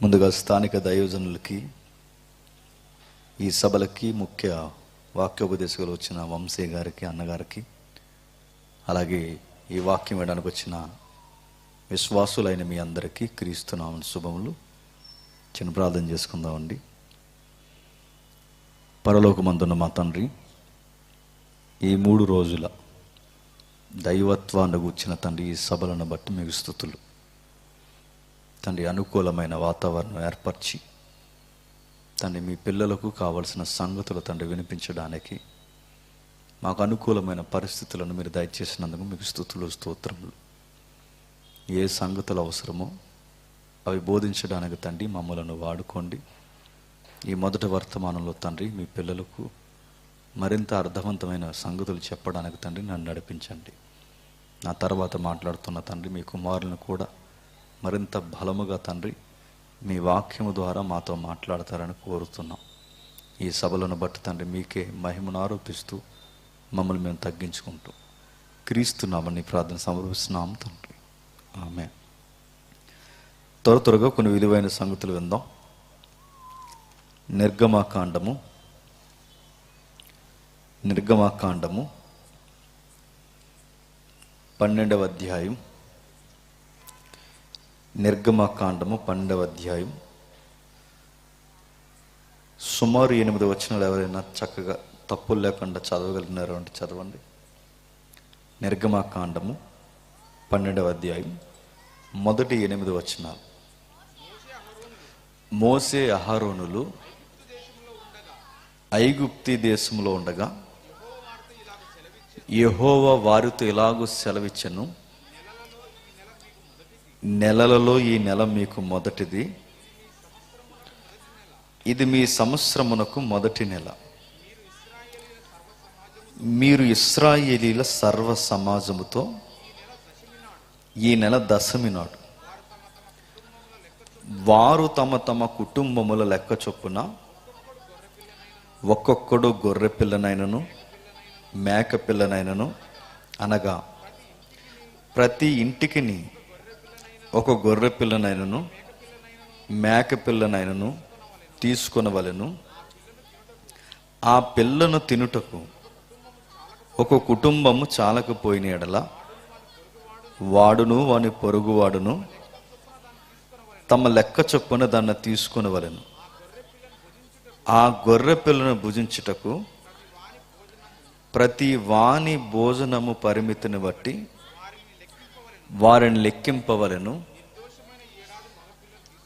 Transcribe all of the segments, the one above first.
ముందుగా స్థానిక దైవజనులకి, ఈ సభలకి ముఖ్య వాక్యోపదేశకులు వచ్చిన వంశీ గారికి, అన్నగారికి, అలాగే ఈ వాక్యం వినడానికి వచ్చిన విశ్వాసులైన మీ అందరికీ క్రీస్తు నామమున శుభములు. చిన్న ప్రార్థన చేసుకుందామండి. పరలోకమందున్న మా తండ్రి, ఈ 3 రోజుల దైవత్వాన్ని కూర్చిన తండ్రి, ఈ సభలను బట్టి మీకు స్తుతులు తండ్రి. అనుకూలమైన వాతావరణం ఏర్పరిచి తండ్రి, మీ పిల్లలకు కావలసిన సంగతులు తండ్రి వినిపించడానికి మాకు అనుకూలమైన పరిస్థితులను మీరు దయచేసినందుకు మీకు స్తుతులు, స్తోత్రములు. ఏ సంగతులు అవసరమో అవి బోధించడానికి తండ్రి మమ్మలను వాడుకోండి. ఈ మొదటి వర్తమానంలో తండ్రి, మీ పిల్లలకు మరింత అర్థవంతమైన సంగతులు చెప్పడానికి తండ్రి నన్ను నడిపించండి. నా తర్వాత మాట్లాడుతున్న తండ్రి, మీ కుమారులను కూడా మరింత బలముగా తండ్రి మీ వాక్యము ద్వారా మాతో మాట్లాడతారని కోరుతున్నాం. ఈ సభలను బట్టి తండ్రి మీకే మహిమను ఆరోపిస్తూ మమ్మల్ని మేము తగ్గించుకుంటూ క్రీస్తున్నామని ప్రార్థన సమర్పిస్తున్నాము తండ్రి. ఆమేన్. త్వరగా కొన్ని విలువైన సంగతులు విందాం. నిర్గమాకాండము 12వ అధ్యాయం. నిర్గమాకాండము 12వ అధ్యాయం సుమారు 8 వచనాలు ఎవరైనా చక్కగా తప్పులు లేకుండా చదవగలిగినారు అంటే చదవండి. నిర్గమాకాండము 12వ అధ్యాయం మొదటి 8 వచనాలు. మోసే అహరోనులు ఐగుప్తు దేశంలో ఉండగా యెహోవా వారితో ఇలాగూ సెలవిచ్చెను, నెలలలో ఈ నెల మీకు మొదటిది, ఇది మీ సంవత్సరమునకు మొదటి నెల. మీరు ఇశ్రాయేలీల సర్వ సమాజముతో ఈ నెల దశమి నాడు వారు తమ తమ కుటుంబముల లెక్క చొప్పున ఒక్కొక్కడు గొర్రె పిల్లనైనను మేక పిల్లనైనను, అనగా ప్రతి ఇంటికి ఒక గొర్రె పిల్లనైనను మేక పిల్లనైనను తీసుకొనవలెను. ఆ పిల్లను తినుటకు ఒక కుటుంబము చాలకపోయిన ఎడల వాడును వాని పొరుగువాడును తమ లెక్క చొప్పున దాన్ని తీసుకొనవలెను. ఆ గొర్రె పిల్లను భుజించుటకు ప్రతి వాని భోజనము పరిమితిని బట్టి వారిని లెక్కింపవలెను.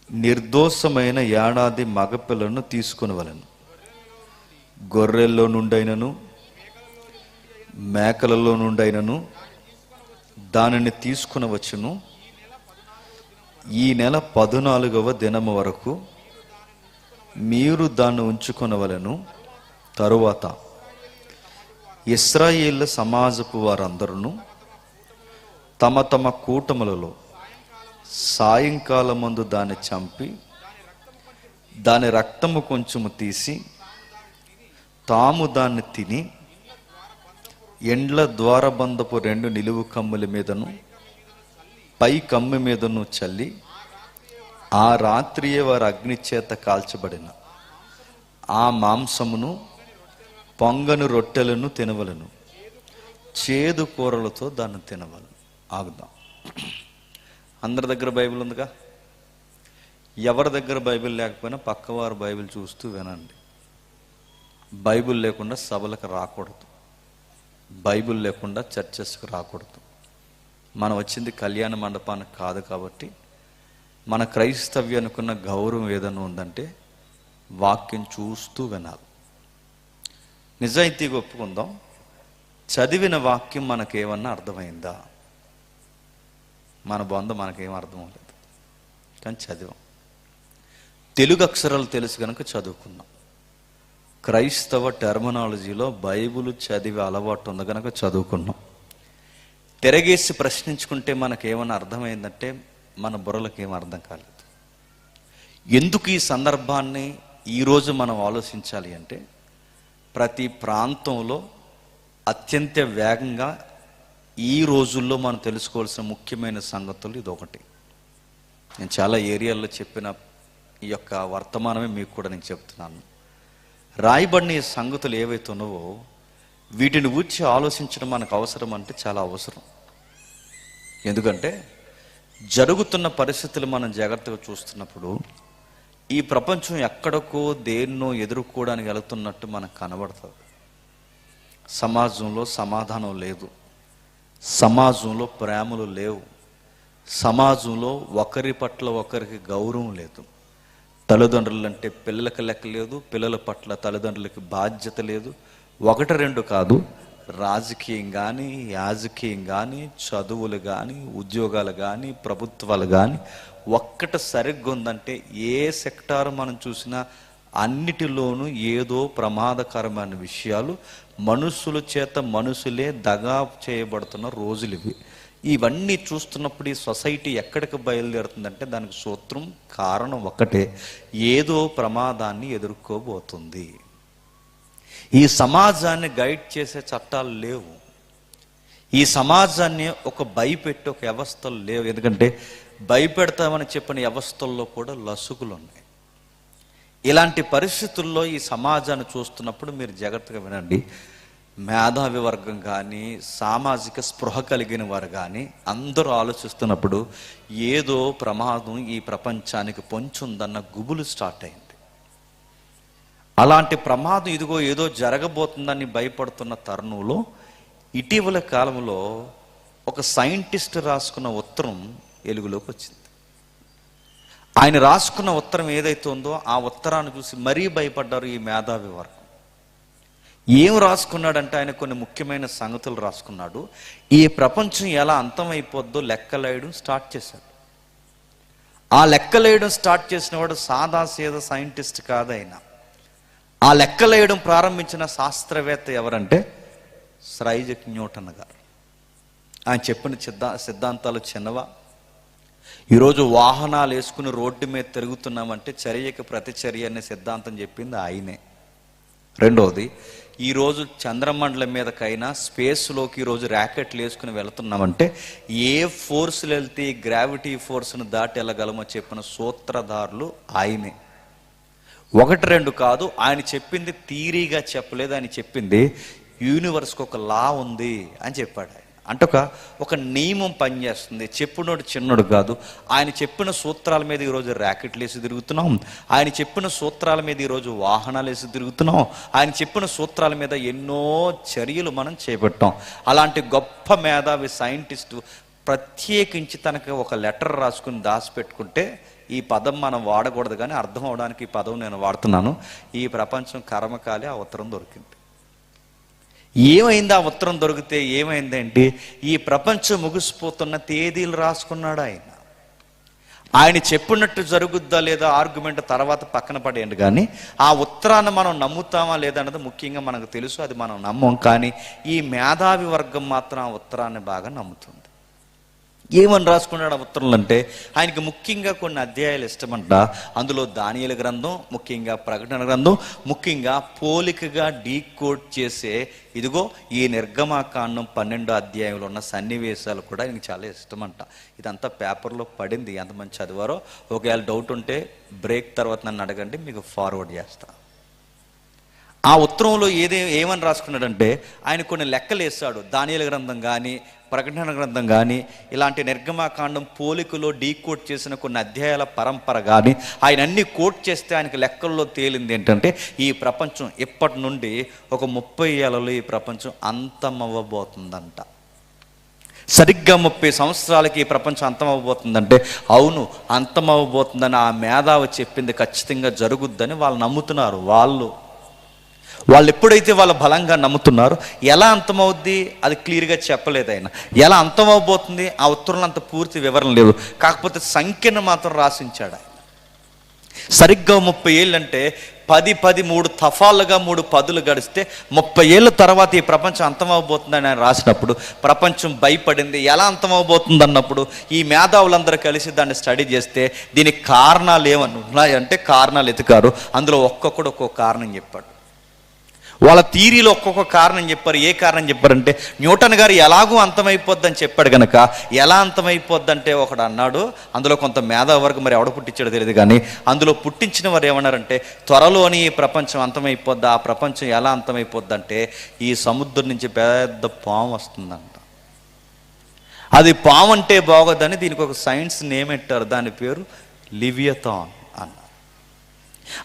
నిర్దోషమైన ఏడాది మగపిల్లను తీసుకొనవలెను. గొర్రెల్లో నుండైనను మేకలలో నుండైనను దానిని తీసుకొనవచ్చును. ఈ నెల 14వ దినము వరకు మీరు దాన్ని ఉంచుకొనవలెను. తరువాత ఇశ్రాయేలు సమాజపు వారందరూ తమ తమ కూటములలో సాయంకాలమందు దాన్ని చంపి దాని రక్తము కొంచెము తీసి తాము దాన్ని తిని ఎండ్ల ద్వారబంధపు 2 నిలువు కమ్ముల మీదను పై కమ్మి మీదను చల్లి ఆ రాత్రియే వారు అగ్ని చేత కాల్చబడిన ఆ మాంసమును పొంగని రొట్టెలను తినవలను. చేదు కూరలతో దాన్ని తినవలను. ఆగుదాం. అందరి దగ్గర బైబిల్ ఉందిగా. ఎవరి దగ్గర బైబిల్ లేకపోయినా పక్కవారు బైబిల్ చూస్తూ వినండి. బైబిల్ లేకుండా సభలకు రాకూడదు. బైబిల్ లేకుండా చర్చెస్కి రాకూడదు. మనం వచ్చింది కళ్యాణ మండపానికి కాదు. కాబట్టి మన క్రైస్తవ్యానికున్న గౌరవం ఏదైనా ఉందంటే వాక్యం చూస్తూ వినాలి. నిజాయితీగా ఒప్పుకుందాం. చదివిన వాక్యం మనకేమన్నా అర్థమైందా? మన బొంద మనకేం అర్థం అవ్వలేదు, కానీ చదివాం. తెలుగు అక్షరాలు తెలుసు కనుక చదువుకున్నాం. క్రైస్తవ టెర్మినాలజీలో బైబిల్ చదివే అలవాటు ఉంది కనుక చదువుకున్నాం. తిరగేసి ప్రశ్నించుకుంటే మనకేమన్నా అర్థమైందంటే మన బుర్రలకు ఏం అర్థం కాలేదు. ఎందుకు ఈ సందర్భాన్ని ఈరోజు మనం ఆలోచించాలి అంటే, ప్రతి ప్రాంతంలో అత్యంత వేగంగా ఈ రోజుల్లో మనం తెలుసుకోవాల్సిన ముఖ్యమైన సంగతులు ఇది ఒకటి. నేను చాలా ఏరియాల్లో చెప్పిన ఈ యొక్క వర్తమానమే మీకు కూడా నేను చెప్తున్నాను. రాయబడిన ఈ సంగతులు ఏవైతే ఉన్నావో వీటిని గూర్చి ఆలోచించడం మనకు అవసరం అంటే చాలా అవసరం. ఎందుకంటే జరుగుతున్న పరిస్థితులు మనం జాగ్రత్తగా చూస్తున్నప్పుడు ఈ ప్రపంచం ఎక్కడికో దేన్నో ఎదుర్కోవడానికి వెళుతున్నట్టు మనకు కనబడుతుంది. సమాజంలో సమాధానం లేదు, సమాజంలో ప్రేమలు లేవు, సమాజంలో ఒకరి పట్ల ఒకరికి గౌరవం లేదు, తల్లిదండ్రులు అంటే పిల్లలకి లెక్క లేదు, పిల్లల పట్ల తల్లిదండ్రులకి బాధ్యత లేదు. ఒకటి రెండు కాదు, రాజకీయం కానీ, యాజకీయం కానీ, చదువులు కానీ, ఉద్యోగాలు కానీ, ప్రభుత్వాలు కానీ ఒక్కటి సరిగ్గా ఉందంటే ఏ సెక్టార్ మనం చూసినా అన్నిటిలోనూ ఏదో ప్రమాదకరమైన విషయాలు, మనుషుల చేత మనుషులే దగా చేయబడుతున్న రోజులు ఇవి. ఇవన్నీ చూస్తున్నప్పుడు ఈ సొసైటీ ఎక్కడికి బయలుదేరుతుందంటే దానికి సూత్రం, కారణం ఒక్కటే, ఏదో ప్రమాదాన్ని ఎదుర్కోబోతుంది. ఈ సమాజాన్ని గైడ్ చేసే చట్టాలు లేవు, ఈ సమాజాన్ని ఒక భయపెట్టి ఒక వ్యవస్థలు లేవు. ఎందుకంటే భయపెడతామని చెప్పిన వ్యవస్థల్లో కూడా లసుగులు ఉన్నాయి. ఇలాంటి పరిస్థితుల్లో ఈ సమాజాన్ని చూస్తున్నప్పుడు మీరు జాగ్రత్తగా వినండి. మేధావి వర్గం కానీ, సామాజిక స్పృహ కలిగిన వారు కానీ అందరూ ఆలోచిస్తున్నప్పుడు ఏదో ప్రమాదం ఈ ప్రపంచానికి పొంచుందన్న గుబులు స్టార్ట్ అయింది. అలాంటి ప్రమాదం ఇదిగో ఏదో జరగబోతుందని భయపడుతున్న తరుణంలో ఇటీవల కాలంలో ఒక సైంటిస్ట్ రాసుకున్న ఉత్తరం వెలుగులోకి వచ్చింది. ఆయన రాసుకున్న ఉత్తరం ఏదైతే ఉందో ఆ ఉత్తరాన్ని చూసి మరీ భయపడ్డారు ఈ మేధావి వర్గం. ఏం రాసుకున్నాడంటే ఆయన కొన్ని ముఖ్యమైన సంగతులు రాసుకున్నాడు. ఈ ప్రపంచం ఎలా అంతమైపోద్దో లెక్కలేయడం స్టార్ట్ చేశాడు. ఆ లెక్కలేయడం స్టార్ట్ చేసిన వాడు సాదాసీదా సైంటిస్ట్ కాదు ఆయన. ఆ లెక్కలేయడం ప్రారంభించిన శాస్త్రవేత్త ఎవరంటే సర్ ఐజాక్ న్యూటన్ గారు. ఆయన చెప్పిన సిద్ధాంతాలు చిన్నవా? ఈరోజు వాహనాలు వేసుకుని రోడ్డు మీద తిరుగుతున్నామంటే చర్యకి ప్రతిచర్య అనే సిద్ధాంతం చెప్పింది ఆయనే. రెండవది, ఈరోజు చంద్రమండలం మీదకైనా స్పేస్లోకి ఈరోజు ర్యాకెట్లు వేసుకుని వెళుతున్నామంటే ఏ ఫోర్సులు వెళ్తే గ్రావిటీ ఫోర్స్ను దాటి వెళ్ళగలమో చెప్పిన సూత్రధారులు ఆయనే. ఒకటి రెండు కాదు, ఆయన చెప్పింది థియరీగా చెప్పలేదు, ఆయన చెప్పింది యూనివర్స్కి ఒక లా ఉంది అని చెప్పాడు. ఆయన అంటే ఒక నియమం పనిచేస్తుంది. చెప్పునోడు చిన్నోడు కాదు. ఆయన చెప్పిన సూత్రాల మీద ఈరోజు ర్యాకెట్లు వేసి తిరుగుతున్నాం, ఆయన చెప్పిన సూత్రాల మీద ఈరోజు వాహనాలు వేసి తిరుగుతున్నాం, ఆయన చెప్పిన సూత్రాల మీద ఎన్నో చర్యలు మనం చేపట్టాం. అలాంటి గొప్ప మేధావి సైంటిస్టు ప్రత్యేకించి తనకి ఒక లెటర్ రాసుకుని దాచిపెట్టుకుంటే, ఈ పదం మనం వాడకూడదు కానీ అర్థం అవడానికి ఈ పదం నేను వాడుతున్నాను. ఈ ప్రపంచం కర్మకాలి ఆ ఉత్తరం దొరికింది. ఏమైంది? ఆ ఉత్తరం దొరికితే ఏమైందంటే ఈ ప్రపంచం ముగిసిపోతున్న తేదీలు రాసుకున్నాడు ఆయన. ఆయన చెప్పినట్టు జరుగుద్దా లేదా ఆర్గ్యుమెంట్ తర్వాత పక్కన పడేయండి, కానీ ఆ ఉత్తరాన్ని మనం నమ్ముతామా లేదా అన్నది ముఖ్యంగా మనకు తెలుసు. అది మనం నమ్మం. కానీ ఈ మేధావి వర్గం మాత్రం ఆ ఉత్తరాన్ని బాగా నమ్ముతుంది. ఏమని రాసుకున్నాడు ఆ ఉత్తరంలో అంటే, ఆయనకి ముఖ్యంగా కొన్ని అధ్యాయాలు ఇష్టమంట. అందులో దానియేలు గ్రంథం, ముఖ్యంగా ప్రకటన గ్రంథం, ముఖ్యంగా పోలికగా డీకోడ్ చేసే ఇదిగో ఈ నిర్గమాకాండం 12వ అధ్యాయంలో ఉన్న సన్నివేశాలు కూడా ఆయనకి చాలా ఇష్టమంట. ఇదంతా పేపర్లో పడింది. ఎంతమంది చదివారో ఒకవేళ డౌట్ ఉంటే బ్రేక్ తర్వాత నన్ను అడగండి, మీకు ఫార్వర్డ్ చేస్తా. ఆ ఉత్తరంలో ఏమని రాసుకున్నాడంటే ఆయన కొన్ని లెక్కలు వేస్తాడు. దానియేలు గ్రంథం కానీ, ప్రకటన గ్రంథం కానీ, ఇలాంటి నిర్గమాకాండం పోలికలో డీకోడ్ చేసిన కొన్ని అధ్యాయాల పరంపర కానీ ఆయన అన్ని కోట్ చేస్తే ఆయనకి లెక్కల్లో తేలింది ఏంటంటే ఈ ప్రపంచం ఇప్పటి నుండి ఒక 30 ఏళ్లలో ఈ ప్రపంచం అంతమవ్వబోతుందంట. సరిగ్గా 30 సంవత్సరాలకి ఈ ప్రపంచం అంతమవ్వబోతుందంటే అవును అంతమవ్వబోతుందని ఆ మేధావి చెప్పింది ఖచ్చితంగా జరుగుద్దని వాళ్ళు నమ్ముతున్నారు. వాళ్ళు ఎప్పుడైతే వాళ్ళ బలంగా నమ్ముతున్నారో ఎలా అంతమవుద్ది అది క్లియర్గా చెప్పలేదు ఆయన. ఎలా అంతమవబోతుంది ఆ ఉత్తరంలో అంత పూర్తి వివరణ లేదు. కాకపోతే సంఖ్యను మాత్రం రాసించాడు ఆయన. సరిగ్గా 30 ఏళ్ళు అంటే 10 3 తఫాలుగా 3 పదులు గడిస్తే 30 ఏళ్ళ తర్వాత ఈ ప్రపంచం అంతమవబోతుందని ఆయన రాసినప్పుడు ప్రపంచం భయపడింది. ఎలా అంతమవబోతుంది అన్నప్పుడు ఈ మేధావులందరూ కలిసి దాన్ని స్టడీ చేస్తే దీనికి కారణాలు ఏమని ఉన్నాయంటే కారణాలు ఎతికారు. అందులో ఒక్కొక్కడు ఒక్కొక్క కారణం చెప్పాడు. వాళ్ళ థియరీలో ఒక్కొక్క కారణం చెప్పారు. ఏ కారణం చెప్పారంటే, న్యూటన్ గారు ఎలాగూ అంతమైపోద్దని చెప్పాడు కనుక, ఎలా అంతమైపోద్దంటే ఒకడు అన్నాడు, అందులో కొంత మేధా వరకు మరి ఎవడ పుట్టించాడో తెలియదు కానీ, అందులో పుట్టించిన వారు ఏమన్నారంటే, త్వరలోని ఈ ప్రపంచం అంతమైపోద్ది. ఆ ప్రపంచం ఎలా అంతమైపోద్దంటే, ఈ సముద్రం నుంచి పెద్ద పాము వస్తుందంట. అది పాము అంటే బాగోదని దీనికి ఒక సైన్స్ నేమ్ పెట్టారు. దాని పేరు లివియథాన్ అన్న.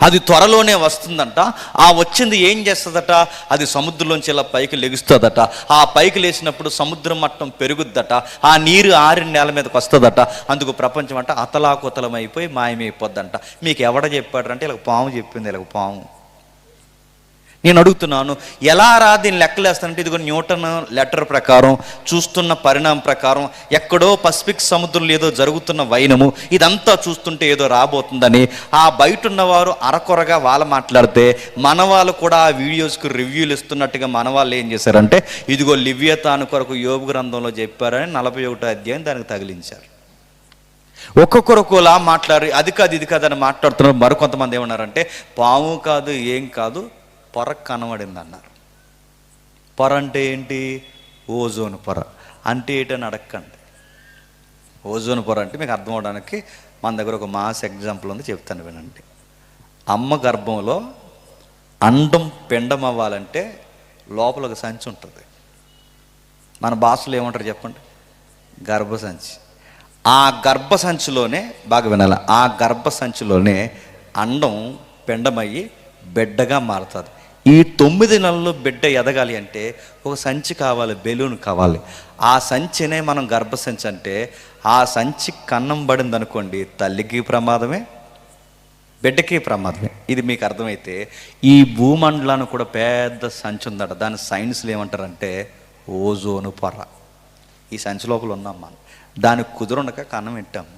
అది త్వరలోనే వస్తుందంట. ఆ వచ్చింది ఏం చేస్తుందట, అది సముద్రంలోంచి ఇలా పైకి లెగుస్తుందట. ఆ పైకి లేచినప్పుడు సముద్రం మట్టం పెరుగుద్దట. ఆ నీరు ఆరిన నేల మీదకి వస్తుందట. అందుకు ప్రపంచం అంట అతలాకుతలం అయిపోయి మాయమైపోద్దంట. మీకు ఎవడ చెప్పాడంటే, ఇలా పాము చెప్పింది. ఇలా పాము. నేను అడుగుతున్నాను, ఎలా రా దీన్ని లెక్కలేస్తానంటే, ఇదిగో న్యూటన్ లెటర్ ప్రకారం, చూస్తున్న పరిణామం ప్రకారం, ఎక్కడో పసిఫిక్ సముద్రంలో ఏదో జరుగుతున్న వైనము, ఇదంతా చూస్తుంటే ఏదో రాబోతుందని ఆ బయట ఉన్నవారు అరకొరగా వాళ్ళు మాట్లాడితే, మన వాళ్ళు కూడా ఆ వీడియోస్కి రివ్యూలు ఇస్తున్నట్టుగా మన వాళ్ళు ఏం చేశారంటే, ఇదిగో లివియథాన్ కొరకు యోబు గ్రంథంలో చెప్పారని 41వ అధ్యాయం దానికి తగిలించారు. ఒక్కొక్కరులా మాట్లాడి అది కాదు ఇది కాదు అని మాట్లాడుతున్నారు. మరికొంతమంది ఏమన్నారంటే, పాము కాదు ఏం కాదు, పొర కనబడింది అన్నారు. పొర అంటే ఏంటి? ఓజోన్ పొర అంటే ఏంటని అడగండి. ఓజోన్ పొర అంటే మీకు అర్థం అవడానికి మన దగ్గర ఒక మాస్ ఎగ్జాంపుల్ ఉంది, చెప్తాను వినండి. అమ్మ గర్భంలో అండం పిండం అవ్వాలంటే లోపల ఒక సంచి ఉంటుంది. మన భాషలో ఏమంటారు చెప్పండి? గర్భసంచి. ఆ గర్భసంచిలోనే, బాగా వినాలి, ఆ గర్భసంచిలోనే అండం పిండమయ్యి బిడ్డగా మారుతుంది. ఈ 9 నెలలు బిడ్డ ఎదగాలి అంటే ఒక సంచి కావాలి, బెలూన్ కావాలి. ఆ సంచినే మనం గర్భసంచి అంటే, ఆ సంచి కన్నం పడింది అనుకోండి, తల్లికి ప్రమాదమే, బిడ్డకి ప్రమాదమే. ఇది మీకు అర్థమైతే, ఈ భూమండలాన్ని కూడా పెద్ద సంచి ఉందట. దాని సైన్స్లో ఏమంటారంటే ఓజోను పొర. ఈ సంచి లోపల ఉన్నాం మనం. దానికి కుదురుండక కన్నం పెట్టాం.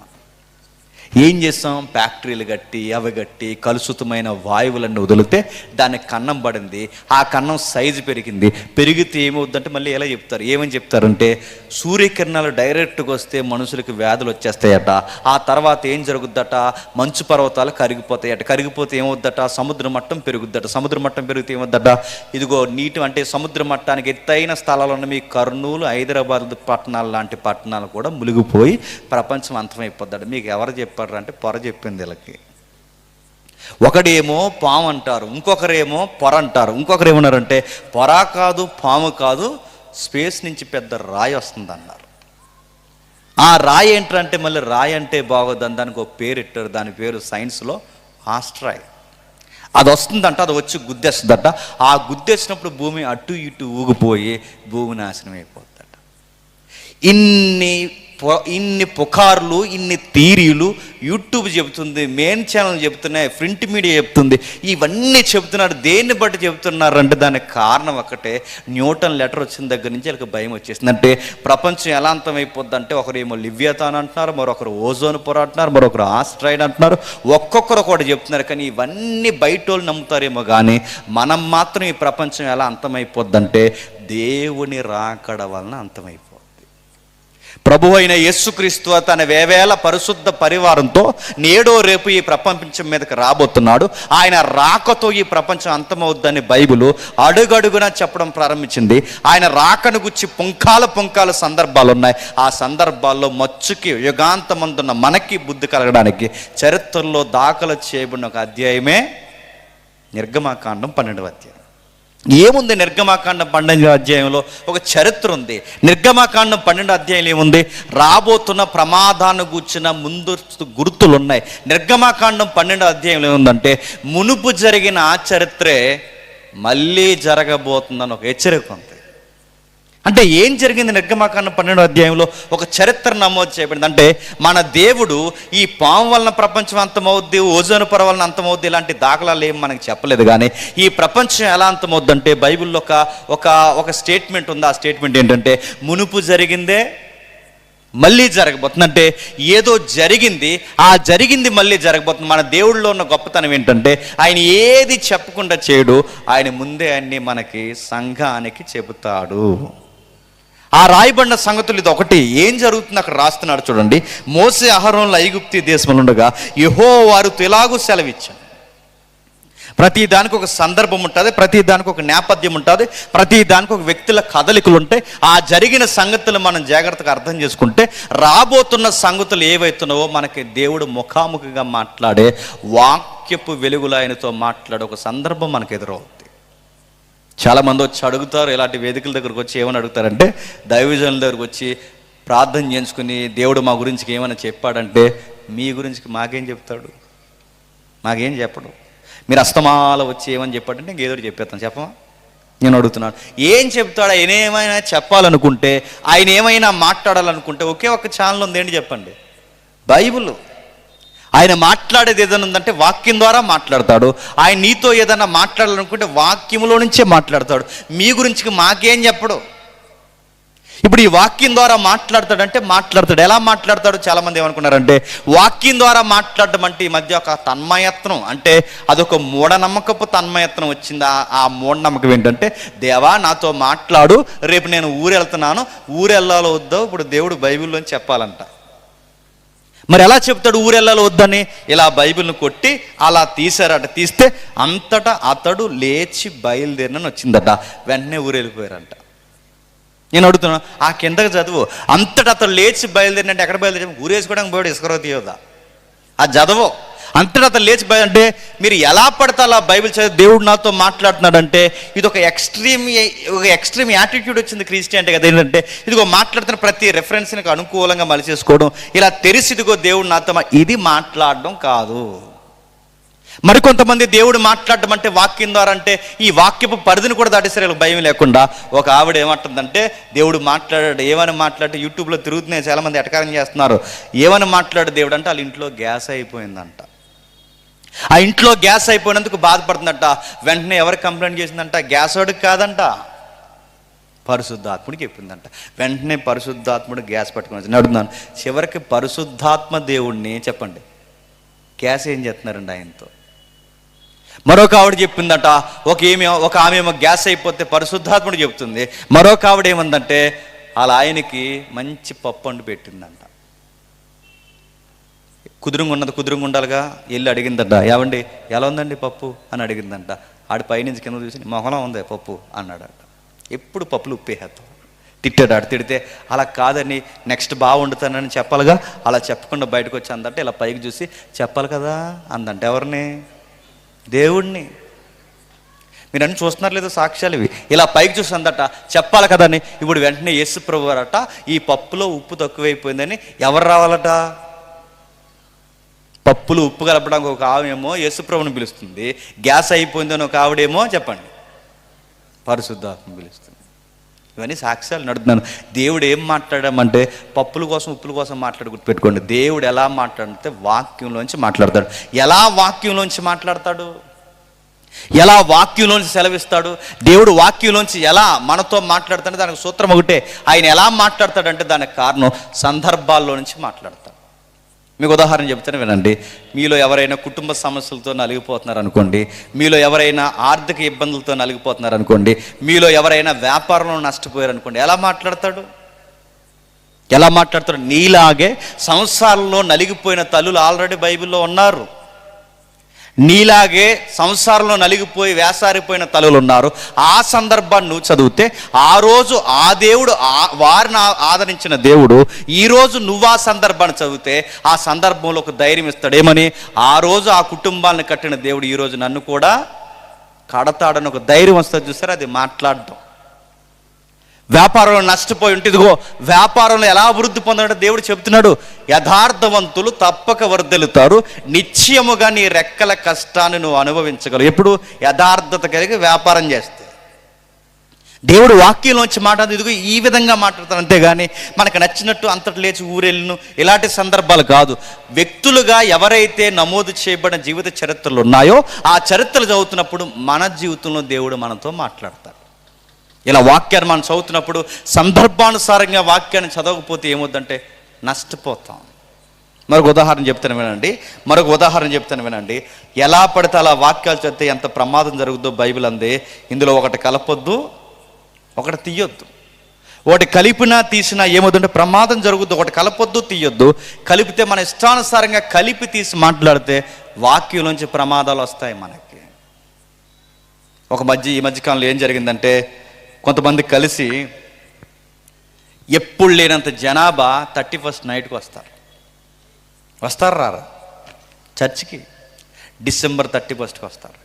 ఏం చేస్తాం? ఫ్యాక్టరీలు కట్టి అవి కట్టి కలుషితమైన వాయువులన్నీ వదిలితే దానికి కన్నం పడింది. ఆ కన్నం సైజు పెరిగింది. పెరిగితే ఏమవుద్దంటే మళ్ళీ ఎలా చెప్తారు, ఏమని చెప్తారంటే, సూర్యకిరణాలు డైరెక్ట్గా వస్తే మనుషులకు వ్యాధులు వచ్చేస్తాయట. ఆ తర్వాత ఏం జరుగుద్దట, మంచు పర్వతాలు కరిగిపోతాయట. కరిగిపోతే ఏమవుద్దట, సముద్ర మట్టం పెరుగుద్దట. సముద్ర మట్టం పెరిగితే ఏమవుద్దట, ఇదిగో నీటి అంటే సముద్ర మట్టానికి ఎత్తైన స్థలాలు ఉన్న మీ కర్నూలు, హైదరాబాద్ పట్టణాలు లాంటి పట్టణాలు కూడా మునిగిపోయి ప్రపంచం అంతమైపోద్దట. మీకు ఎవరు చెప్పారు అంటే, పొర చెప్పింది వీళ్ళకి. ఒకడేమో పాము అంటారు, ఇంకొకరేమో పొర అంటారు. ఇంకొకరు ఏమన్నారంటే, పొర కాదు పాము కాదు, స్పేస్ నుంచి పెద్ద రాయి వస్తుంది అన్నారు. ఆ రాయి ఏంటంటే, మళ్ళీ రాయి అంటే బాగోదని దానికి ఒక పేరు ఇట్టారు. దాని పేరు సైన్స్లో ఆస్ట్రాయిడ్. అది వస్తుందంట, అది వచ్చి గుద్దేస్తుందట. ఆ గుద్దేసినప్పుడు భూమి అటు ఇటు ఊగిపోయి భూమి నాశనం అయిపోతుందట. ఇన్ని పుకార్లు, ఇన్ని థీరీలు యూట్యూబ్ చెబుతుంది, మెయిన్ ఛానల్ చెబుతున్నాయి, ప్రింట్ మీడియా చెప్తుంది. ఇవన్నీ చెబుతున్నారు. దేన్ని బట్టి చెబుతున్నారు అంటే, దానికి కారణం ఒకటే, న్యూటన్ లెటర్ వచ్చిన దగ్గర నుంచి వాళ్ళకి భయం వచ్చేసింది. అంటే ప్రపంచం ఎలా అంతమైపోద్ది అంటే, ఒకరేమో లివియథాన్ అంటున్నారు, మరొకరు ఓజోన్ పొర అంటున్నారు, మరొకరు ఆస్ట్రాయిడ్ అంటున్నారు. ఒక్కొక్కరు కూడా చెప్తున్నారు. కానీ ఇవన్నీ బయట వాళ్ళు నమ్ముతారేమో కానీ, మనం మాత్రం ఈ ప్రపంచం ఎలా అంతమైపోద్దంటే దేవుని రాకడ వలన అంతమైపోద్ది. ప్రభు అయిన యేసుక్రీస్తు తన వేవేల పరిశుద్ధ పరివారంతో నేడో రేపు ఈ ప్రపంచం మీదకి రాబోతున్నాడు. ఆయన రాకతో ఈ ప్రపంచం అంతమవుద్దని బైబిల్ అడుగడుగునా చెప్పడం ప్రారంభించింది. ఆయన రాకను గుచ్చి పుంకాల సందర్భాలు ఉన్నాయి. ఆ సందర్భాల్లో మచ్చుకి యుగాంతమందున్న మనకి బుద్ధి కలగడానికి చరిత్రలో దాఖలు చేయబడిన ఒక అధ్యాయమే నిర్గమాకాండం 12వ అధ్యాయం. ఏముంది నిర్గమాకాండం 12వ అధ్యాయంలో? ఒక చరిత్ర ఉంది. నిర్గమాకాండం 12వ అధ్యాయంలో ఏముంది? రాబోతున్న ప్రమాదాన్ని గూర్చిన ముందు గుర్తులు ఉన్నాయి. నిర్గమాకాండం 12వ అధ్యాయంలో ఏముందంటే, మునుపు జరిగిన ఆ చరిత్రే మళ్ళీ జరగబోతుందని ఒక హెచ్చరిక ఉంది. అంటే ఏం జరిగింది? నిర్గమాకాండం 12వ అధ్యాయంలో ఒక చరిత్ర నమోదు చేయబడింది. అంటే మన దేవుడు ఈ పాము వలన ప్రపంచం అంతమవుద్ది, ఓజోన్ పొర వలన అంతమవుద్ది, ఇలాంటి దాఖలాలు ఏం మనకు చెప్పలేదు. కానీ ఈ ప్రపంచం ఎలా అంతమవుద్ది అంటే, బైబిల్లో ఒక స్టేట్మెంట్ ఉంది. ఆ స్టేట్మెంట్ ఏంటంటే, మునుపు జరిగిందే మళ్ళీ జరగబోతుంది. అంటే ఏదో జరిగింది, ఆ జరిగింది మళ్ళీ జరగబోతుంది. మన దేవుడిలో ఉన్న గొప్పతనం ఏంటంటే, ఆయన ఏది చెప్పకుండా చేయడు. ఆయన ముందే అన్ని మనకి సంఘానికి చెబుతాడు. ఆ రాయబడిన సంగతులు ఇది ఒకటి. ఏం జరుగుతుంది అక్కడ రాస్తున్నాడు చూడండి. మోసే అహరోనులు ఐగుప్తు దేశంలో ఉండగా యెహోవా వారితో ఇలాగూ సెలవిచ్చాను, ప్రతి దానికి ఒక సందర్భం ఉంటుంది, ప్రతి దానికి ఒక నేపథ్యం ఉంటుంది, ప్రతి దానికి ఒక వ్యక్తుల కదలికలు ఉంటాయి. ఆ జరిగిన సంగతులు మనం జాగ్రత్తగా అర్థం చేసుకుంటే రాబోతున్న సంగతులు ఏవైతున్నావో మనకి దేవుడు ముఖాముఖిగా మాట్లాడే వాక్యపు వెలుగులో ఆయనతో మాట్లాడే ఒక సందర్భం మనకు ఎదురవుతుంది. చాలామంది వచ్చి అడుగుతారు, ఇలాంటి వేదికల దగ్గరకు వచ్చి ఏమని అడుగుతారంటే, దైవజనుల దగ్గరకు వచ్చి ప్రార్థన చేయించుకుని దేవుడు మా గురించి ఏమైనా చెప్పాడంటే, మీ గురించి మాకేం చెప్తాడు, మాకేం చెప్పడు. మీరు అస్తమాల వచ్చి ఏమని చెప్పాడంటే ఇంకేదో చెప్పేస్తాను, చెప్పమా? నేను అడుగుతున్నాను, ఏం చెప్తాడు? ఆయన ఏమైనా చెప్పాలనుకుంటే, ఆయన ఏమైనా మాట్లాడాలనుకుంటే ఒకే ఒక ఛానల్ ఉంది, ఏంటి చెప్పండి? బైబిల్. ఆయన మాట్లాడేది ఏదైనా ఉందంటే వాక్యం ద్వారా మాట్లాడతాడు. ఆయన నీతో ఏదైనా మాట్లాడాలనుకుంటే వాక్యంలో నుంచే మాట్లాడతాడు. మీ గురించి మాకేం చెప్పడు. ఇప్పుడు ఈ వాక్యం ద్వారా మాట్లాడతాడంటే మాట్లాడతాడు. ఎలా మాట్లాడతాడు? చాలామంది ఏమనుకున్నారంటే వాక్యం ద్వారా మాట్లాడడం అంటే ఈ మధ్య ఒక తన్మయత్నం, అంటే అదొక మూఢనమ్మకపు తన్మయత్నం వచ్చింది. ఆ మూఢనమ్మకం ఏంటంటే, దేవా నాతో మాట్లాడు, రేపు నేను ఊరు వెళ్తున్నాను, ఊరు వెళ్ళాలో వద్దో ఇప్పుడు దేవుడు బైబిల్లోని చెప్పాలంట. మరి ఎలా చెప్తాడు ఊరు వెళ్ళాలో వద్దని? ఇలా బైబిల్ను కొట్టి అలా తీశారట. తీస్తే అంతటా అతడు లేచి బయలుదేరినని వచ్చిందట. వెంటనే ఊరు వెళ్ళిపోయారంట. నేను అడుగుతున్నాను, ఆ కిందకి చదువు. అంతటా అతడు లేచి బయలుదేరినంటే ఎక్కడ బయలుదేరి? ఊరేసుకోవడానికి పోయాడు, ఇసుకరోతి యోధా. ఆ చదవు. అంతటా అతను లేచి అంటే మీరు ఎలా పడితే అలా బైబిల్ చదివి దేవుడు నాతో మాట్లాడుతున్నాడంటే ఇది ఒక ఎక్స్ట్రీమ్ యాటిట్యూడ్ వచ్చింది క్రిస్టియానిటీ కదా. ఏంటంటే ఇదిగో మాట్లాడుతున్న ప్రతి రెఫరెన్స్కి అనుకూలంగా మలిచేసుకోవడం, ఇలా తెలిసి ఇదిగో దేవుడు నాతో ఇది మాట్లాడడం కాదు. మరికొంతమంది దేవుడు మాట్లాడడం అంటే వాక్యం ద్వారా, అంటే ఈ వాక్యపు పరిధిని కూడా దాటేసారు భయం లేకుండా. ఒక ఆవిడ ఏమంటుందంటే దేవుడు మాట్లాడాడు, ఏమని మాట్లాడితే యూట్యూబ్లో తిరుగుతున్నాయి, చాలామంది ఎటకారం చేస్తున్నారు. ఏమని మాట్లాడు దేవుడు అంటే వాళ్ళ ఇంట్లో గ్యాస్ అయిపోయిందంట. ఆ ఇంట్లో గ్యాస్ అయిపోయినందుకు బాధపడుతుందంట. వెంటనే ఎవరు కంప్లైంట్ చేసిందంట? గ్యాస్ వాడికి కాదంట, పరిశుద్ధాత్ముడికి చెప్పిందంట. వెంటనే పరిశుద్ధాత్ముడు గ్యాస్ పట్టుకుని అడుగుతున్నాను, చివరికి పరిశుద్ధాత్మ దేవుడిని చెప్పండి గ్యాస్ ఏం చేస్తున్నారండి ఆయనతో. మరొక ఆవిడ చెప్పిందట, ఒక ఆమె ఏమో గ్యాస్ అయిపోతే పరిశుద్ధాత్ముడు చెప్తుంది. మరొక ఆవిడ ఏమందంటే వాళ్ళ ఆయనకి మంచి పప్పు వండి పెట్టిందంట. కుదురుగా ఉండాలిగా, వెళ్ళి అడిగిందంట, ఏమండి ఎలా ఉందండి పప్పు అని అడిగిందంట. ఆడి పైనుంచి కింద చూసి మొహలా ఉంది పప్పు అన్నాడట. ఎప్పుడు పప్పులు ఉప్పేసేస్తాం. తిట్టాడు. ఆడు తిడితే అలా కాదని నెక్స్ట్ బాగా వండుతానని చెప్పాలిగా, అలా చెప్పకుండా బయటకు వచ్చి అందంటే ఇలా పైకి చూసి చెప్పాలి కదా అందంట. ఎవరిని? దేవుణ్ణి. మీరు అన్ని చూస్తున్నారు లేదో సాక్ష్యాలు ఇవి. ఇలా పైకి చూసి అందట చెప్పాలి కదా అని. ఇప్పుడు వెంటనే యేసు ప్రభు వారట ఈ పప్పులో ఉప్పు తక్కువైపోయిందని ఎవరు రావాలట? పప్పులు ఉప్పు కలపడానికి ఒక ఆవేమో యేసు ప్రభుని పిలుస్తుంది, గ్యాస్ అయిపోయిందని ఒక ఆవిడేమో చెప్పండి పరిశుద్ధాత్మ పిలుస్తుంది. ఇవన్నీ సాక్ష్యాలు నడుతున్నాను. దేవుడు ఏం మాట్లాడామంటే పప్పుల కోసం ఉప్పుల కోసం గుర్తుపెట్టుకోండి. దేవుడు ఎలా మాట్లాడితే వాక్యంలోంచి మాట్లాడతాడు. ఎలా వాక్యంలోంచి మాట్లాడతాడు? ఎలా వాక్యంలోంచి సెలవిస్తాడు? దేవుడు వాక్యంలోంచి ఎలా మనతో మాట్లాడతాడు? దానికి సూత్రం ఒకటే. ఆయన ఎలా మాట్లాడతాడంటే దానికి కారణం సందర్భాల్లో నుంచి మాట్లాడతాడు. మీకు ఉదాహరణ చెప్తాను వినండి. మీలో ఎవరైనా కుటుంబ సమస్యలతో నలిగిపోతున్నారు అనుకోండి, మీలో ఎవరైనా ఆర్థిక ఇబ్బందులతో నలిగిపోతున్నారు అనుకోండి, మీలో ఎవరైనా వ్యాపారంలో నష్టపోయారు అనుకోండి, ఎలా మాట్లాడతాడు? నీలాగే సంసారంలో నలిగిపోయిన తల్లులు ఆల్రెడీ బైబిల్లో ఉన్నారు. నీలాగే సంసారంలో నలిగిపోయి వేసారిపోయిన తల్లులు ఉన్నారు. ఆ సందర్భాన్ని నువ్వు చదివితే ఆ రోజు ఆ దేవుడు వారిని ఆదరించిన దేవుడు ఈరోజు నువ్వు ఆ సందర్భాన్ని చదివితే ఆ సందర్భంలో ఒక ధైర్యం ఇస్తాడు. ఏమని? ఆ రోజు ఆ కుటుంబాలను కట్టిన దేవుడు ఈరోజు నన్ను కూడా కడతాడని ఒక ధైర్యం వస్తుంది. చూసారా, అది మాట్లాడటం. వ్యాపారంలో నష్టపోయి ఉంటే ఇదిగో వ్యాపారంలో ఎలా అభివృద్ధి పొందాడంటే దేవుడు చెప్తున్నాడు, యథార్థవంతులు తప్పక వర్ధిల్లుతారు, నిశ్చయముగా నీ రెక్కల కష్టాన్ని నువ్వు అనుభవించగలవు. ఎప్పుడు? యథార్థత కలిగి వ్యాపారం చేస్తే. దేవుడు వాక్యంలోంచి మాట్లాడుతూ ఇదిగో ఈ విధంగా మాట్లాడతాడు. అంతేగాని మనకు నచ్చినట్టు అంతటి లేచి ఊరెళ్ళను ఇలాంటి సందర్భాలు కాదు. వ్యక్తులుగా ఎవరైతే నమోదు చేయబడిన జీవిత చరిత్రలు ఉన్నాయో ఆ చరిత్రలు చదువుతున్నప్పుడు మన జీవితంలో దేవుడు మనతో మాట్లాడతాడు. ఇలా వాక్యాన్ని మనం చదువుతున్నప్పుడు సందర్భానుసారంగా వాక్యాన్ని చదవకపోతే ఏమవుద్దంటే నష్టపోతాం. మరొక ఉదాహరణ చెప్తాను వినండి. ఎలా పడితే అలా వాక్యాలు చదివితే ఎంత ప్రమాదం జరుగుతుందో బైబిల్ అందే. ఇందులో ఒకటి కలపొద్దు, ఒకటి తీయొద్దు. ఒకటి కలిపినా తీసినా ఏమవుతుందంటే ప్రమాదం జరుగుద్దు. ఒకటి కలపొద్దు, తీయొద్దు. కలిపితే మన ఇష్టానుసారంగా కలిపి తీసి మాట్లాడితే వాక్యం నుంచి ప్రమాదాలు వస్తాయి మనకి. ఈ మధ్యకాలంలో ఏం జరిగిందంటే, కొంతమంది కలిసి ఎప్పుడు లేనంత జనాభా 31st నైట్కి వస్తారు రారా చర్చికి. డిసెంబర్ 31కి వస్తారు.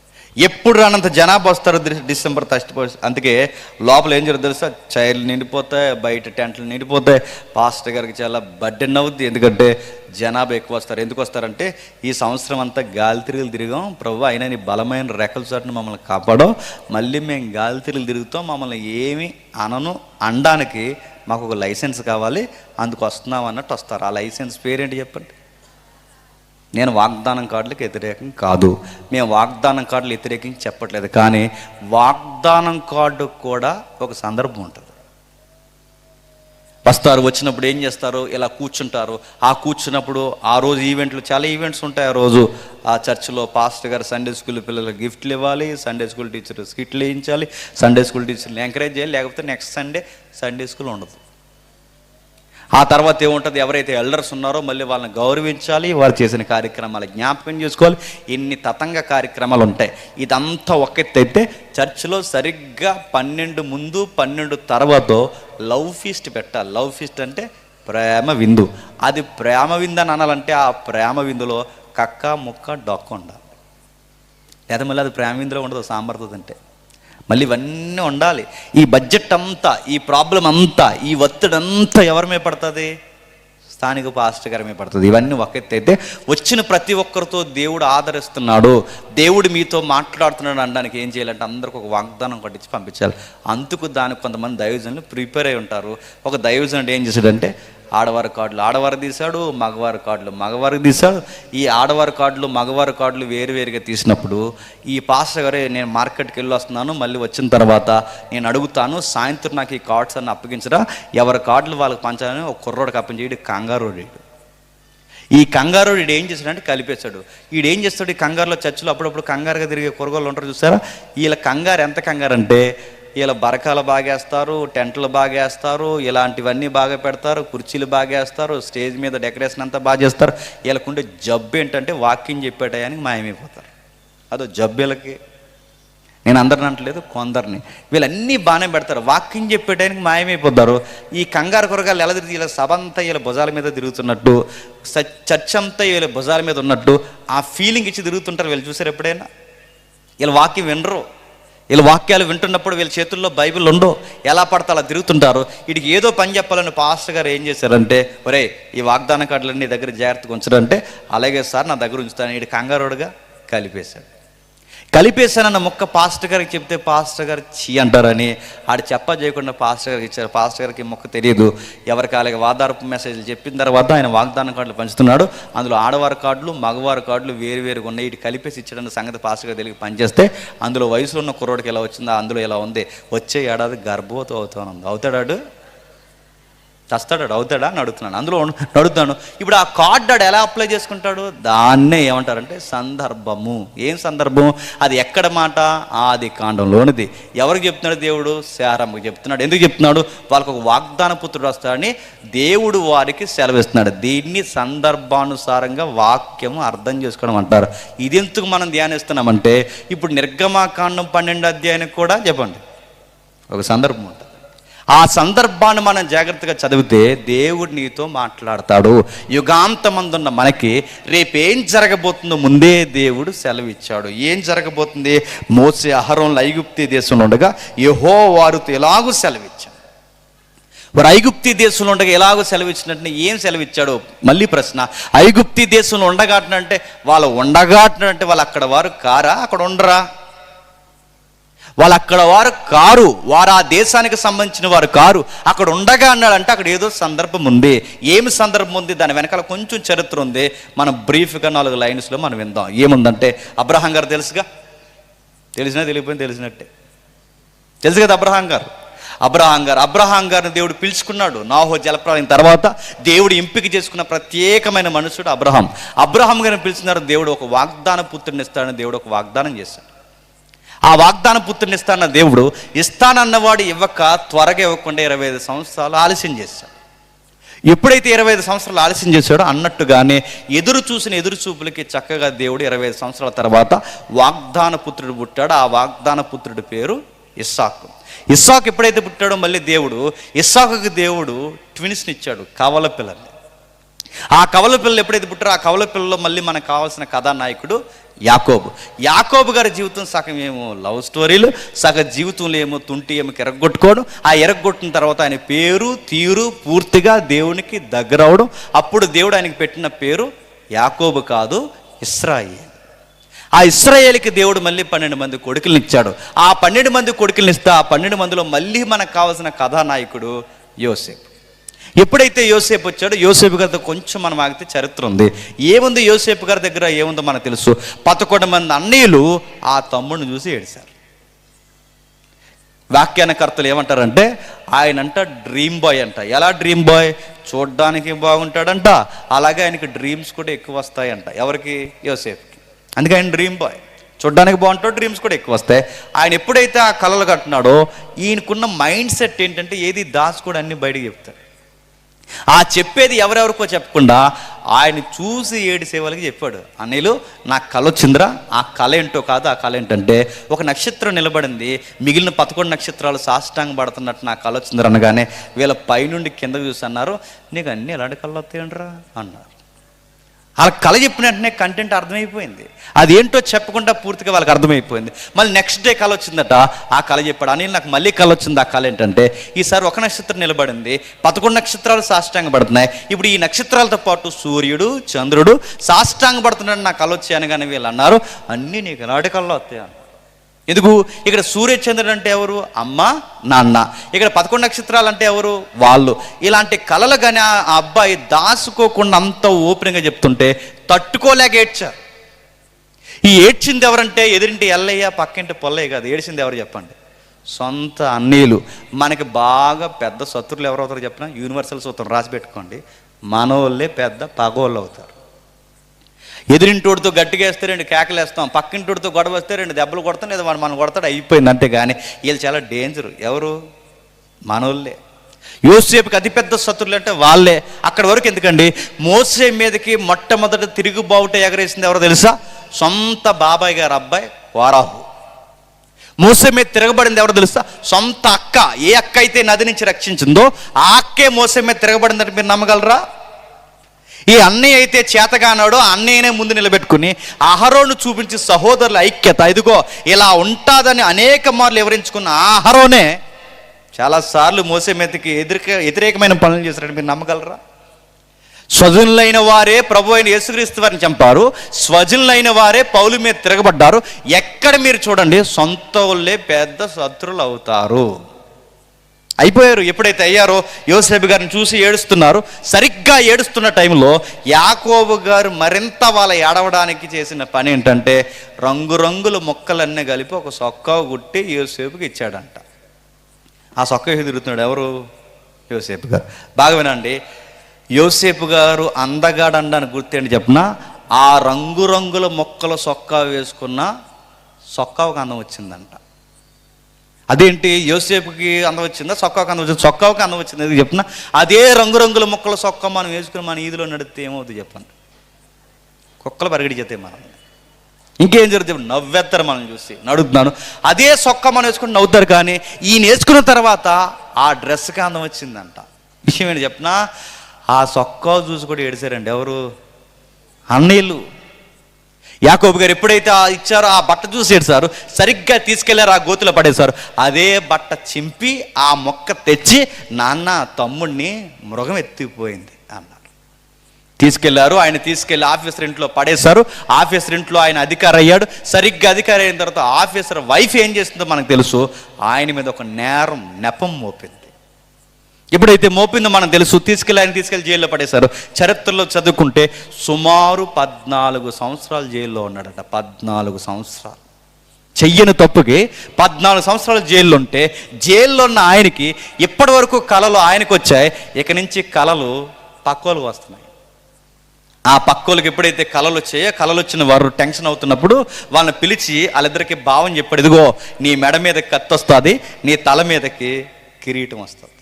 ఎప్పుడు రానంత జనాభా వస్తారు డిసెంబర్ 31. అందుకే లోపల ఏం జరుగుతుంది తెలుసా, చైర్లు నిండిపోతాయి, బయట టెంట్లు నిండిపోతాయి. పాస్టర్ గారికి చాలా బర్డెన్ అవుద్ది, ఎందుకంటే జనాభా ఎక్కువ వస్తారు. ఎందుకు వస్తారంటే, ఈ సంవత్సరం అంతా గాలి తిరుగులు తిరిగాం ప్రభు, అయినా నీ బలమైన రెక్కల చాటును మమ్మల్ని కాపాడో, మళ్ళీ మేము గాలి తిరుగులు తిరుగుతాం, మమ్మల్ని ఏమి అనడానికి మాకు ఒక లైసెన్స్ కావాలి, అందుకు వస్తున్నాం అన్నట్టు వస్తారు. ఆ లైసెన్స్ పేరేంటి చెప్పండి? నేను వాగ్దానం కార్డులకు వ్యతిరేకం కాదు, మేము వాగ్దానం కార్డులు వ్యతిరేకం చెప్పట్లేదు, కానీ వాగ్దానం కార్డు కూడా ఒక సందర్భం ఉంటుంది. వస్తారు, వచ్చినప్పుడు ఏం చేస్తారు, ఇలా కూర్చుంటారు. ఆ కూర్చున్నప్పుడు ఆ రోజు చాలా ఈవెంట్స్ ఉంటాయి. ఆ రోజు ఆ చర్చిలో పాస్టర్ గారు సండే స్కూల్ పిల్లలకు గిఫ్ట్లు ఇవ్వాలి, సండే స్కూల్ టీచర్ స్కిట్లు వేయించాలి, సండే స్కూల్ టీచర్ని ఎంకరేజ్ చేయాలి, లేకపోతే నెక్స్ట్ సండే స్కూల్ ఉండదు. ఆ తర్వాత ఏముంటుంది, ఎవరైతే ఎల్డర్స్ ఉన్నారో మళ్ళీ వాళ్ళని గౌరవించాలి, వారు చేసిన కార్యక్రమాలు జ్ఞాపకం చేసుకోవాలి, ఇన్ని తతంగ కార్యక్రమాలు ఉంటాయి. ఇదంతా ఒక ఎత్తు అయితే, చర్చిలో సరిగ్గా 12 ముందు 12 తర్వాత లవ్ ఫీస్ట్ పెట్టాలి. లవ్ ఫీస్ట్ అంటే ప్రేమ విందు. అది ప్రేమ విందు అని అనాలంటే, ఆ ప్రేమ విందులో కక్క ముక్క డొక్క ఉండాలి, లేదా మళ్ళీ అది ప్రేమ విందులో ఉండదు, సాంబార్తో తింటే. మళ్ళీ ఇవన్నీ ఉండాలి. ఈ బడ్జెట్ అంతా, ఈ ప్రాబ్లం అంతా, ఈ ఒత్తిడి అంతా ఎవరి మీద పడుతుంది? స్థానిక పాస్టర్ గారి మీద పడుతుంది. ఇవన్నీ ఒక ఎత్తు అయితే, వచ్చిన ప్రతి ఒక్కరితో దేవుడు ఆదరిస్తున్నాడు, దేవుడు మీతో మాట్లాడుతున్నాడు అనడానికి ఏం చేయాలంటే, అందరికి ఒక వాగ్దానం కట్టించి పంపించాలి. అందుకు దానికి కొంతమంది దైవజనులు ప్రిపేర్ అయి ఉంటారు. ఒక దైవజనుడు ఏం చేశాడంటే, ఆడవారి కార్డులు ఆడవారు తీశాడు, మగవారి కార్డులు మగవారికి తీశాడు. ఈ ఆడవారి కార్డులు మగవారి కార్డులు వేరువేరుగా తీసినప్పుడు, ఈ పాస్టర్ గారు, నేను మార్కెట్కి వెళ్ళి వస్తున్నాను, మళ్ళీ వచ్చిన తర్వాత నేను అడుగుతాను, సాయంత్రం నాకు ఈ కార్డ్స్ అన్ని అప్పగించరా, ఎవరి కార్డులు వాళ్ళకి పంచాలని ఒక కుర్రోడికి అప్పగించి, కంగారోడు. ఈ కంగారోడు ఏం చేశాడంటే కలిపేశాడు. ఏం చేస్తాడు, ఈ కంగారులో చర్చిలో అప్పుడప్పుడు కంగారుగా తిరిగే కుర్రోళ్ళు ఉంటారు చూసారా, వీళ్ళ కంగారు ఎంత కంగారు అంటే, ఇలా బరకాలు బాగేస్తారు, టెంట్లు బాగేస్తారు, ఇలాంటివన్నీ బాగా పెడతారు, కుర్చీలు బాగేస్తారు, స్టేజ్ మీద డెకరేషన్ అంతా బాగా చేస్తారు. వీళ్ళకుండే జబ్బు ఏంటంటే, వాక్యం చెప్పేటానికి మాయమైపోతారు. అదో జబ్బు వీళ్ళకి. నేను అందరిని అంటలేదు, కొందరిని. వీళ్ళన్నీ బాగానే పెడతారు, వాక్యం చెప్పేటానికి మాయమైపోతారు. ఈ కంగారు కూరగాయలు ఎలా తిరిగి, వీళ్ళ సభ అంతా వీళ్ళ భుజాల మీద తిరుగుతున్నట్టు, చర్చ్ అంతా వీళ్ళ భుజాల మీద ఉన్నట్టు ఆ ఫీలింగ్ ఇచ్చి తిరుగుతుంటారు. వీళ్ళు చూసారు ఎప్పుడైనా? వీళ్ళ వాక్యం వినరు. వీళ్ళ వాక్యాలు వింటున్నప్పుడు వీళ్ళ చేతుల్లో బైబిల్ ఉండో, ఎలా పడతా అలా తిరుగుతుంటారు. వీడికి ఏదో పని చెప్పాలని పాస్టర్ గారు ఏం చేశారంటే, ఒరే ఈ వాగ్దాన కార్డులన్నీ నీ దగ్గర జాగ్రత్తగా ఉంచడంటే, అలాగే సార్ నా దగ్గర ఉంచుతాను. వీడి కంగారుడుగా కలిపేశానన్న మొక్క పాస్టర్ గారికి చెప్తే పాస్టర్ గారు చీ అంటారని ఆడు చేయకుండా పాస్టర్ గారికి ఇచ్చారు. పాస్టర్ గారికి మొక్క తెలియదు. ఎవరికి అలాగే వాదార్పు మెసేజ్లు చెప్పిన తర్వాత ఆయన వాగ్దాన కార్డులు పంచుతున్నాడు. అందులో ఆడవారి కార్డులు మగవారి కార్డులు వేరువేరుగా ఉన్నాయి. ఇటు కలిపేసి ఇచ్చాడన్న సంగతి పాస్టర్ గారు తెలియక పనిచేస్తే, అందులో వయసులో ఉన్న కుర్రోడికి ఎలా వచ్చిందో అందులో ఎలా ఉంది, వచ్చే ఏడాది గర్భవతి అవుతాను. అవుతాడాడు? చస్తాడు? అవుతాడా అని అడుగుతున్నాను. అందులో అడుగుతాను. ఇప్పుడు ఆ కార్డు ఆడు ఎలా అప్లై చేసుకుంటాడు? దాన్నే ఏమంటారంటే సందర్భము. ఏం సందర్భం? అది ఎక్కడ మాట? ఆది కాండంలోనిది. ఎవరికి చెప్తున్నాడు దేవుడు? శారమ్మకి చెప్తున్నాడు. ఎందుకు చెప్తున్నాడు? వాళ్ళకు ఒక వాగ్దాన పుత్రుడు వస్తాడని దేవుడు వారికి సెలవిస్తున్నాడు. దీన్ని సందర్భానుసారంగా వాక్యము అర్థం చేసుకోవడం అంటారు. ఇది ఎందుకు మనం ధ్యానిస్తున్నామంటే, ఇప్పుడు నిర్గమాకాండం 12వ అధ్యాయానికి కూడా చెప్పండి ఒక సందర్భం ఉంటుంది. ఆ సందర్భాన్ని మనం జాగ్రత్తగా చదివితే దేవుడు నీతో మాట్లాడతాడు. యుగాంతమందున్న మనకి రేపేం జరగబోతుందో ముందే దేవుడు సెలవిచ్చాడు. ఏం జరగబోతుంది? మోసే అహరోన్లు ఐగుప్తీ దేశంలో ఉండగా యెహోవా వారితో ఎలాగూ సెలవిచ్చాడు. వారు ఐగుప్తీ దేశంలో ఉండగా ఎలాగో సెలవిచ్చినట్టు ఏం సెలవిచ్చాడు? మళ్ళీ ప్రశ్న. ఐగుప్తీ దేశంలో ఉండగాటనంటే వాళ్ళు ఉండగాటనంటే వాళ్ళు అక్కడ వారు కారా? అక్కడ ఉండరా? వాళ్ళు అక్కడ వారు కారు, వారు ఆ దేశానికి సంబంధించిన వారు కారు. అక్కడ ఉండగా అన్నాడంటే అక్కడ ఏదో సందర్భం ఉంది. ఏమి సందర్భం ఉంది? దాని వెనకాల కొంచెం చరిత్ర ఉంది. మనం బ్రీఫ్గా 4 లైన్స్లో మనం విందాం. ఏముందంటే, అబ్రహాం గారు తెలుసుగా, తెలిసినా తెలియపోయింది తెలిసినట్టే తెలుసు కదా. అబ్రహాం గారిని దేవుడు పిలుచుకున్నాడు. నాహో జలప్రలయం తర్వాత దేవుడు ఎంపిక చేసుకున్న ప్రత్యేకమైన మనుషుడు అబ్రహాం గారిని పిలిచినారు. దేవుడు ఒక వాగ్దాన పుత్రుని ఇస్తాడని దేవుడు ఒక వాగ్దానం చేశాడు. ఆ వాగ్దాన పుత్రుని ఇస్తానన్న దేవుడు ఇస్తానన్నవాడు ఇవ్వక త్వరగా ఇవ్వకుండా 25 సంవత్సరాలు ఆలస్యం చేశాడు. ఎప్పుడైతే 25 సంవత్సరాలు ఆలస్యం చేశాడో అన్నట్టుగానే ఎదురు చూపులకి చక్కగా దేవుడు 25 సంవత్సరాల తర్వాత వాగ్దాన పుత్రుడు పుట్టాడు. ఆ వాగ్దాన పుత్రుడి పేరు ఇస్సాకు. ఇస్సాకు ఎప్పుడైతే పుట్టాడో మళ్ళీ ఇస్సాకుకి దేవుడు ట్విన్స్ని ఇచ్చాడు, కవల పిల్లల్ని. ఆ కవల పిల్లలు ఎప్పుడైతే పుట్టారో ఆ కవల పిల్లల్లో మళ్ళీ మనకు కావాల్సిన కథానాయకుడు యాకోబు గారి జీవితం సగం ఏమో లవ్ స్టోరీలు, సగం జీవితంలో ఏమో తుంటి ఏమో ఎరగొట్టుకోవడం. ఆ ఎరగొట్టిన తర్వాత ఆయన పేరు తీరు పూర్తిగా దేవునికి దగ్గర అవడం. అప్పుడు దేవుడు ఆయనకి పెట్టిన పేరు యాకోబు కాదు, ఇశ్రాయేలు. ఆ ఇశ్రాయేలుకి దేవుడు మళ్ళీ 12 మంది కొడుకులను ఇచ్చాడు. ఆ 12 మంది కొడుకులను ఇస్తే ఆ 12 మందిలో మళ్ళీ మనకు కావాల్సిన కథానాయకుడు యోసేపు. ఎప్పుడైతే యోసేపు వచ్చాడో యోసేపు గారితో కొంచెం మనం ఆగితే చరిత్ర ఉంది. ఏముంది యోసేపు గారి దగ్గర ఏముందో మనకు తెలుసు. 11 మంది అన్నయ్యలు ఆ తమ్ముడిని చూసి ఏడిశారు. వ్యాఖ్యానకర్తలు ఏమంటారంటే ఆయనంట డ్రీమ్ బాయ్ అంట. ఎలా డ్రీమ్ బాయ్? చూడ్డానికి బాగుంటాడంట, అలాగే ఆయనకి డ్రీమ్స్ కూడా ఎక్కువ వస్తాయంట. ఎవరికి? యోసేపుకి. అందుకే ఆయన డ్రీమ్ బాయ్, చూడ్డానికి బాగుంటాడు, డ్రీమ్స్ కూడా ఎక్కువ వస్తాయి. ఆయన ఎప్పుడైతే ఆ కళలు కట్టినాడో ఈయనకున్న మైండ్ సెట్ ఏంటంటే ఏది దాచుకోడు, అన్ని బయటకు చెప్తాడు. ఆ చెప్పేది ఎవరెవరికో చెప్పకుండా ఆయన చూసి ఏడిసే వాళ్ళకి చెప్పాడు. అన్నయ్యలు నాకు కళ వచ్చిందిరా, ఆ కళ ఏంటో కాదు, ఆ కళ ఏంటంటే ఒక నక్షత్రం నిలబడింది, మిగిలిన 11 నక్షత్రాలు సాష్టాంగం పడుతున్నట్టు నాకు కళ వచ్చిందిరా అనగానే వీళ్ళ పైనుండి కింద చూసి అన్నారు, నీకు అన్నీ ఎలాంటి కళ్ళు వస్తాయంట్రా అన్నారు. వాళ్ళ కళ చెప్పిన వెంటనే కంటెంట్ అర్థమైపోయింది. అదేంటో చెప్పకుండా పూర్తిగా వాళ్ళకి అర్థమైపోయింది. మళ్ళీ నెక్స్ట్ డే కళ వచ్చిందట, ఆ కళ చెప్పాడు. అని నాకు మళ్ళీ కళ వచ్చింది. ఆ కళ ఏంటంటే ఈసారి ఒక నక్షత్రం నిలబడింది, 11 నక్షత్రాలు సాష్టాంగ పడుతున్నాయి. ఇప్పుడు ఈ నక్షత్రాలతో పాటు సూర్యుడు చంద్రుడు సాష్టాంగ పడుతున్నాడు, నా కళ వచ్చాయని. కానీ వీళ్ళు అన్నారు, అన్నీ నీకు ఎలాంటి కళ్ళు వస్తాయి. ఎందుకు? ఇక్కడ సూర్యచంద్రుడు అంటే ఎవరు? అమ్మ నాన్న. ఇక్కడ 11 నక్షత్రాలు అంటే ఎవరు? వాళ్ళు. ఇలాంటి కళలు కానీ ఆ అబ్బాయి దాచుకోకుండా అంత ఓపెన్గా చెప్తుంటే తట్టుకోలేక ఏడ్చారు. ఈ ఏడ్చింది ఎవరంటే ఎదురింటి ఎల్లయ్య పక్కింటి పొల్లయ్య కాదు. ఏడ్చింది ఎవరు చెప్పండి? సొంత అన్నీలు. మనకి బాగా పెద్ద శత్రువులు ఎవరవుతారో చెప్పిన యూనివర్సల్ సూత్రం రాసి పెట్టుకోండి. మనోళ్ళే పెద్ద పగోళ్ళు అవుతారు. ఎదురింటోడితో గట్టిగా వేస్తే 2 కేకలు వేస్తాం, పక్కింటోడితో గొడవ వస్తే 2 దెబ్బలు కొడతాం, లేదా మనం కొడతాడు, అయిపోయింది అంతే. కానీ వీళ్ళు చాలా డేంజరు. ఎవరు? మనోళ్ళే. యోసేపుకి అతిపెద్ద శత్రువులు అంటే వాళ్ళే. అక్కడి వరకు ఎందుకండి, మోసే మీదకి మొట్టమొదటి తిరుగుబావుట ఎగరేసింది ఎవరో తెలుసా? సొంత బాబాయ్ గారు అబ్బాయి కోరాహు. మోసే మీద తిరగబడింది ఎవరో తెలుసా? సొంత అక్క. ఏ అక్క అయితే నది నుంచి రక్షించిందో ఆ అక్కే మోసే మీద తిరగబడిందంటే మీరు నమ్మగలరా? ఈ అన్నయ్య అయితే చేతగానాడో అన్నయ్యనే ముందు నిలబెట్టుకుని అహరోను చూపించి సహోదరుల ఐక్యత, ఇదిగో ఇలా ఉంటాదని అనేక మార్లు వివరించుకున్న అహరోనే చాలాసార్లు మోసే మీదకి వ్యతిరేకమైన పనులు చేశారని మీరు నమ్మగలరా? స్వజనులైన వారే ప్రభు అయిన యేసుక్రీస్తు వారిని చంపారు, స్వజనులైన వారే పౌలు మీద తిరగబడ్డారు. ఎక్కడ మీరు చూడండి, సొంత వాళ్ళే పెద్ద శత్రువులు అవుతారు. అయిపోయారు. ఎప్పుడైతే అయ్యారో యోసేపు గారిని చూసి ఏడుస్తున్నారు. సరిగ్గా ఏడుస్తున్న టైంలో యాకోబు గారు మరింత వాళ్ళ ఏడవడానికి చేసిన పని ఏంటంటే రంగురంగుల మొక్కలన్నీ కలిపి ఒక సొక్కా గుట్టి యోసేపుకి ఇచ్చాడంట. ఆ సొక్క తిరుగుతున్నాడు ఎవరు? యోసేపు గారు. బాగా వినండి, యోసేపు గారు అందగాడడానికి గుర్తేంటి చెప్పిన, ఆ రంగురంగుల మొక్కల సొక్కా వేసుకున్న సొక్కావుకి అందం వచ్చిందంట. అదేంటి, యోసేపుకి అందం వచ్చిందా, సొక్కావుకి అందం వచ్చింది? సొక్కావుకి అందం వచ్చింది. ఎందుకు చెప్పిన, అదే రంగురంగుల మొక్కల సొక్క మనం వేసుకుని మన ఈదిలో నడితే ఏమవుతుంది చెప్పండి? కుక్కలు పరిగెడి చేస్తే మనం ఇంకేం జరుగుతుంది? నవ్వేస్తారు మనం చూసి. నడుగుతున్నాను, అదే సొక్క మనం వేసుకుని నవ్వుతారు. కానీ ఈయన వేసుకున్న తర్వాత ఆ డ్రెస్కి అందం వచ్చిందంట. విషయం ఏంటి చెప్పిన, ఆ సొక్కా చూసి కూడా ఏడిశారండి. ఎవరు? అన్నయ్యలు. యాకోబు గారు ఎప్పుడైతే ఇచ్చారో ఆ బట్ట చూసి ఏడ్చారు. సరిగ్గా తీసుకెళ్లారు, ఆ గోతులో పడేశారు. అదే బట్ట చింపి ఆ మొక్క తెచ్చి, నాన్న తమ్ముడిని మృగం ఎత్తిపోయింది అన్నారు. తీసుకెళ్లారు. ఆయన తీసుకెళ్లి ఆఫీసర్ ఇంట్లో పడేశారు. ఆఫీసర్ ఇంట్లో ఆయన అధికారి అయ్యాడు. సరిగ్గా అధికారి అయిన తర్వాత ఆఫీసర్ వైఫ్ ఏం చేస్తుందో మనకు తెలుసు. ఆయన మీద ఒక నెపం మోపింది. ఎప్పుడైతే మోపిందో మనకు తెలుసు. ఆయన తీసుకెళ్ళి జైల్లో పడేశారు. చరిత్రలో చదువుకుంటే సుమారు 14 సంవత్సరాలు జైల్లో ఉన్నాడట. 14 సంవత్సరాలు. చెయ్యని తప్పుకి 14 సంవత్సరాలు జైల్లో ఉంటే, జైల్లో ఉన్న ఆయనకి ఇప్పటి వరకు కళలు ఆయనకు వచ్చాయి. ఇక నుంచి కళలు పక్కోలకు వస్తున్నాయి. ఆ పక్కోళ్ళకి ఎప్పుడైతే కళలు వచ్చాయో, కళలు వచ్చిన వారు టెన్షన్ అవుతున్నప్పుడు వాళ్ళని పిలిచి వాళ్ళిద్దరికి భావం చెప్పాడు, ఇదిగో నీ మెడ మీదకి కత్తి వస్తుంది, నీ తల మీదకి కిరీటం వస్తుంది.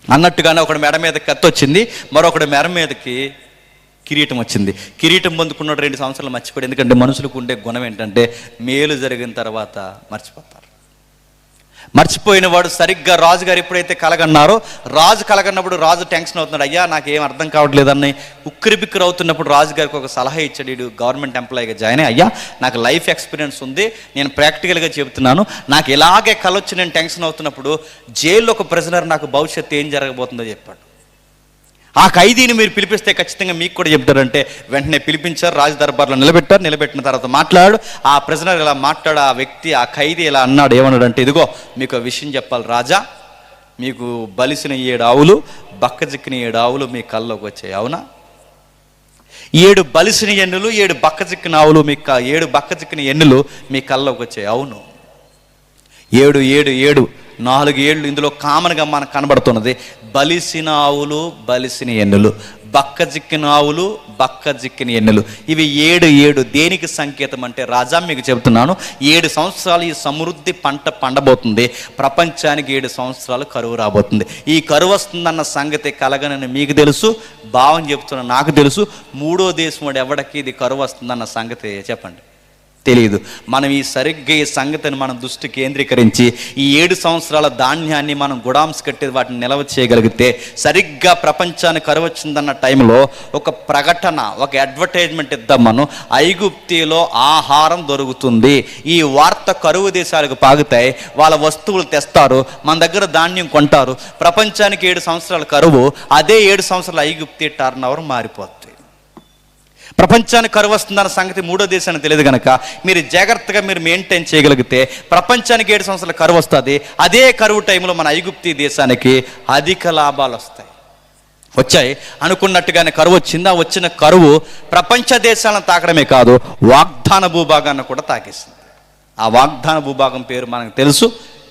అన్నట్టుగానే ఒకటి మెడ మీద కత్తి వచ్చింది, మరొకటి మెడ మీదకి కిరీటం వచ్చింది. కిరీటం పొందుకున్నాడు 2 సంవత్సరాలు మర్చిపోయాడు. ఎందుకంటే మనుషులకు ఉండే గుణం ఏంటంటే మేలు జరిగిన తర్వాత మర్చిపోతారు. మర్చిపోయిన వాడు సరిగ్గా రాజుగారు ఎప్పుడైతే కలగన్నారో, రాజు కలగన్నప్పుడు రాజు టెన్షన్ అవుతున్నాడు. అయ్యా నాకేం అర్థం కావట్లేదని ఉక్కిరిబిక్కిరి అవుతున్నప్పుడు రాజుగారికి ఒక సలహా ఇచ్చాడు. వీడు గవర్నమెంట్ ఎంప్లాయీగా జాయిన్ అయ్యి, అయ్యా నాకు లైఫ్ ఎక్స్పీరియన్స్ ఉంది, నేను ప్రాక్టికల్గా చెబుతున్నాను, నాకు ఇలాగే కలొచ్చి నేను టెన్షన్ అవుతున్నప్పుడు జైల్లో ఒక ప్రిజనర్ నాకు భవిష్యత్తు ఏం జరగబోతుందో చెప్పాడు. ఆ ఖైదీని మీరు పిలిపిస్తే ఖచ్చితంగా మీకు కూడా చెప్తారంటే వెంటనే పిలిపించారు, రాజు దర్బార్లో నిలబెట్టారు. నిలబెట్టిన తర్వాత మాట్లాడు. ఆ ప్రిజనర్ ఇలా మాట్లాడు, ఆ వ్యక్తి ఆ ఖైదీ ఇలా అన్నాడు. ఏమన్నాడంటే, ఇదిగో మీకు ఆ విషయం చెప్పాలి రాజా, మీకు బలిసిన 7 ఆవులు, బక్కజిక్కిన 7 ఆవులు మీ కళ్ళలోకి వచ్చాయి, అవునా? 7 బలిసిన ఎన్నులు, 7 బక్కజిక్కిన ఆవులు, మీకు 7 బక్కజిక్కిన ఎన్నులు మీ కళ్ళలోకి వచ్చాయి, అవును. 7 7 7 4 ఏళ్ళు ఇందులో కామన్గా మనకు కనబడుతున్నది. బలిసిన ఆవులు, బలిసిన ఎన్నులు, బక్కజిక్కిన ఆవులు, బక్కజిక్కిన ఎన్నులు. ఇవి 7 7 దేనికి సంకేతం అంటే, రాజా మీకు చెబుతున్నాను, 7 సంవత్సరాలు ఈ సమృద్ధి పంట పండబోతుంది. ప్రపంచానికి 7 సంవత్సరాలు కరువు రాబోతుంది. ఈ కరువు వస్తుందన్న సంగతి కలగనని మీకు తెలుసు, భావం చెబుతున్న నాకు తెలుసు. 3వ దేశం వాడు ఎవడికి ఇది కరువు వస్తుందన్న సంగతి చెప్పండి తెలియదు. మనం సరిగ్గా ఈ సంగతిని మనం దృష్టి కేంద్రీకరించి ఈ 7 సంవత్సరాల ధాన్యాన్ని మనం గుడాంస్ కట్టి వాటిని నిల్వ చేయగలిగితే, సరిగ్గా ప్రపంచానికి కరువు వచ్చిందన్న టైంలో ఒక ప్రకటన, ఒక అడ్వర్టైజ్మెంట్ ఇద్దాం. మనం ఐగుప్తిలో ఆహారం దొరుకుతుంది, ఈ వార్త కరువు దేశాలకు పాగుతాయి, వాళ్ళ వస్తువులు తెస్తారు, మన దగ్గర ధాన్యం కొంటారు. ప్రపంచానికి 7 సంవత్సరాల కరువు, అదే 7 సంవత్సరాల ఐగుప్తి టర్న్ ఓవర్ మారిపోతుంది. ప్రపంచానికి కరువు వస్తుందన్న సంగతి 3వ దేశానికి తెలియదు కనుక మీరు జాగ్రత్తగా మీరు మెయింటైన్ చేయగలిగితే ప్రపంచానికి 7 సంవత్సరాల కరువు వస్తుంది. అదే కరువు టైంలో మన ఐగుప్తి దేశానికి అధిక లాభాలు వచ్చాయి. అనుకున్నట్టుగానే కరువు వచ్చింది. ఆ వచ్చిన కరువు ప్రపంచ దేశాలను తాకడమే కాదు, వాగ్దాన భూభాగాన్ని కూడా తాకేసింది. ఆ వాగ్దాన భూభాగం పేరు మనకు తెలుసు,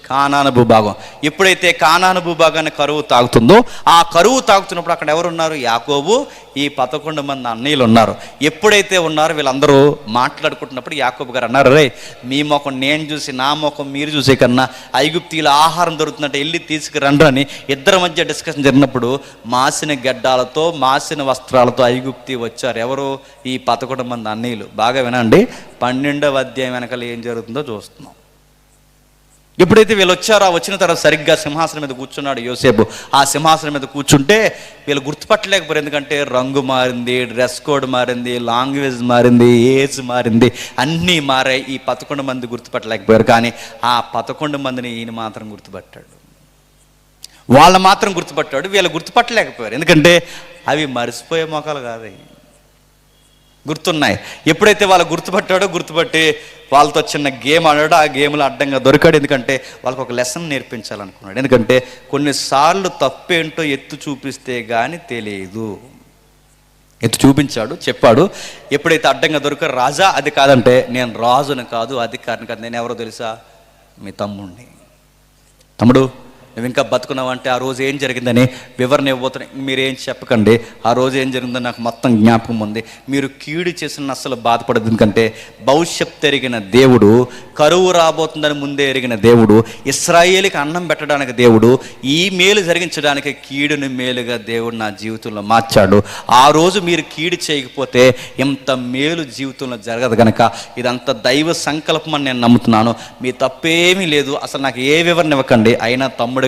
కానాను భూభాగం. ఎప్పుడైతే కానాను భూభాగాన్ని కరువు తాగుతుందో, ఆ కరువు తాగుతున్నప్పుడు అక్కడ ఎవరున్నారు? యాకోబు, ఈ 11 మంది అన్నయ్యలు ఉన్నారు. ఎప్పుడైతే ఉన్నారో వీళ్ళందరూ మాట్లాడుకుంటున్నప్పుడు యాకోబు గారు అన్నారు, రే మీ ముఖం నేను చూసి నా ముఖం మీరు చూసే కన్నా ఐగుప్తిలో ఆహారం దొరుకుతుందంటే వెళ్ళి తీసుకురండి అని ఇద్దరి మధ్య డిస్కషన్ జరిగినప్పుడు మాసిన గడ్డాలతో మాసిన వస్త్రాలతో ఐగుప్తి వచ్చారు. ఎవరు? ఈ 11 మంది అన్నయ్యలు. బాగా వినండి, 12వ అధ్యాయం వెనకాల ఏం జరుగుతుందో చూస్తున్నాం. ఎప్పుడైతే వీళ్ళు వచ్చారో, ఆ వచ్చిన తర్వాత సరిగ్గా సింహాసనం మీద కూర్చున్నాడు యోసేపు. ఆ సింహాసనం మీద కూర్చుంటే వీళ్ళు గుర్తుపట్టలేకపోయారు. ఎందుకంటే రంగు మారింది, డ్రెస్ కోడ్ మారింది, లాంగ్వేజ్ మారింది, ఏజ్ మారింది, అన్నీ మారాయి. ఈ 11 మంది గుర్తుపట్టలేకపోయారు. కానీ ఆ 11 మందిని ఈయన మాత్రం గుర్తుపట్టాడు. వాళ్ళ మాత్రం గుర్తుపట్టాడు, వీళ్ళు గుర్తుపట్టలేకపోయారు. ఎందుకంటే అవి మరిసిపోయే మొఖాలు కాదు, గుర్తున్నాయి. ఎప్పుడైతే వాళ్ళు గుర్తుపట్టాడో, గుర్తుపట్టి వాళ్ళతో చిన్న గేమ్ ఆడాడు. ఆ గేమ్లో అడ్డంగా దొరికాడు. ఎందుకంటే వాళ్ళకి ఒక లెసన్ నేర్పించాలనుకున్నాడు. ఎందుకంటే కొన్నిసార్లు తప్పేంటో ఎత్తు చూపిస్తే కానీ తెలియదు. ఎత్తు చూపించాడు, చెప్పాడు. ఎప్పుడైతే అడ్డంగా దొరికాడు, రాజా అది కాదంటే, నేను రాజుని కాదు, అధికారిని కాదు, నేను ఎవరో తెలుసా? మీ తమ్ముడిని. తమ్ముడు నువ్వు ఇంకా బతుకున్నావంటే ఆ రోజు ఏం జరిగిందని వివరణ ఇవ్వబోతున్నాయి. మీరేం చెప్పకండి, ఆ రోజు ఏం జరిగిందని నాకు మొత్తం జ్ఞాపకం ఉంది. మీరు కీడు చేసిన అసలు బాధపడదు. ఎందుకంటే భవిష్యత్తు ఎరిగిన దేవుడు, కరువు రాబోతుందని ముందే ఎరిగిన దేవుడు, ఇశ్రాయేలుకి అన్నం పెట్టడానికి దేవుడు, ఈ మేలు జరిగించడానికి కీడుని మేలుగా దేవుడు నా జీవితంలో మార్చాడు. ఆ రోజు మీరు కీడు చేయకపోతే ఇంత మేలు జీవితంలో జరగదు. కనుక ఇదంతా దైవ సంకల్పం అని నేను నమ్ముతున్నాను. మీ తప్పేమీ లేదు, అసలు నాకు ఏ వివరణ ఇవ్వకండి. అయినా తమ్ముడు,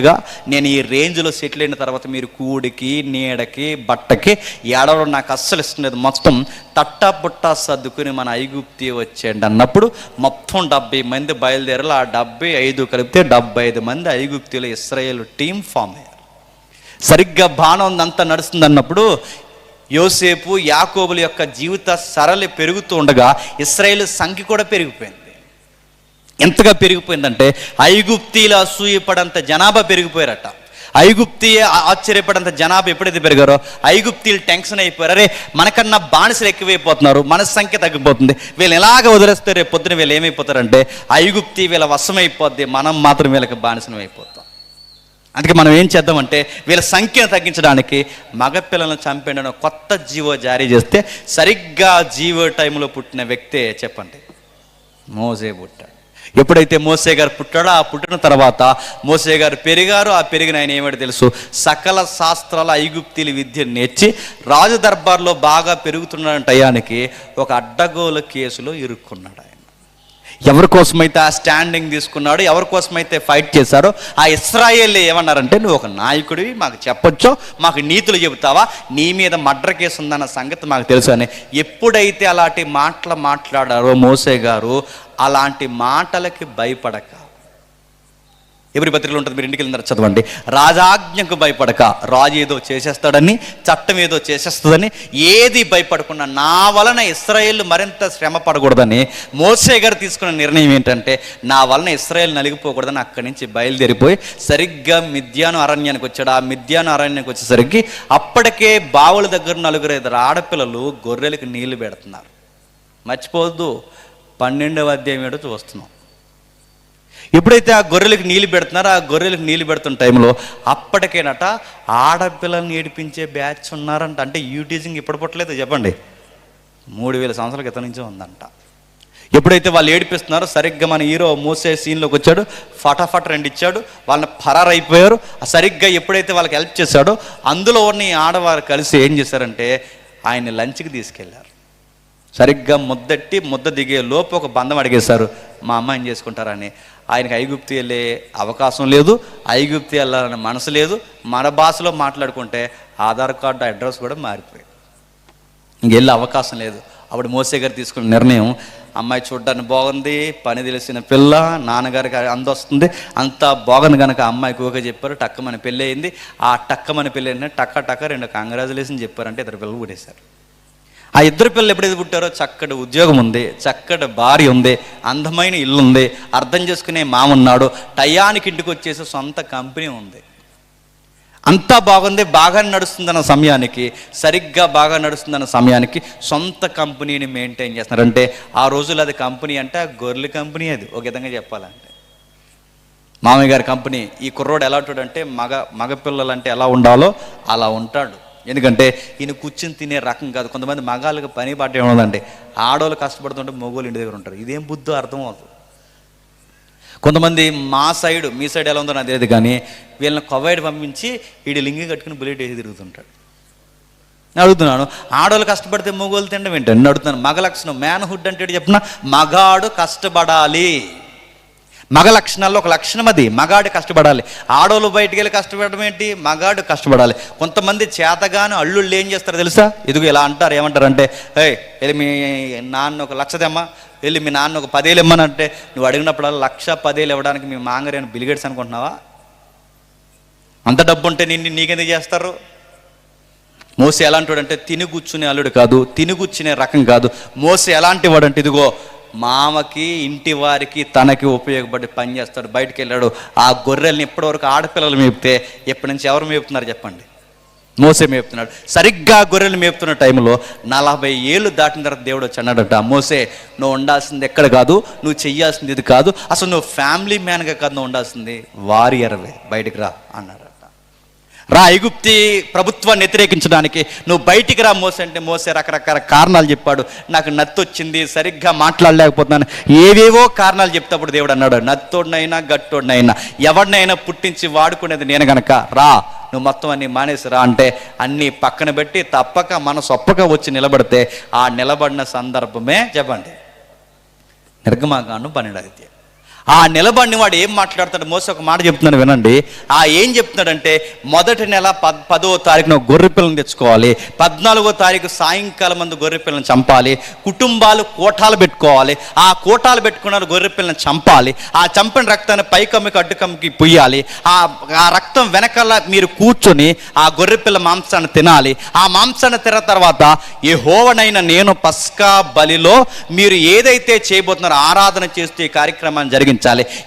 నేను ఈ రేంజ్లో సెటిల్ అయిన తర్వాత మీరు కూడికి, నీడకి, బట్టకి ఏడవడం నాకు అస్సలు ఇష్టం లేదు. మొత్తం తట్టా బుట్టా సర్దుకుని మన ఐగుప్తి వచ్చేయండి అన్నప్పుడు మొత్తం 70 మంది బయలుదేరారు. ఆ 75 కలిపితే 75 మంది ఐగుప్తిలో ఇశ్రాయేలు టీం ఫామ్ అయ్యారు. సరిగ్గా బాణం అంతా నడుస్తుంది అన్నప్పుడు యోసేపు, యాకోబుల యొక్క జీవిత సరళి పెరుగుతూ ఉండగా ఇశ్రాయేలు సంఖ్య కూడా పెరిగిపోయింది. ఎంతగా పెరిగిపోయిందంటే ఐగుప్తీల అసూయపడంత జనాభా పెరిగిపోయారట. ఐగుప్తి ఆశ్చర్యపడంత జనాభా ఎప్పుడైతే పెరిగారో ఐగుప్తీలు టెన్షన్ అయిపోయారు. అరే మనకన్నా బానిసలు ఎక్కువైపోతున్నారు, మన సంఖ్య తగ్గిపోతుంది, వీళ్ళు ఎలాగ వదిలేస్తే రేపు పొద్దున వీళ్ళు ఏమైపోతారంటే ఐగుప్తి వీళ్ళ వశమైపోద్ది, మనం మాత్రం వీళ్ళకి బానిసం అయిపోతాం. అందుకే మనం ఏం చేద్దామంటే వీళ్ళ సంఖ్యను తగ్గించడానికి మగపిల్లలను చంపేయడం కొత్త జీవో జారీ చేస్తే, సరిగ్గా జీవో టైంలో పుట్టిన వ్యక్తే చెప్పండి మోసే పుట్టాడు. ఎప్పుడైతే మోసే గారు పుట్టాడో ఆ పుట్టిన తర్వాత మోసే గారు పెరిగారు. ఆ పెరిగిన ఆయన ఏమిటో తెలుసు, సకల శాస్త్రాల ఐగుప్తీల విద్యను నేర్చి రాజు దర్బార్లో బాగా పెరుగుతున్న టయానికి ఒక అడ్డగోలు కేసులో ఇరుక్కున్నాడు. ఆయన ఎవరి కోసమైతే ఆ స్టాండింగ్ తీసుకున్నాడు, ఎవరి కోసమైతే ఫైట్ చేశారో ఆ ఇశ్రాయేలు ఏమన్నారంటే, నువ్వు ఒక నాయకుడివి, మాకు చెప్పొచ్చో, మాకు నీతులు చెబుతావా, నీ మీద మర్డర్ కేసు ఉందన్న సంగతి మాకు తెలుసు అని ఎప్పుడైతే అలాంటి మాటలు మాట్లాడారో మోసే గారు, అలాంటి మాటలకి భయపడక, ఎబ్రీ పత్రికలో ఉంటుంది, మీరు ఇంటికి వెళ్ళిన చదవండి, రాజాజ్ఞకు భయపడక, రాజు ఏదో చేసేస్తాడని, చట్టం ఏదో చేసేస్తుందని ఏది భయపడకుండా నా వలన ఇశ్రాయేలు మరింత శ్రమ పడకూడదని మోసే గారు తీసుకున్న నిర్ణయం ఏంటంటే, నా వలన ఇశ్రాయేలు నలిగిపోకూడదని అక్కడి నుంచి బయలుదేరిపోయి సరిగ్గా మిద్యాను అరణ్యానికి వచ్చాడు. ఆ మిద్యాను అరణ్యానికి వచ్చేసరికి అప్పటికే బావుల దగ్గర 4-5 ఆడపిల్లలు గొర్రెలకు నీళ్లు పెడుతున్నారు. మర్చిపోవద్దు, 12వ అధ్యాయం ఏడో చూస్తున్నాం. ఎప్పుడైతే ఆ గొర్రెలకు నీళ్ళు పెడుతున్నారో, ఆ గొర్రెలకు నీళ్ళు పెడుతున్న టైంలో అప్పటికేనట ఆడపిల్లల్ని ఏడిపించే బ్యాచ్ ఉన్నారంట. అంటే యూటీజింగ్ ఇప్పుడు పుట్టలేదు, చెప్పండి, 3000 సంవత్సరాల క్రితం నుంచే ఉందంట. ఎప్పుడైతే వాళ్ళు ఏడిపిస్తున్నారో సరిగ్గా మన హీరో మోసే సీన్లోకి వచ్చాడు, ఫటాఫట్ 2 ఇచ్చాడు, వాళ్ళని పరారైపోయారు. సరిగ్గా ఎప్పుడైతే వాళ్ళకి హెల్ప్ చేశాడో అందులో ఉన్న ఆడవారు కలిసి ఏం చేశారంటే ఆయన్ని లంచ్కి తీసుకెళ్లారు. సరిగ్గా ముద్ద దిగే లోపు ఒక బంధం అడిగేశారు, మా అమ్మాయిని చేసుకుంటారని. ఆయనకి ఐగుప్తు వెళ్ళే అవకాశం లేదు, ఐగుప్తు వెళ్ళాలనే మనసు లేదు. మన భాషలో మాట్లాడుకుంటే ఆధార్ కార్డు అడ్రస్ కూడా మారిపోయాయి, ఇంకెళ్ళే అవకాశం లేదు. అప్పుడు మోసే గారు తీసుకున్న నిర్ణయం, అమ్మాయి చూడడానికి బాగుంది, పని తెలిసిన పిల్ల, నాన్నగారికి అందొస్తుంది, అంతా బాగుంది కనుక అమ్మాయికి ఓకే చెప్పారు. టక్కమని పెళ్ళి అయింది. ఆ టక్కమని పెళ్ళి అయింది, టక్క 2 కంగ్రాచులేషన్ చెప్పారంటే 2 పిల్లలు పుట్టేశారు. ఆ 2 పిల్లలు ఎప్పుడైతే పుట్టారో చక్కటి ఉద్యోగం ఉంది, చక్కటి భార్య ఉంది, అందమైన ఇల్లు ఉంది, అర్థం చేసుకునే మామ ఉన్నాడు, టయానికి ఇంటికి వచ్చేసి సొంత కంపెనీ ఉంది. అంతా బాగుంది, బాగా నడుస్తుందన్న సమయానికి, సరిగ్గా బాగా నడుస్తుందన్న సమయానికి సొంత కంపెనీని మెయింటైన్ చేస్తున్నారంటే, ఆ రోజుల్లో అది కంపెనీ అంటే ఆ గొర్రెల కంపెనీ. అది ఒక విధంగా చెప్పాలంటే మామయ్య గారి కంపెనీ. ఈ కుర్రోడు ఎలా ఉంటాడంటే మగపిల్లలు అంటే ఎలా ఉండాలో అలా ఉంటాడు. ఎందుకంటే ఈయన కూర్చుని తినే రకం కాదు. కొంతమంది మగాళ్ళకి పని పాట ఏముందండి, ఆడవాళ్ళు కష్టపడుతుంటే మగవాళ్ళు ఇంటి దగ్గర ఉంటారు. ఇదేం బుద్ధో అర్థం అవుతుంది. కొంతమంది మా సైడ్, మీ సైడ్ ఎలా ఉందో నాకు తెలియదు కానీ, వీళ్ళని కొవైడ్ పంపించి వీడి లింగి కట్టుకుని బుల్లెట్ వేసి తిరుగుతుంటాడు. నేను అడుగుతున్నాను, ఆడవాళ్ళు కష్టపడితే మగవాళ్ళు తినడం ఏంటండి? నేను అడుగుతున్నాను. మగ లక్షణం, మ్యాన్హుడ్ అంటే చెప్పిన మగాడు కష్టపడాలి. మగ లక్షణాల్లో ఒక లక్షణం అది, మగాడు కష్టపడాలి. ఆడవాళ్ళు బయటికి వెళ్ళి కష్టపడడం ఏంటి? మగాడు కష్టపడాలి. కొంతమంది చేతగాను అల్లుళ్ళు ఏం చేస్తారో తెలుసా? ఇదిగో ఇలా అంటారు, ఏమంటారంటే, వెళ్ళి మీ నాన్న ఒక 1,00,000 తెమ్మా, వెళ్ళి మీ నాన్న ఒక 10,000 ఇమ్మనంటే, నువ్వు అడిగినప్పుడల్లా 1,00,000 ఇవ్వడానికి మీ మాంగరేని బిలిగేట్స్ అనుకుంటున్నావా? అంత డబ్బు ఉంటే నీకెందుకు చేస్తారు? మోసే ఎలాంటివాడంటే తిని కూర్చునే అల్లుడు కాదు, తిని కూర్చునే రకం కాదు. మోసే ఎలాంటి వాడంటే, ఇదిగో మామకి, ఇంటి వారికి, తనకి ఉపయోగపడి పని చేస్తాడు. బయటికి వెళ్ళాడు. ఆ గొర్రెల్ని ఇప్పటివరకు ఆడపిల్లలు మేపితే ఎప్పటి నుంచి ఎవరు మేపుతున్నారు చెప్పండి? మోసే మేపుతున్నాడు. సరిగ్గా గొర్రెలు మేపుతున్న టైంలో 40 ఏళ్ళు దాటిన తర్వాత దేవుడు వచ్చి అన్నాడట, మోసే నువ్వు ఉండాల్సింది ఎక్కడ కాదు, నువ్వు చెయ్యాల్సింది ఇది కాదు, అసలు నువ్వు ఫ్యామిలీ మ్యాన్గా కాదు, నువ్వు ఉండాల్సింది వారియర్వే, బయటికి రా అన్నారట. రా, ఐగుప్తి ప్రభుత్వాన్ని వ్యతిరేకించడానికి నువ్వు బయటికి రా మోసే అంటే, మోసే రకరకాల కారణాలు చెప్పాడు. నాకు నత్తి వచ్చింది, సరిగ్గా మాట్లాడలేకపోతున్నాను, ఏవేవో కారణాలు చెప్తాప్పుడు దేవుడు అన్నాడు, నత్తోడినైనా గట్టోడినైనా ఎవరినైనా పుట్టించి వాడుకునేది నేను గనక, రా నువ్వు మొత్తం అన్నీ మానేసి రా అంటే, అన్నీ పక్కన పెట్టి తప్పక మనసు ఒప్పక వచ్చి నిలబడితే, ఆ నిలబడిన సందర్భమే చెప్పండి నిర్గమాకాండం 12వ అధ్యాయం. ఆ నిలబడిన వాడు ఏం మాట్లాడతాడు? మోసే ఒక మాట చెప్తున్నాను వినండి. ఏం చెప్తున్నాడంటే, మొదటి నెల 10వ తారీఖున గొర్రె పిల్లని తెచ్చుకోవాలి, 14వ తారీఖు సాయంకాలం మందు గొర్రె పిల్లని చంపాలి, కుటుంబాలు కోటాలు పెట్టుకోవాలి, ఆ కోటాలు పెట్టుకున్న గొర్రె పిల్లని చంపాలి, ఆ చంపిన రక్తాన్ని పైకమ్మికి అడ్డుకమ్మికి పుయ్యాలి, ఆ రక్తం వెనకాల మీరు కూర్చొని ఆ గొర్రె పిల్ల మాంసాన్ని తినాలి. ఆ మాంసాన్ని తిన్న తర్వాత యెహోవానైన నేను పస్కా బలిలో మీరు ఏదైతే చేయబోతున్నారో ఆరాధన చేస్తూ ఈ కార్యక్రమాన్ని జరిగించాలి.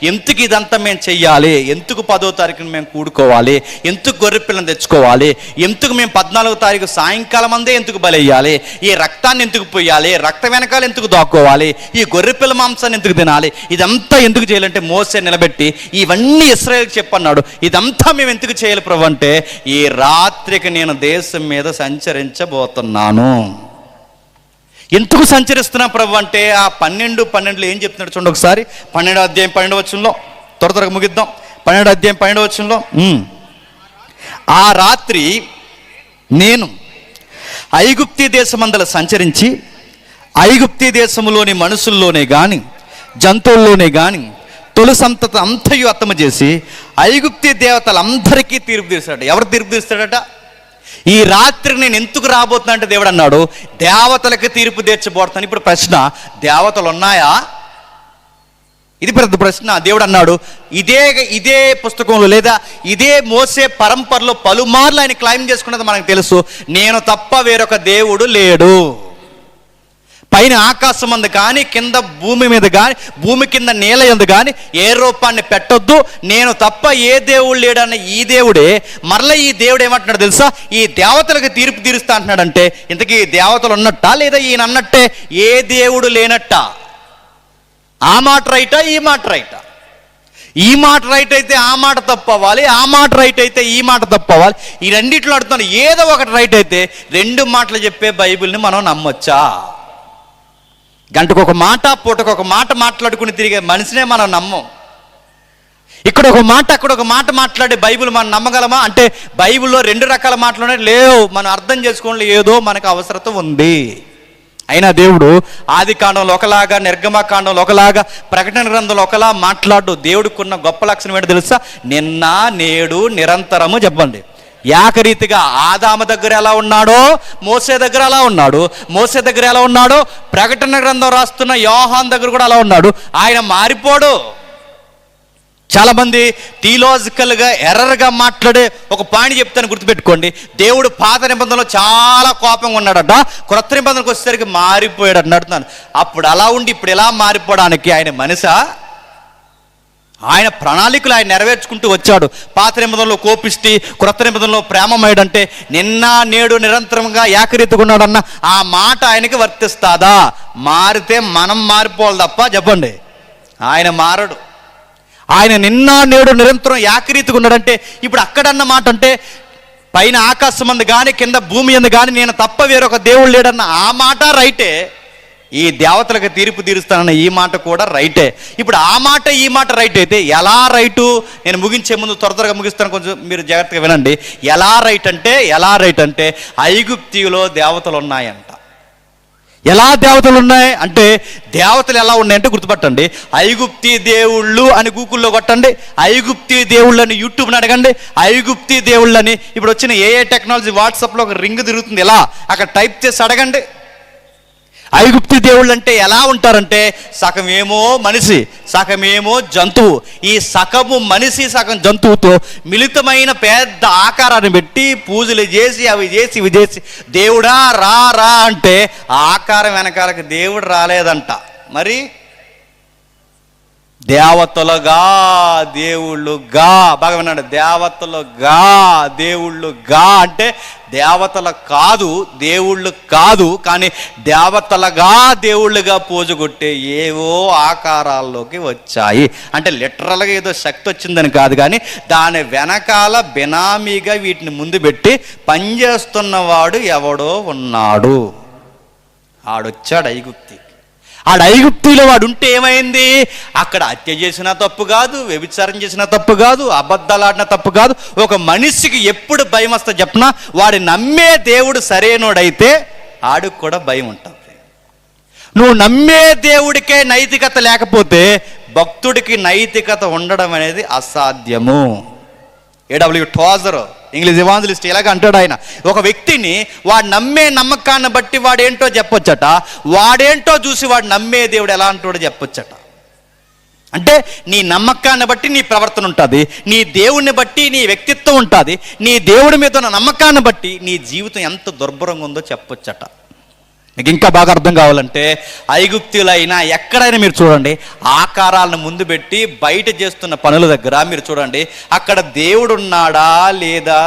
ఎందుకు ఇదంతా మేము చెయ్యాలి? ఎందుకు 10వ తారీఖున మేము కూడుకోవాలి? ఎందుకు గొర్రె పిల్లని తెచ్చుకోవాలి? ఎందుకు మేము 14వ తారీఖు సాయంకాలం అందే ఎందుకు బలయ్యాలి? ఈ రక్తాన్ని ఎందుకు పోయాలి? రక్త వెనకాల ఎందుకు దాక్కోవాలి? ఈ గొర్రె పిల్ల మాంసాన్ని ఎందుకు తినాలి? ఇదంతా ఎందుకు చేయాలంటే మోసే నిలబెట్టి ఇవన్నీ ఇశ్రాయేలుకి చెప్పన్నాడు. ఇదంతా మేము ఎందుకు చేయాలి ప్రభు అంటే, ఈ రాత్రికి నేను దేశం మీద సంచరించబోతున్నాను. ఎందుకు సంచరిస్తున్నా ప్రభు అంటే ఆ 12:12 ఏం చెప్తున్నాడు చూడండి ఒకసారి. 12వ అధ్యాయం 12వ వచనంలో, త్వరగా ముగిద్దాం. 12వ అధ్యాయం 12వ వచనంలో, ఆ రాత్రి నేను ఐగుప్తీ దేశమందల సంచరించి ఐగుప్తీ దేశములోని మనుషుల్లోనే గాని జంతువుల్లోనే గాని తొలి సంతతి అంతయు అత్తమ చేసి ఐగుప్తీ దేవతలందరికీ తీర్పు తీరుస్తాడు. ఎవరు తీర్పు తీరుస్తాడట? ఈ రాత్రి నేను ఎందుకు రాబోతున్నా అంటే దేవుడు అన్నాడు, దేవతలకు తీర్పు తీర్చబోతున్నాను. ఇప్పుడు ప్రశ్న, దేవతలు ఉన్నాయా? ఇది పెద్ద ప్రశ్న. దేవుడు అన్నాడు, ఇదే పుస్తకంలో లేదా ఇదే మోసే పరంపరలో పలుమార్లు ఆయన క్లైమ్ చేసుకున్నది మనకు తెలుసు. నేను తప్ప వేరొక దేవుడు లేడు. పైన ఆకాశం అందు కానీ కింద భూమి మీద కానీ భూమి కింద నేల యందు కానీ ఏ రూపాన్ని పెట్టొద్దు, నేను తప్ప ఏ దేవుడు లేడన్న ఈ దేవుడే మరలా ఈ దేవుడు ఏమంటున్నాడు తెలుసా? ఈ దేవతలకు తీర్పు తీరుస్తా అంటున్నాడంటే ఇంతకీ దేవతలు ఉన్నట్టా లేదా ఈయన అన్నట్టే ఏ దేవుడు లేనట్టా? ఆ మాట రైటా, ఈ మాట రైటా? ఈ మాట రైట్ అయితే ఆ మాట తప్పవ్వాలి, ఆ మాట రైట్ అయితే ఈ మాట తప్పవ్వాలి. ఈ రెండిట్లో అడుగుతున్నాను, ఏదో ఒకటి రైట్ అయితే 2 మాటలు చెప్పే బైబిల్ని మనం నమ్మొచ్చా? గంటకు ఒక మాట పూటకు ఒక మాట మాట్లాడుకుని తిరిగే మనిషినే మనం నమ్మం. ఇక్కడ ఒక మాట అక్కడ ఒక మాట మాట్లాడే బైబిల్ మనం నమ్మగలమా అంటే బైబిల్లో 2 రకాల మాటలు లేవు. మనం అర్థం చేసుకోవడంలో ఏదో మనకు అవసరత ఉంది. అయినా దేవుడు ఆది కాండంలో ఒకలాగా, నిర్గమకాండంలో ఒకలాగా, ప్రకటన గ్రంథంలో ఒకలా మాట్లాడు. దేవుడికున్న గొప్ప లక్షణం ఏంటో తెలుసా? నిన్న నేడు నిరంతరము. చెప్పండి. ఏకరీతిగా ఆదాము దగ్గర ఎలా ఉన్నాడో మోసే దగ్గర అలా ఉన్నాడు. మోసే దగ్గర ఎలా ఉన్నాడో ప్రకటన గ్రంథం రాస్తున్న యోహాన్ దగ్గర కూడా అలా ఉన్నాడు. ఆయన మారిపోడు. చాలామంది థియలాజికల్గా ఎర్రర్గా మాట్లాడే ఒక పాయింట్ చెప్తాను, గుర్తుపెట్టుకోండి. దేవుడు పాత నిబంధనలో చాలా కోపంగా ఉన్నాడట, క్రొత్త నిబంధనకు వచ్చేసరికి మారిపోయాడు అన్నాడుతున్నాను. అప్పుడు అలా ఉండి ఇప్పుడు ఎలా మారిపోవడానికి ఆయన మనిషా? ఆయన ప్రణాళికలు ఆయన నెరవేర్చుకుంటూ వచ్చాడు. పాత నిబంధనలో కోపిష్టి, క్రొత్త నిబంధనలో ప్రేమమయుడంటే నిన్న నేడు నిరంతరంగా ఏకరీతిగా ఉన్నాడన్న ఆ మాట ఆయనకి వర్తిస్తాదా? మారితే మనం మారిపోవాలి తప్ప చెప్పండి, ఆయన మారడు. ఆయన నిన్న నేడు నిరంతరం ఏకరీతిగా ఉన్నాడంటే ఇప్పుడు అక్కడన్న మాట అంటే పైన ఆకాశం అందు కానీ కింద భూమి అందు కానీ నేను తప్ప వేరొక దేవుడు లేడన్న ఆ మాట రైటే. ఈ దేవతలకు తీర్పు తీరుస్తానన్న ఈ మాట కూడా రైటే. ఇప్పుడు ఆ మాట ఈ మాట రైట్ అయితే ఎలా రైటు? నేను ముగించే ముందు త్వరగా ముగిస్తాను, కొంచెం మీరు జాగ్రత్తగా వినండి. ఎలా రైట్ అంటే ఐగుప్తిలో దేవతలు ఉన్నాయంట. ఎలా దేవతలు ఉన్నాయి అంటే దేవతలు ఎలా ఉన్నాయంటే గుర్తుపట్టండి. ఐగుప్తి దేవుళ్ళు అని గూగుల్లో కొట్టండి, ఐగుప్తి దేవుళ్ళు అని యూట్యూబ్ని అడగండి, ఐగుప్తి దేవుళ్ళు అని ఇప్పుడు వచ్చిన ఏ టెక్నాలజీ వాట్సాప్లో ఒక రింగ్ తిరుగుతుంది, ఎలా అక్కడ టైప్ చేసి అడగండి. ఐగుప్తి దేవుళ్ళు అంటే ఎలా ఉంటారంటే సగమేమో మనిషి సగమేమో జంతువు. ఈ సగము మనిషి సగం జంతువుతో మిళితమైన పెద్ద ఆకారాన్ని పెట్టి పూజలు చేసి అవి చేసి ఇవి చేసి దేవుడా రా రా అంటే ఆ ఆకారం వెనకాలకి దేవుడు రాలేదంట. మరి దేవతలుగా దేవుళ్ళుగా, బాగా విన్నాడు, దేవతలుగా దేవుళ్ళుగా అంటే దేవతలు కాదు, దేవుళ్ళు కాదు, కానీ దేవతలుగా దేవుళ్ళుగా పూజ కొట్టే ఏవో ఆకారాల్లోకి వచ్చాయి. అంటే లిటరల్గా ఏదో శక్తి వచ్చిందని కాదు, కానీ దాని వెనకాల బినామీగా వీటిని ముందు పెట్టి పనిచేస్తున్నవాడు ఎవడో ఉన్నాడు. ఆడొచ్చాడు ఐగుప్తి. ఆడ ఐగుప్తిలో వాడు ఉంటే ఏమైంది? అక్కడ హత్య చేసినా తప్పు కాదు, వ్యభిచారం చేసినా తప్పు కాదు, అబద్ధాలు ఆడినా తప్పు కాదు. ఒక మనిషికి ఎప్పుడు భయం వస్తా చెప్పినా వాడి నమ్మే దేవుడు సరైనోడైతే ఆడికి కూడా భయం ఉంటుంది. నువ్వు నమ్మే దేవుడికే నైతికత లేకపోతే భక్తుడికి నైతికత ఉండడం అనేది అసాధ్యము. ఏడబ్ల్యూ టోజర్ ఇంగ్లీష్ ఎవాంజలిస్ట్ ఇలాగ అంటాడు ఆయన. ఒక వ్యక్తిని వాడు నమ్మే నమ్మకాన్ని బట్టి వాడేంటో చెప్పొచ్చట, వాడేంటో చూసి వాడు నమ్మే దేవుడు ఎలా అంటాడో చెప్పొచ్చట. అంటే నీ నమ్మకాన్ని బట్టి నీ ప్రవర్తన ఉంటుంది, నీ దేవుడిని బట్టి నీ వ్యక్తిత్వం ఉంటుంది, నీ దేవుడి మీద ఉన్న నమ్మకాన్ని బట్టి నీ జీవితం ఎంత దుర్భరంగా ఉందో చెప్పొచ్చట. మీకు ఇంకా బాగా అర్థం కావాలంటే ఐగుప్తులైనా ఎక్కడైనా మీరు చూడండి, ఆకారాలను ముందు పెట్టి బయట చేస్తున్న పనుల దగ్గర మీరు చూడండి, అక్కడ దేవుడు ఉన్నాడా లేదా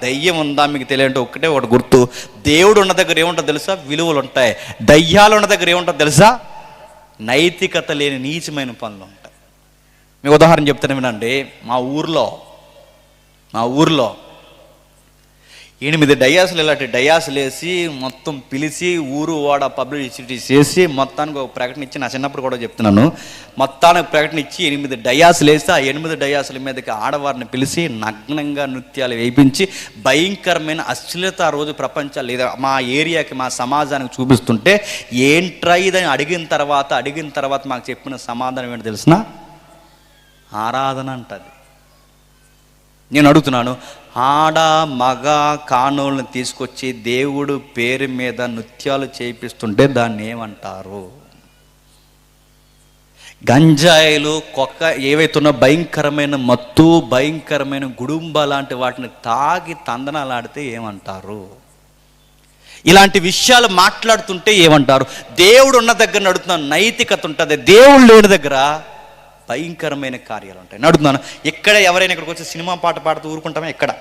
దయ్యం ఉందా మీకు తెలియంటే ఒకటి గుర్తు. దేవుడు ఉన్న దగ్గర ఏముంటుందో తెలుసా? విలువలు ఉంటాయి. దయ్యాలు ఉన్న దగ్గర ఏముంటుందో తెలుసా? నైతికత లేని నీచమైన పనులు ఉంటాయి. మీకు ఉదాహరణ చెప్తాను వినండి. మా ఊర్లో 8 డయాసులు ఇలాంటి డయాసులు వేసి మొత్తం పిలిచి ఊరు వాడ పబ్లిసిటీ చేసి మొత్తానికి ఒక ప్రకటన ఇచ్చి, నా చిన్నప్పుడు కూడా చెప్తున్నాను, మొత్తానికి ప్రకటన ఇచ్చి 8 డయాసులు వేసి ఆ 8 డయాసుల మీదకి ఆడవారిని పిలిచి నగ్నంగా నృత్యాలు వేయించి భయంకరమైన అశ్లీలత ఆ రోజు ప్రపంచాలు లేదా మా ఏరియాకి మా సమాజానికి చూపిస్తుంటే, ఏంట్రా ఇదని అడిగిన తర్వాత మాకు చెప్పిన సమాధానం ఏంటో తెలిసిన? ఆరాధన అంటది. నేను అడుగుతున్నాను, ఆడ మగ కానోళ్ళని తీసుకొచ్చి దేవుడు పేరు మీద నృత్యాలు చేయిస్తుంటే దాన్ని ఏమంటారు? గంజాయిలు ఏవైతున్నా భయంకరమైన మత్తు, భయంకరమైన గుడుంబ లాంటి వాటిని తాగి తందనాలాడితే ఏమంటారు? ఇలాంటి విషయాలు మాట్లాడుతుంటే ఏమంటారు? దేవుడు ఉన్న దగ్గర నడుతున్న నైతికత ఉంటుంది, దేవుడు లేని దగ్గర భయంకరమైన కార్యాలు ఉంటాయి. నడుతున్నాను, ఎక్కడ ఎవరైనా ఇక్కడికి వచ్చి సినిమా పాట పాడుతూ ఊరుకుంటామా? ఎక్కడ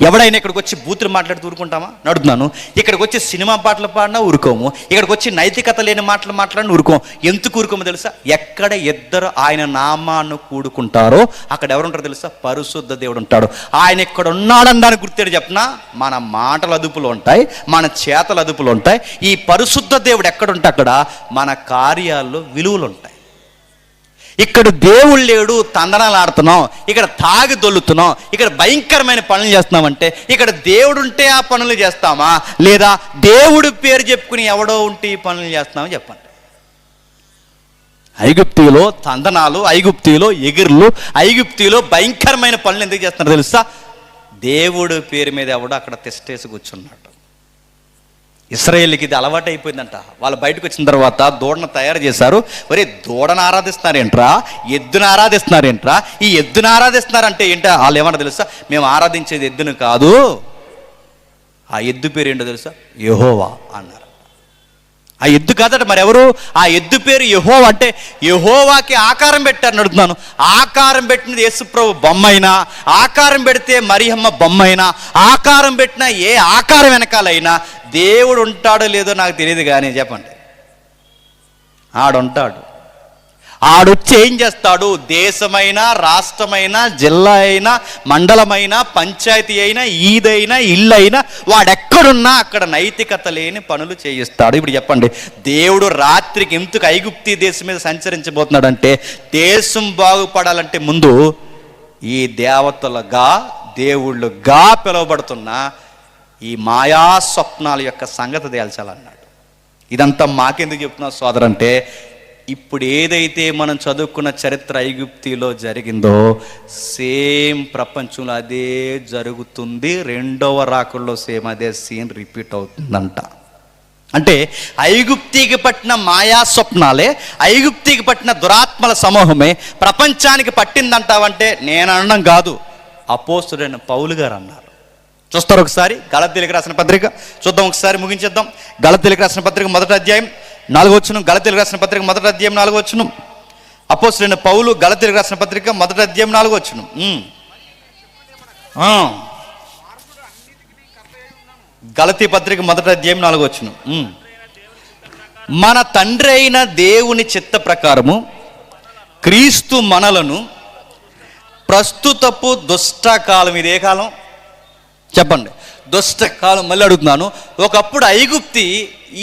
ఎవడైనా ఇక్కడికి వచ్చి బూతులు మాట్లాడుతూ ఊరుకుంటామా? నడుతున్నాను, ఇక్కడికి వచ్చి సినిమా పాటలు పాడినా ఊరుకోము, ఇక్కడికి వచ్చి నైతికత లేని మాటలు మాట్లాడిన ఊరుకోము. ఎందుకు ఊరుకోమో తెలుసా? ఎక్కడ ఇద్దరు ఆయన నామాన్ని కూడుకుంటారో అక్కడ ఎవరుంటారో తెలుసా? పరిశుద్ధ దేవుడు ఉంటాడు. ఆయన ఇక్కడ ఉన్నాడని దానికి గుర్తేడు చెప్పనా? మన మాటల అదుపులో ఉంటాయి, మన చేతల అదుపులో ఉంటాయి. ఈ పరిశుద్ధ దేవుడు ఎక్కడుంటే అక్కడ మన కార్యాల్లో విలువలు ఉంటాయి. ఇక్కడ దేవుడు లేడు, తందనాలు ఆడుతున్నాం, ఇక్కడ తాగి దొల్లుతున్నాం, ఇక్కడ భయంకరమైన పనులు చేస్తున్నామంటే ఇక్కడ దేవుడు ఉంటే ఆ పనులు చేస్తామా, లేదా దేవుడు పేరు చెప్పుకుని ఎవడో ఉంటే ఈ పనులు చేస్తున్నామా? చెప్పండి. ఐగుప్తిలో తందనాలు, ఐగుప్తిలో ఎగిర్లు, ఐగుప్తిలో భయంకరమైన పనులు ఎందుకు చేస్తున్నారు తెలుసా? దేవుడు పేరు మీద ఎవడో అక్కడ తిష్టేసి కూర్చున్నాడు. ఇశ్రాయేలుకి ఇది అలవాటు అయిపోయిందంట. వాళ్ళు బయటకు వచ్చిన తర్వాత దూడను తయారు చేశారు. ఒరే, దూడను ఆరాధిస్తున్నారేంట్రా, ఎద్దును ఆరాధిస్తున్నారేంట్రా, ఈ ఎద్దును ఆరాధిస్తున్నారంటే ఏంటో వాళ్ళు ఏమన్నా తెలుసా? మేము ఆరాధించేది ఎద్దును కాదు, ఆ ఎద్దు పేరు ఏంటో తెలుసా? యెహోవా అన్నారు. ఆ ఎద్దు కాదట మరి ఎవరు? ఆ ఎద్దు పేరు యెహోవా. అంటే యెహోవాకి ఆకారం పెట్టారు. నడుతున్నాను, ఆకారం పెట్టినది యేసుప్రభు బొమ్మైనా, ఆకారం పెడితే మరియమ్మ బొమ్మైనా, ఆకారం పెట్టిన ఏ ఆకారం వెనకాలైనా దేవుడు ఉంటాడో లేదో నాకు తెలియదు, కానీ చెప్పండి, ఆడుంటాడు. ఆడొచ్చి ఏం చేస్తాడు? దేశమైనా, రాష్ట్రమైనా, జిల్లా అయినా, మండలమైనా, పంచాయతీ అయినా, ఈదైనా, ఇల్లు అయినా, వాడెక్కడున్నా అక్కడ నైతికత లేని పనులు చేయిస్తాడు. ఇప్పుడు చెప్పండి, దేవుడు రాత్రికి ఎందుకు ఐగుప్తి దేశం మీద సంచరించబోతున్నాడంటే, దేశం బాగుపడాలంటే ముందు ఈ దేవతలుగా, దేవుళ్ళుగా పిలువబడుతున్న ఈ మాయా స్వప్నాల యొక్క సంగతి తేల్చాలన్నాడు. ఇదంతా మాకెందుకు చెప్తున్నా సోదరంటే, ఇప్పుడు ఏదైతే మనం చదువుకున్న చరిత్ర ఐగుప్తిలో జరిగిందో సేమ్ ప్రపంచంలో అదే జరుగుతుంది. రెండవ రాకడలో సేమ్ అదే సీన్ రిపీట్ అవుతుందంట. అంటే ఐగుప్తికి పట్టిన మాయా స్వప్నాలే, ఐగుప్తికి పట్టిన దురాత్మల సమూహమే ప్రపంచానికి పట్టిందంటావంటే నేను అనడం కాదు, అపోస్తుడైన పౌలు గారు అన్నారు. చూస్తారు ఒకసారి గలతీయులకు రాసిన పత్రిక చూద్దాం, ఒకసారి ముగించేద్దాం. గలతీయులకు రాసిన పత్రిక 1వ అధ్యాయం 4వ వచనం. గలతీయులకు రాసిన పత్రిక 1వ అధ్యాయం 4వ వచనం. అపోస్తలుడైన పౌలు గలతీయులకు రాసిన పత్రిక 1వ అధ్యాయం 4వ వచనం. గలతీ పత్రిక 1వ అధ్యాయం 4వ వచనం. మన తండ్రి అయిన దేవుని చిత్త ప్రకారము క్రీస్తు మనలను ప్రస్తుతపు దుష్టకాలం, ఇదే కాలం చెప్పండి, దుష్టకాలం. మళ్ళీ అడుగుతున్నాను, ఒకప్పుడు ఐగుప్తి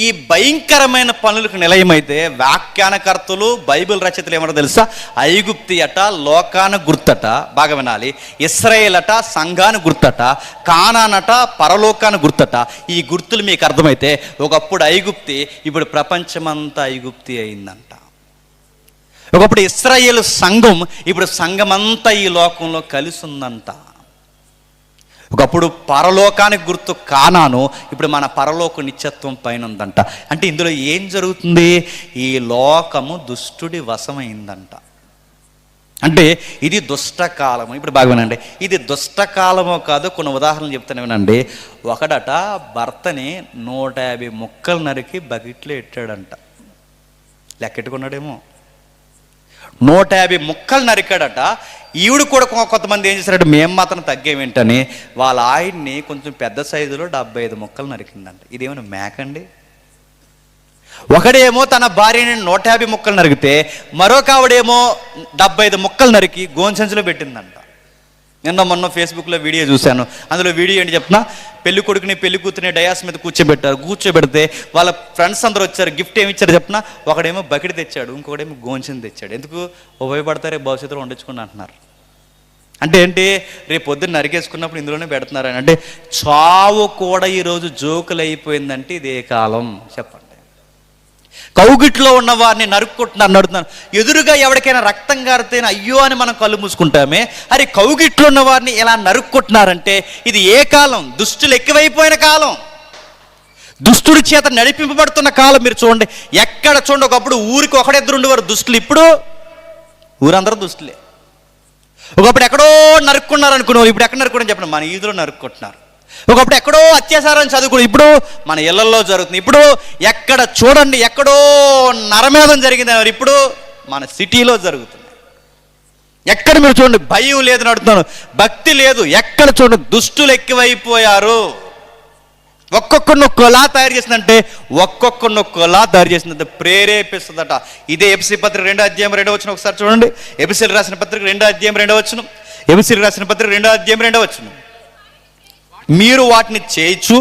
ఈ భయంకరమైన పనులకు నిలయమైతే వ్యాఖ్యానకర్తలు, బైబిల్ రచయితలు ఏమన్నా తెలుసా? ఐగుప్తి అట లోకాన గుర్తట, బాగా వినాలి, ఇశ్రాయేల్ అట సంఘాన్ని గుర్తట, కానానట పరలోకాన్ని గుర్తట. ఈ గుర్తులు మీకు అర్థమైతే ఒకప్పుడు ఐగుప్తి ఇప్పుడు ప్రపంచమంతా ఐగుప్తి అయిందంట. ఒకప్పుడు ఇశ్రాయేలు సంఘం ఇప్పుడు సంఘమంతా ఈ లోకంలో కలిసి ఉందంట. ఒకప్పుడు పరలోకానికి గుర్తు కానాను, ఇప్పుడు మన పరలోక నిత్యత్వం పైన ఉందంట. అంటే ఇందులో ఏం జరుగుతుంది? ఈ లోకము దుష్టుడి వశమైందంట. అంటే ఇది దుష్టకాలము. ఇప్పుడు బాగా వినండి, ఇది దుష్టకాలమో కాదు, కొన్ని ఉదాహరణలు చెప్తాను వినండి. ఒకడట భర్తని 150 ముక్కలు నరికి బకెట్లో ఎట్టాడంట. లెక్కెట్టుకున్నాడేమో. 150 ముక్కలు నరికాడట. ఈవిడ కూడా కొంతమంది ఏం చేశారంటే, మేము మాత్రం తగ్గేమేంటని వాళ్ళ ఆయన్ని కొంచెం పెద్ద సైజులో 75 ముక్కలు నరికిందంట. ఇదేమైనా మేకండి? ఒకడేమో తన భార్యని 150 ముక్కలు నరికితే మరొక ఆవిడేమో 75 ముక్కలు నరికి గోన్సెన్స్లో పెట్టిందంట. నిన్న మొన్న ఫేస్బుక్లో వీడియో చూశాను. అందులో వీడియో ఏంటి చెప్పిన, పెళ్లి కొడుకుని పెళ్లి కూతురిని డయాస్ మీద కూర్చోబెడితే వాళ్ళ ఫ్రెండ్స్ అందరూ వచ్చారు. గిఫ్ట్ ఏమి ఇచ్చారు చెప్పిన, ఒకడేమో బకెట్ తెచ్చాడు, ఇంకొకడేమో గోంచిని తెచ్చాడు. ఎందుకు? ఉపయోగపడతారే భవిష్యత్తులో వండించుకుని అంటున్నారు. అంటే ఏంటి, రేపు పొద్దున్న నరికేసుకున్నప్పుడు ఇందులోనే పెడుతున్నారని. అంటే చావు కూడా ఈరోజు జోకులు అయిపోయిందంటే ఇదే కాలం. చెప్పండి, కౌగిట్లో ఉన్న వారిని నరుక్కుంటున్నారు, నడుతున్నారు. ఎదురుగా ఎవరికైనా రక్తం గారితేనే అయ్యో అని మనం కళ్ళు మూసుకుంటామే, అరే కౌగిట్లో ఉన్న వారిని ఇలా నరుక్కుంటున్నారంటే ఇది ఏ కాలం? దుష్టులు ఎక్కువైపోయిన కాలం, దుష్టుడి చేత నడిపింపబడుతున్న కాలం. మీరు చూడండి, ఎక్కడ చూడండి, ఒకప్పుడు ఊరికి ఒకడెద్దరు ఉండేవారు దుష్టులు, ఇప్పుడు ఊరందరూ దుష్టులే. ఒకప్పుడు ఎక్కడో నరుక్కున్నారు అనుకునేవారు, ఇప్పుడు ఎక్కడ నరుక్కుని చెప్పండి, మన ఈదులో నరుక్కుంటున్నారు. ఒకప్పుడు ఎక్కడో అత్యాచారం చదువుకుని, ఇప్పుడు మన ఇళ్లలో జరుగుతుంది. ఇప్పుడు ఎక్కడ చూడండి, ఎక్కడో నరమేధం జరిగింది, ఇప్పుడు మన సిటీలో జరుగుతుంది. ఎక్కడ మీరు చూడండి, భయం లేదు నడుతున్నాను, భక్తి లేదు. ఎక్కడ చూడండి, దుష్టులు ఎక్కువైపోయారు. ఒక్కొక్కరిని ఒక్కోలా తయారు చేసిందంటే, ఒక్కొక్కరిని ఒక్కోలా తయారు చేసిందంటే ప్రేరేపిస్తుందట. ఇదే ఎఫెసీ పత్రిక 2వ అధ్యాయం 2వ వచనం ఒకసారి చూడండి. ఎఫెసీయులకు రాసిన పత్రిక 2వ అధ్యాయం 2వ వచనం. ఎఫెసీయులకు రాసిన పత్రిక 2వ అధ్యాయం 2వ వచనం. మీరు వాటిని చేయించు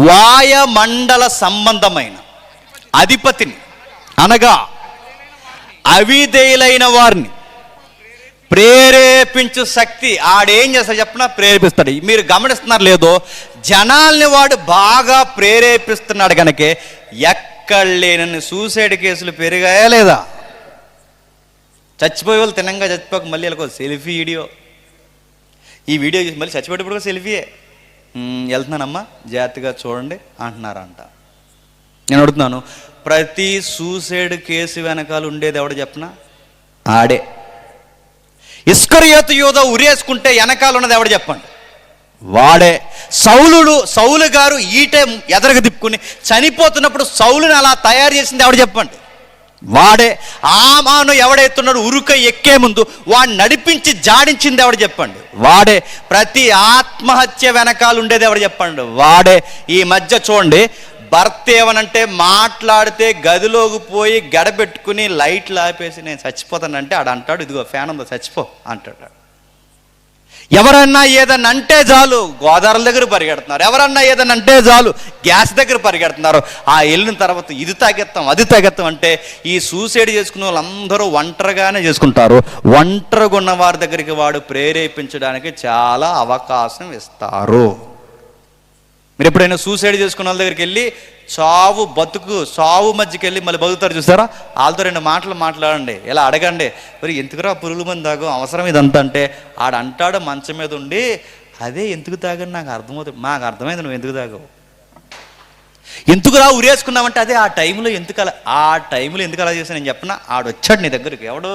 వాయుమండల సంబంధమైన అధిపతిని, అనగా అవిధేయులైన వారిని ప్రేరేపించు శక్తి ఆడేం చేస్తాడు చెప్పినా ప్రేరేపిస్తాడు. మీరు గమనిస్తున్నారు లేదో, జనాల్ని వాడు బాగా ప్రేరేపిస్తున్నాడు కనుకే ఎక్కడ లేనన్ని సూసైడ్ కేసులు పెరిగాయా లేదా? చచ్చిపోయే వాళ్ళు తినంగా చచ్చిపోక మళ్ళీ వెళ్ళకో సెల్ఫీ వీడియో, ఈ వీడియో చూసి మళ్ళీ చచ్చిపోయేటప్పుడు కూడా సెల్ఫీయే. వెళ్తున్నానమ్మా జాగ్రత్తగా చూడండి అంటున్నారంట. నేను అడుగుతున్నాను, ప్రతి సూసైడ్ కేసు వెనకాల ఉండేది ఎవడు చెప్పనా? ఆడే. ఇస్కరియోతు యూదా ఉరేసుకుంటే వెనకాల ఉన్నది ఎవడు చెప్పండి? వాడే. సౌలు గారు ఈటే ఎదరగ తిప్పుకుని చనిపోతున్నప్పుడు సౌలుని అలా తయారు చేసింది ఎవడు చెప్పండి? వాడే. ఆమాను ఎవడైతున్నాడు ఉరుక ఎక్కే ముందు వాడిని నడిపించి జాడించింది ఎవడు చెప్పండి? వాడే. ప్రతి ఆత్మహత్య వెనకాల ఉండేది ఎవడు చెప్పండి? వాడే. ఈ మధ్య చూడండి, భర్త ఏమనంటే మాట్లాడితే గదిలోకి పోయి గడపెట్టుకుని లైట్లు ఆపేసి నేను చచ్చిపోతానంటే ఆడు అంటాడు, ఇదిగో ఫ్యాన్ ఉందో చచ్చిపో అంటాడు. ఎవరన్నా ఏదన్నా అంటే చాలు గోదావరి దగ్గర పరిగెడుతున్నారు, ఎవరన్నా ఏదన్నా అంటే చాలు గ్యాస్ దగ్గర పరిగెడుతున్నారు. ఆ వెళ్ళిన తర్వాత ఇది తాగెత్తాం అది తాగెత్తాం అంటే ఈ సూసైడ్ చేసుకునే వాళ్ళందరూ ఒంటరిగానే చేసుకుంటారు. ఒంటరిగా ఉన్న వారి దగ్గరికి వాడు ప్రేరేపించడానికి చాలా అవకాశం ఇస్తారు. మీరు ఎప్పుడైనా సూసైడ్ చేసుకున్న వాళ్ళ దగ్గరికి వెళ్ళి సావు మధ్యకి వెళ్ళి మళ్ళీ బతుకుతారు చూసారా, వాళ్ళతో 2 మాటలు మాట్లాడండి, ఇలా అడగండి, మరి ఎందుకురా పురుగుల మంది తాగు, అవసరం ఇదంతా అంటే ఆడంటాడు మంచం మీద ఉండి, అదే ఎందుకు తాగని నాకు అర్థమవుతుంది. మాకు అర్థమైంది నువ్వు ఎందుకు తాగవు, ఎందుకురా ఉరేసుకున్నావంటే అదే ఆ టైంలో ఎందుకు అలా చేశాను నేను చెప్పనా, ఆడొచ్చాడు నీ దగ్గరికి. ఎవడు?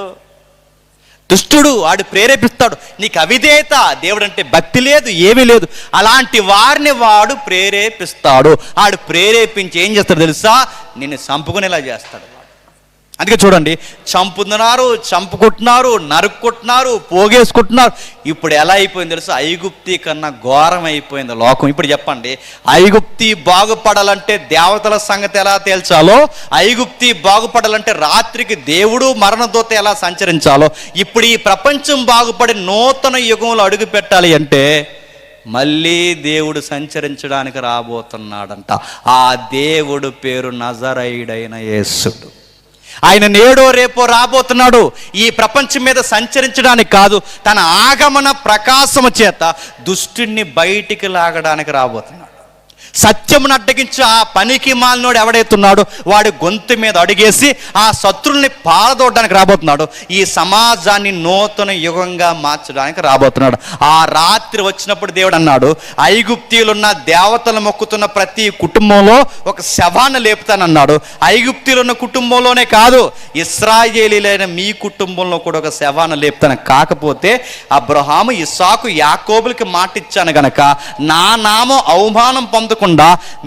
దుష్టుడు. ఆడు ప్రేరేపిస్తాడు. నీకు అవిధేయత, దేవుడు అంటే భక్తి లేదు, ఏమీ లేదు, అలాంటి వారిని వాడు ప్రేరేపిస్తాడు. ఆడు ప్రేరేపించి ఏం చేస్తాడు తెలుసా? నిన్ను చంపుకునేలా చేస్తాడు. అందుకే చూడండి, చంపుకుంటున్నారు, నరుక్కుంటున్నారు, పోగేసుకుంటున్నారు. ఇప్పుడు ఎలా అయిపోయింది తెలుసా? ఐగుప్తి కన్నా ఘోరం అయిపోయింది లోకం. ఇప్పుడు చెప్పండి, ఐగుప్తి బాగుపడాలంటే దేవతల సంగతి ఎలా తేల్చాలో, ఐగుప్తి బాగుపడాలంటే రాత్రికి దేవుడు మరణదూత ఎలా సంచరించాలో, ఇప్పుడు ఈ ప్రపంచం బాగుపడి నూతన యుగంలో అడుగు పెట్టాలి అంటే మళ్ళీ దేవుడు సంచరించడానికి రాబోతున్నాడంట. ఆ దేవుడు పేరు నజరైయుడైన యేసుడు. ఆయన నేడో రేపో రాబోతున్నాడు. ఈ ప్రపంచం మీద సంచరించడానికి కాదు, తన ఆగమన ప్రకాశము చేత దుష్టుణ్ణి బయటికి లాగడానికి రాబోతున్నాడు. సత్యమును అడ్డగించి ఆ పనికి మాలినోడు ఎవడైతున్నాడో వాడి గొంతు మీద అడిగేసి ఆ శత్రుల్ని పారదోడడానికి రాబోతున్నాడు. ఈ సమాజాన్ని నూతన యుగంగా మార్చడానికి రాబోతున్నాడు. ఆ రాత్రి వచ్చినప్పుడు దేవుడు అన్నాడు, ఐగుప్తీయులున్న దేవతలు మొక్కుతున్న ప్రతి కుటుంబంలో ఒక శవాన్ని లేపుతానన్నాడు. ఐగుప్తీయులున్న కుటుంబంలోనే కాదు, ఇశ్రాయేలీలైన మీ కుటుంబంలో కూడా ఒక శవాన్ని లేపుతాను. కాకపోతే అబ్రహాము, ఇస్సాకు, యాకోబులకి మాటిచ్చాను గనక నా నామం అవమానం పొందకుండా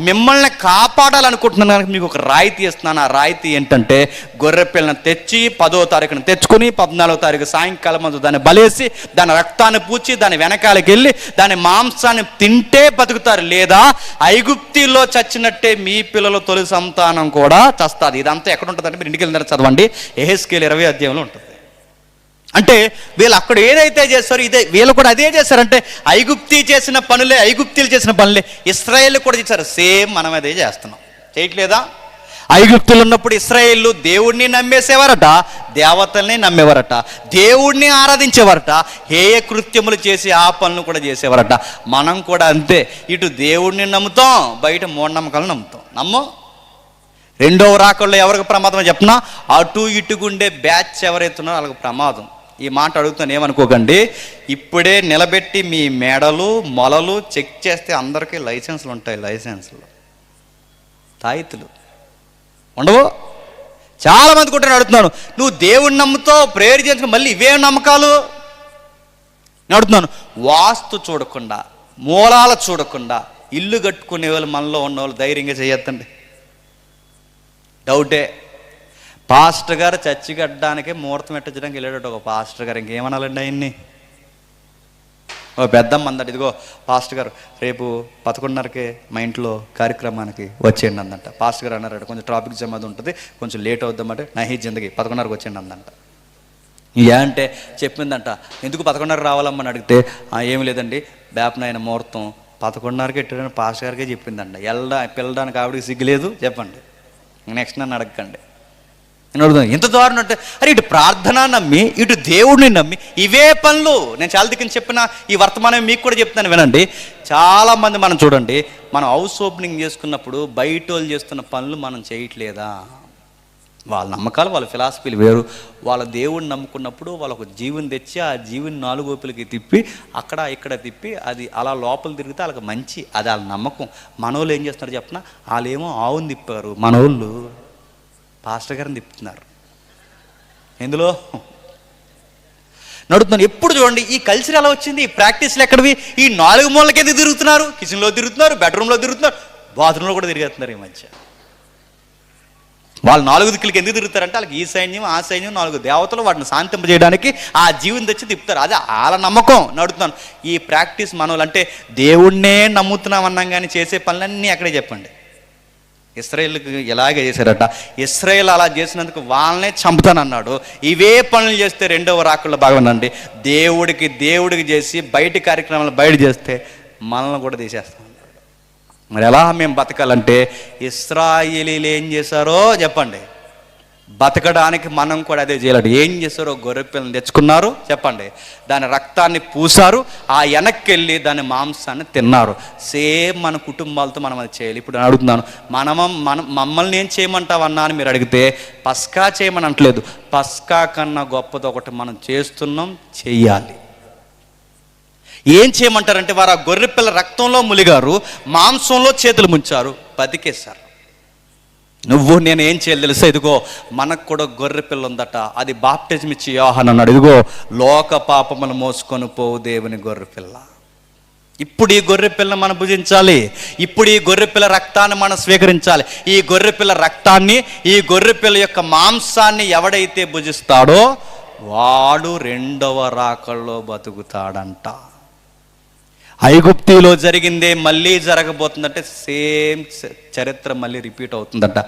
మిమ్మల్ని కాపాడాలనుకుంటున్నాను కనుక మీకు ఒక రాయితీ ఇస్తున్నాను. ఆ రాయితీ ఏంటంటే గొర్రె పిల్లని తెచ్చి 10వ తారీఖున తెచ్చుకుని 14వ తారీఖు సాయంకాలం ముందు దాన్ని బలేసి దాని రక్తాన్ని పూచి దాని వెనకాలకి వెళ్ళి దాని మాంసాన్ని తింటే బతుకుతారు, లేదా ఐగుప్తిలో చచ్చినట్టే మీ పిల్లల తొలి సంతానం కూడా చస్తుంది. ఇదంతా ఎక్కడ ఉంటుందంటే మీరు ఇంటికి వెళ్ళిన చదవండి, యెహెజ్కేలు 20వ అధ్యాయంలో ఉంటుంది. అంటే వీళ్ళు అక్కడ ఏదైతే చేస్తారో ఇదే వీళ్ళు కూడా అదే చేస్తారంటే ఐగుప్తీలు చేసిన పనులే ఇశ్రాయేలు కూడా చేశారు. సేమ్ మనం అదే చేస్తున్నాం, చేయట్లేదా? ఐగుప్తులు ఉన్నప్పుడు ఇశ్రాయేలు దేవుణ్ణి నమ్మేసేవారట, దేవతల్ని నమ్మేవారట, దేవుణ్ణి ఆరాధించేవారట, హేయ కృత్యములు చేసి ఆ పనులు కూడా చేసేవారట. మనం కూడా అంతే, ఇటు దేవుణ్ణి నమ్ముతాం, బయట మూఢనమ్మకాలను నమ్ముతాం. రెండవ రాకల్లో ఎవరికి ప్రమాదం చెప్పినా అటు ఇటుగుండే బ్యాచ్ ఎవరైతే ఉన్నారో వాళ్ళకి ప్రమాదం. ఈ మాట అడుగుతాను, ఏమనుకోకండి. ఇప్పుడే నిలబెట్టి మీ మెడలు మొలలు చెక్ చేస్తే అందరికీ లైసెన్సులు ఉంటాయి. లైసెన్సులు తాయితులు ఉండవు. చాలామంది కూడా అడుగుతున్నాను, నువ్వు దేవుణ్ణి నమ్ముతావు, ప్రేయర్ చేసుకుని మళ్ళీ ఇవే నమ్మకాలు? నేను అడుగుతున్నాను, వాస్తు చూడకుండా మూలాలు చూడకుండా ఇల్లు కట్టుకునే వాళ్ళు మనలో ఉన్న వాళ్ళు ధైర్యంగా చేయొద్దండి. డౌటే. పాస్టర్ గారు చర్చి కట్టడానికే ముహూర్తం పెట్టడానికి వెళ్ళాడు ఒక పాస్టర్ గారు. ఇంకేమనాలండి ఆయన్ని? ఓ పెద్దమ్మ అందట, ఇదిగో పాస్టర్ గారు రేపు 11:30కే మా ఇంట్లో కార్యక్రమానికి వచ్చేయండి అందంట. పాస్టర్ గారు అన్నారట, కొంచెం ట్రాఫిక్ జామ్ అది ఉంటుంది, కొంచెం లేట్ అవుద్దామంటే నహీ జిందగీ 11:30కి వచ్చేయండి అందంట. అంటే చెప్పిందంట, ఎందుకు 11:30 రావాలమ్మని అడిగితే ఏమి లేదండి బేపనాయన ముహూర్తం 11:30కి ఎట్టాడని పాస్టర్ గారికే చెప్పిందంట. పిల్లడానికి ఆవిడకి సిగ్గులేదు చెప్పండి, నెక్స్ట్ నన్ను అడగండి. నేను అడుగుతాను, ఇంత దారుణం అంటే అరే ఇటు ప్రార్థన నమ్మి ఇటు దేవుడిని నమ్మి ఇవే పనులు. నేను చాలా దిక్కుని చెప్పిన ఈ వర్తమానం మీకు కూడా చెప్తాను వినండి. చాలామంది మనం చూడండి, మనం హౌస్ ఓపెనింగ్ చేసుకున్నప్పుడు బయట వాళ్ళు చేస్తున్న పనులు మనం చేయట్లేదా? వాళ్ళ నమ్మకాలు వాళ్ళ ఫిలాసఫీలు వేరు. వాళ్ళ దేవుడిని నమ్ముకున్నప్పుడు వాళ్ళకు జీవుని తెచ్చి ఆ జీవుని 4 వైపులకి తిప్పి అక్కడ ఇక్కడ తిప్పి అది అలా లోపల తిరిగితే వాళ్ళకి మంచి, అది వాళ్ళ నమ్మకం. మనోళ్ళు ఏం చేస్తున్నారు చెప్పిన, వాళ్ళేమో ఆవుని తిప్పారు, మనోళ్ళు పాస్టర్ గారిని తిప్పుతున్నారు. ఎందులో నడుతున్నాను ఎప్పుడు చూడండి. ఈ కల్చర్ ఎలా వచ్చింది? ఈ ప్రాక్టీస్లు ఎక్కడివి? ఈ 4 మూలకి ఎందుకు తిరుగుతున్నారు? కిచెన్లో తిరుగుతున్నారు, బెడ్రూమ్లో తిరుగుతున్నారు, బాత్రూంలో కూడా తిరుగుతున్నారు. ఈ మధ్య వాళ్ళు 4 దిక్కులకి ఎందుకు తిరుగుతారంటే వాళ్ళకి ఈ సైన్యం ఆ సైన్యం 4 దేవతలు వాటిని శాంతింపజేయడానికి ఆ జీవుని తెచ్చి తిప్పుతారు. అదే వాళ్ళ నమ్మకం. నడుతున్నాను ఈ ప్రాక్టీస్ మనోళ్ళు అంటే దేవుణ్ణే నమ్ముతున్నాం అన్నాం కానీ చేసే పనులన్నీ అక్కడే చెప్పండి. ఇశ్రాయేలుకి ఎలాగే చేశారట, ఇశ్రాయేలు అలా చేసినందుకు వాళ్ళనే చంపుతానన్నాడు. ఇవే పనులు చేస్తే రెండవ రాకల్లో భాగమేనండి. దేవుడికి చేసి బయటి కార్యక్రమాలు బయట చేస్తే మనల్ని కూడా తీసేస్తాం. మరి ఎలా మేము బతకాలంటే ఇశ్రాయేలీలు ఏం చేశారో చెప్పండి, బతకడానికి మనం కూడా అదే చేయాలి. ఏం చేశారో గొర్రెపిల్లని తెచ్చుకున్నారు చెప్పండి, దాని రక్తాన్ని పూసారు, ఆ వెనక్కి వెళ్ళి దాని మాంసాన్ని తిన్నారు. సేమ్ మన కుటుంబాలతో మనం అది చేయాలి. ఇప్పుడు నేను అడుగుతున్నాను, మమ్మల్ని ఏం చేయమంటావు అన్నా అని మీరు అడిగితే పస్కా చేయమని అంటలేదు. పస్కా కన్నా గొప్పది ఒకటి మనం చేస్తున్నాం, చెయ్యాలి. ఏం చేయమంటారంటే వారు ఆ గొర్రెపిల్ల రక్తంలో ములిగారు, మాంసంలో చేతులు ముంచారు, బతికేశారు. నువ్వు నేను ఏం చేయాలి తెలుసా? ఇదిగో మనకు కూడా గొర్రె పిల్ల ఉందట, అది బాప్టిజం ఇచ్చి యోహాను అన్నాడు, ఇదిగో లోక పాపమును మోసుకొని పోవు దేవుని గొర్రె పిల్ల. ఇప్పుడు ఈ గొర్రె పిల్లని మనం భుజించాలి. ఇప్పుడు ఈ గొర్రె పిల్ల రక్తాన్ని మనం స్వీకరించాలి. ఈ గొర్రె పిల్ల రక్తాన్ని, ఈ గొర్రె పిల్ల యొక్క మాంసాన్ని ఎవడైతే భుజిస్తాడో వాడు రెండవ రాకల్లో బతుకుతాడంట. ఐగుప్తిలో జరిగిందే మళ్ళీ జరగబోతుందంటే సేమ్ చరిత్ర మళ్ళీ రిపీట్ అవుతుందట.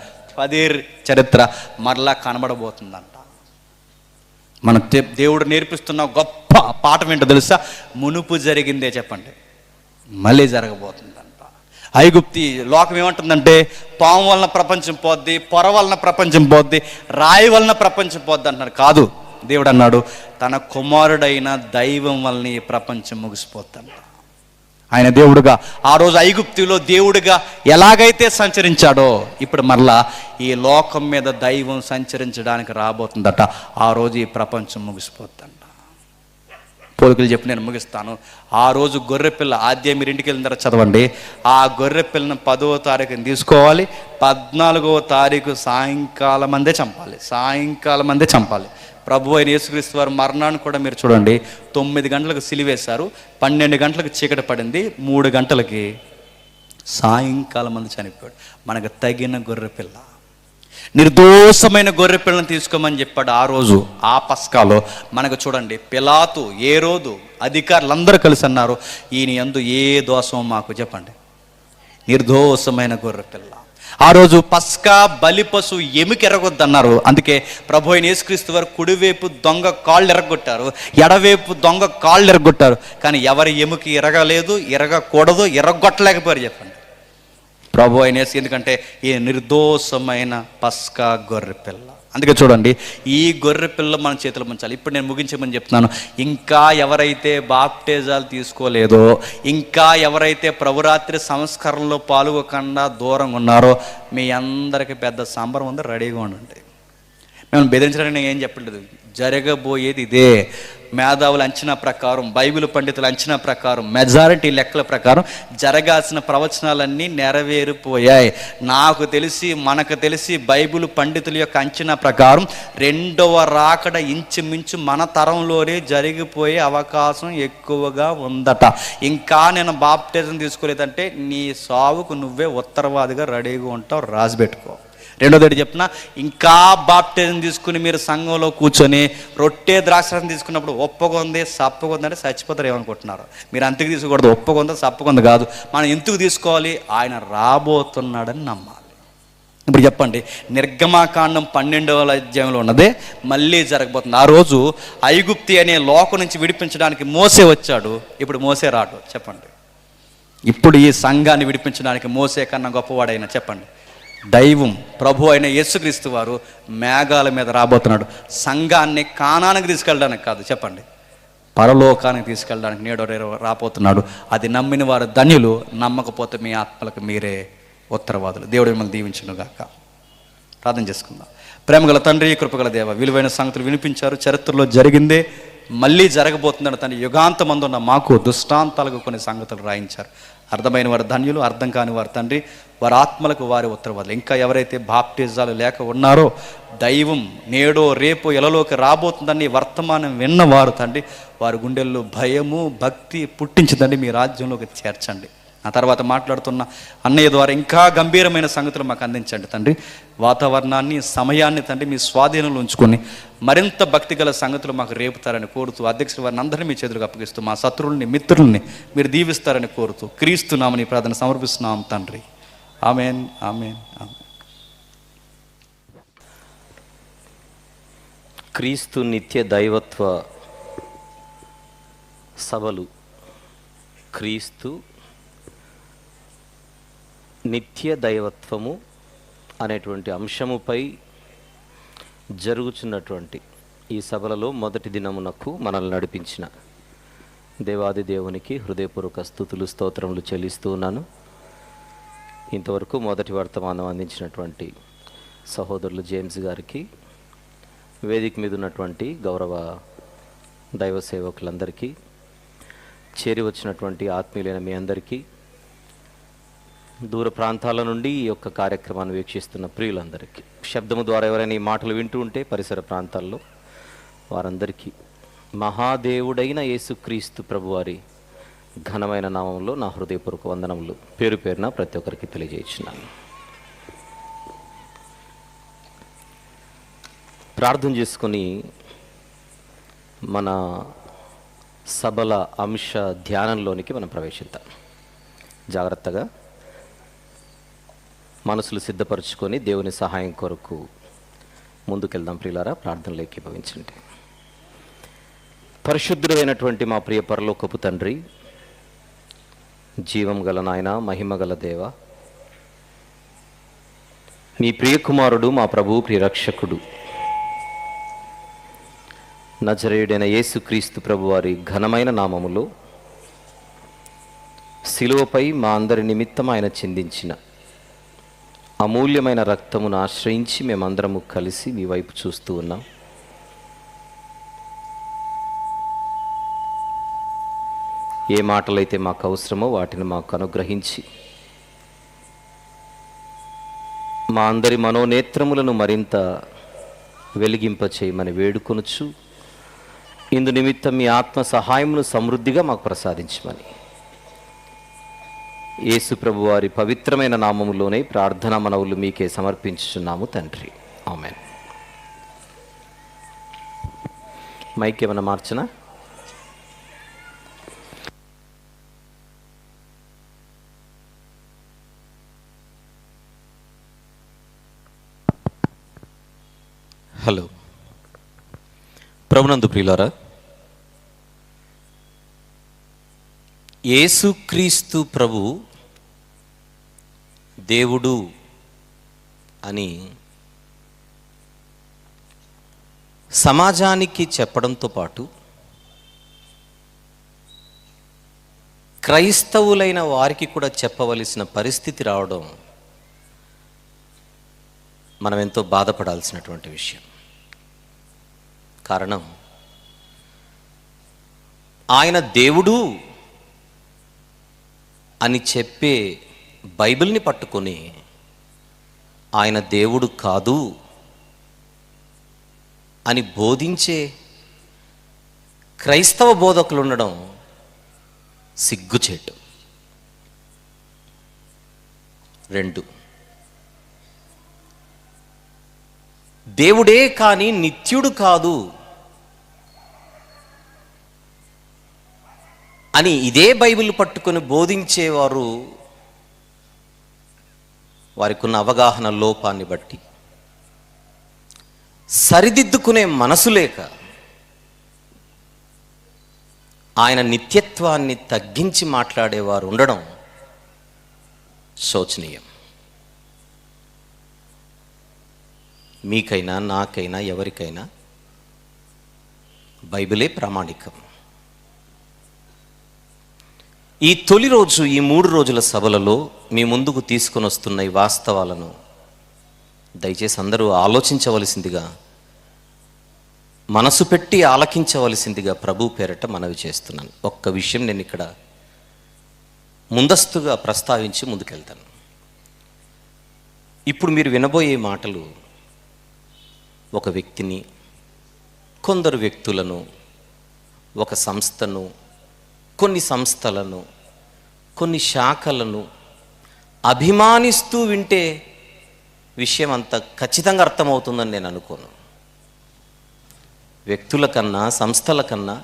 అదే చరిత్ర మరలా కనబడబోతుందంట. మన దేవుడు నేర్పిస్తున్న గొప్ప పాఠం ఏంటో తెలుసా? మునుపు జరిగిందే చెప్పండి మళ్ళీ జరగబోతుందంట. ఐగుప్తి లోకం ఏమంటుందంటే పాము వలన ప్రపంచం పోద్ది, పొర వలన ప్రపంచం పోద్ది, రాయి వలన ప్రపంచం పోద్ది అంటున్నారు. కాదు, దేవుడు అన్నాడు తన కుమారుడైన దైవం వలన ఈ ప్రపంచం ముగిసిపోద్దంట. ఆయన దేవుడుగా ఆ రోజు ఐగుప్తిలో దేవుడిగా ఎలాగైతే సంచరించాడో ఇప్పుడు మరలా ఈ లోకం మీద దైవం సంచరించడానికి రాబోతుందట. ఆ రోజు ఈ ప్రపంచం ముగిసిపోతుందంట. పోలికలు చెప్పి నేను ముగిస్తాను. ఆ రోజు గొర్రెపిల్ల ఆద్యం మీరు ఇంటికి వెళ్ళిన తర్వాత చదవండి. ఆ గొర్రెపిల్లను 10వ తారీఖుని తీసుకోవాలి, 14వ తారీఖు సాయంకాలం అందే చంపాలి. ప్రభు అయిన యేసుక్రీస్తు వారు మరణాన్ని కూడా మీరు చూడండి, 9 గంటలకు సిలివేశారు, 12 గంటలకు చీకటి పడింది, 3 గంటలకి సాయంకాలం మంది చనిపోయాడు. మనకు తగిన గొర్రెపిల్ల, నిర్దోషమైన గొర్రెపిల్లని తీసుకోమని చెప్పాడు ఆ రోజు. ఆ పస్కాలో మనకు చూడండి పిలాతు, హేరోదు, అధికారులందరూ కలిసి అన్నారు ఈయన యందు ఏ దోషం మాకు చెప్పండి, నిర్దోషమైన గొర్రెపిల్ల. ఆ రోజు పస్కా బలి పశు ఎముక ఎరగొద్దన్నారు. అందుకే ప్రభు అయిన యేసుక్రీస్తు వారు కుడివైపు దొంగ కాళ్ళు ఎరగొట్టారు, ఎడవైపు దొంగ కాళ్ళు ఎరగొట్టారు. కానీ ఎవరి ఎముక ఎరగలేదు, ఎరగకూడదు, ఎరగొట్టలేకపోయారు. చెప్పండి. ప్రభు అయిన యేసు ఎందుకంటే ఈ నిర్దోషమైన పస్కా గొర్రె పిల్ల. అందుకే చూడండి, ఈ గొర్రె పిల్ల మన చేతులు ఉంచాలి. ఇప్పుడు నేను ముగించమని చెప్తున్నాను. ఇంకా ఎవరైతే బాప్టిజాలు తీసుకోలేదో, ఇంకా ఎవరైతే ప్రభురాత్రి సంస్కరణలో పాల్గొకుండా దూరంగా ఉన్నారో, మీ అందరికీ పెద్ద సంబరం ఉంది, రెడీగా ఉండండి. మేము బెదిరించడానికి నేను ఏం చెప్పలేదు, జరగబోయేది ఇదే. మేధావుల అంచనా ప్రకారం, బైబిల్ పండితుల అంచనా ప్రకారం, మెజారిటీ లెక్కల ప్రకారం జరగాల్సిన ప్రవచనాలన్నీ నెరవేరిపోయాయి. నాకు తెలిసి, మనకు తెలిసి, బైబిల్ పండితుల యొక్క అంచనా ప్రకారం రెండవ రాకడ ఇంచుమించు మన తరంలోనే జరిగిపోయే అవకాశం ఎక్కువగా ఉందట. ఇంకా నేను బాప్టిజం తీసుకోలేదంటే నీ సావుకు నువ్వే ఉత్తరవాదిగా రెడీగా ఉంటావు, రాసిపెట్టుకో. రెండోది చెప్తున్నా, ఇంకా బాప్టిజం తీసుకుని మీరు సంఘంలో కూర్చొని రొట్టె ద్రాక్షరసం తీసుకున్నప్పుడు ఒప్పగొంది సప్పగొంది అంటే చచ్చిపోతారు ఏమనుకుంటున్నారు. మీరు అంతకు తీసుకోకూడదు, ఒప్పగొంద సప్పగొంది కాదు. మనం ఎందుకు తీసుకోవాలి? ఆయన రాబోతున్నాడని నమ్మాలి. ఇప్పుడు చెప్పండి, నిర్గమాకాండం 12వ అధ్యాయంలో ఉన్నదే మళ్ళీ జరగబోతుంది. ఆ రోజు ఐగుప్తి అనే లోకం నుంచి విడిపించడానికి మోసే వచ్చాడు, ఇప్పుడు మోసే రాడు. చెప్పండి. ఇప్పుడు ఈ సంఘాన్ని విడిపించడానికి మోసే కన్నా గొప్పవాడైనా చెప్పండి, దైవం ప్రభు అయిన యేసుక్రీస్తు వారు మేఘాల మీద రాబోతున్నాడు. సంఘాన్ని కానానికి తీసుకెళ్ళడానికి కాదు, చెప్పండి, పరలోకానికి తీసుకెళ్ళడానికి నేడు రాబోతున్నాడు. అది నమ్మిన వారు ధన్యులు, నమ్మకపోతే మీ ఆత్మలకు మీరే ఉత్తరవాదులు. దేవుడు మిమ్మల్ని దీవించునుగాక. ప్రార్థన చేసుకుందాం. ప్రేమగల తండ్రి, కృపగల దేవ, విలువైన సంగతులు వినిపించారు. చరిత్రలో జరిగిందే మళ్ళీ జరగబోతుందని తండ్రి యుగాంతమందున్న మాకు దృష్టాంతాలకు కొన్ని సంగతులు రాయించారు. అర్థమైన వారు ధన్యులు, అర్థం కాని వారు తండ్రి వారి ఆత్మలకు వారి ఉత్తరవాదులు. ఇంకా ఎవరైతే బాప్టిజాలు లేక ఉన్నారో, దైవం నేడో రేపో ఎలలోకి రాబోతుందని వర్తమానం విన్నవారు తండ్రి వారి గుండెల్లో భయము భక్తి పుట్టించదండి, మీ రాజ్యంలోకి చేర్చండి. ఆ తర్వాత మాట్లాడుతున్న అన్నయ్య ద్వారా ఇంకా గంభీరమైన సంగతులు మాకు అందించండి తండ్రి. వాతావరణాన్ని, సమయాన్ని తండ్రి మీ స్వాధీనంలో ఉంచుకొని మరింత భక్తి గల సంగతులు మాకు రేపుతారని కోరుతూ, అధ్యక్షుడు వారిని అందరినీ మీ చేతులకు అప్పగిస్తూ, మా శత్రువుల్ని మిత్రుల్ని మీరు దీవిస్తారని కోరుతూ క్రీస్తు నామమున ప్రార్థన సమర్పిస్తున్నాం తండ్రి. Amen, amen, amen. క్రీస్తు నిత్య దైవత్వ సభలు, క్రీస్తు నిత్య దైవత్వము అనేటువంటి అంశముపై జరుగుతున్నటువంటి ఈ సభలలో మొదటి దినమునకు మనల్ని నడిపించిన దేవాది దేవునికి హృదయపూర్వక స్తుతులు స్తోత్రములు చెల్లిస్తూ ఉన్నాను. ఇంతవరకు మొదటి వర్తమానం అందించినటువంటి సహోదరులు జేమ్స్ గారికి, వేదిక మీద ఉన్నటువంటి గౌరవ దైవ సేవకులందరికీ, చేరి వచ్చినటువంటి ఆత్మీయులైన మీ అందరికీ, దూర ప్రాంతాల నుండి ఈ యొక్క కార్యక్రమాన్ని వీక్షిస్తున్న ప్రియులందరికీ, శబ్దము ద్వారా ఎవరైనా ఈ మాటలు వింటూ ఉంటే పరిసర ప్రాంతాల్లో వారందరికీ మహాదేవుడైన యేసుక్రీస్తు ప్రభువారి ఘనమైన నామంలో నా హృదయపూర్వక వందనములు పేరు పేరున ప్రతి ఒక్కరికి తెలియజేస్తున్నాను. ప్రార్థన చేసుకొని మన సభల అంశ ధ్యానంలోనికి మనం ప్రవేశిద్దాం. జాగ్రత్తగా మనసులు సిద్ధపరచుకొని దేవుని సహాయం కొరకు ముందుకెళ్దాం. ప్రియులారా, ప్రార్థనలు ఏకీభవించండి. పరిశుద్ధుడైనటువంటి మా ప్రియ పరలోకపు తండ్రి, జీవం గల నాయన, మహిమ గల దేవ, మీ ప్రియకుమారుడు, మా ప్రభువు ప్రియరక్షకుడు నజరేయుడైన యేసుక్రీస్తు ప్రభువారి ఘనమైన నామములో శిలువపై మా అందరి నిమిత్తం ఆయన చిందించిన అమూల్యమైన రక్తమును ఆశ్రయించి మేమందరము కలిసి మీ వైపు చూస్తూ ఉన్నాం. ఏ మాటలైతే మాకు అవసరమో వాటిని మాకు అనుగ్రహించి మా అందరి మనోనేత్రములను మరింత వెలిగింపచేయమని వేడుకొనుచు, ఇందు నిమిత్తం మీ ఆత్మ సహాయమును సమృద్ధిగా మాకు ప్రసాదించమని యేసు ప్రభు వారి పవిత్రమైన నామములోనే ప్రార్థనా మనవులు మీకే సమర్పించుచున్నాము తండ్రి. ఆమేన్. మైక్ ఏమైనా మార్చనా? హలో, ప్రభునందు ప్రియులారా, యేసుక్రీస్తు ప్రభు దేవుడు అని సమాజానికి చెప్పడంతో పాటు క్రైస్తవులైన వారికి కూడా చెప్పవలసిన పరిస్థితి రావడం మనం ఎంతో బాధపడాల్సినటువంటి విషయం. కారణం, ఆయన దేవుడు అని చెప్పే బైబిల్ని పట్టుకొని ఆయన దేవుడు కాదు అని బోధించే క్రైస్తవ బోధకులు ఉండడం సిగ్గుచేటు. 2, దేవుడే కానీ నిత్యుడు కాదు అని ఇదే బైబిల్ పట్టుకొని బోధించేవారు వారికి ఉన్న అవగాహన లోపాన్ని బట్టి, సరిదిద్దుకునే మనసు లేక ఆయన నిత్యత్వాన్ని తగ్గించి మాట్లాడేవారు ఉండడం శోచనీయం. మీకైనా నాకైనా ఎవరికైనా బైబిలే ప్రామాణికం. ఈ తొలి రోజు, ఈ 3 రోజుల సభలలో మీ ముందుకు తీసుకొని వస్తున్న ఈ వాస్తవాలను దయచేసి అందరూ ఆలోచించవలసిందిగా, మనసు పెట్టి ఆలకించవలసిందిగా ప్రభు పేరట మనవి చేస్తున్నాను. ఒక్క విషయం నేను ఇక్కడ ముందస్తుగా ప్రస్తావించి ముందుకెళ్తాను. ఇప్పుడు మీరు వినబోయే మాటలు ఒక వ్యక్తిని, కొందరు వ్యక్తులను, ఒక సంస్థను, కొన్ని సంస్థలను, కొన్ని శాఖలను అభిమానిస్తూ వింటే విషయం అంత ఖచ్చితంగా అర్థమవుతుందని నేను అనుకోను. వ్యక్తుల కన్నా, సంస్థల కన్నా,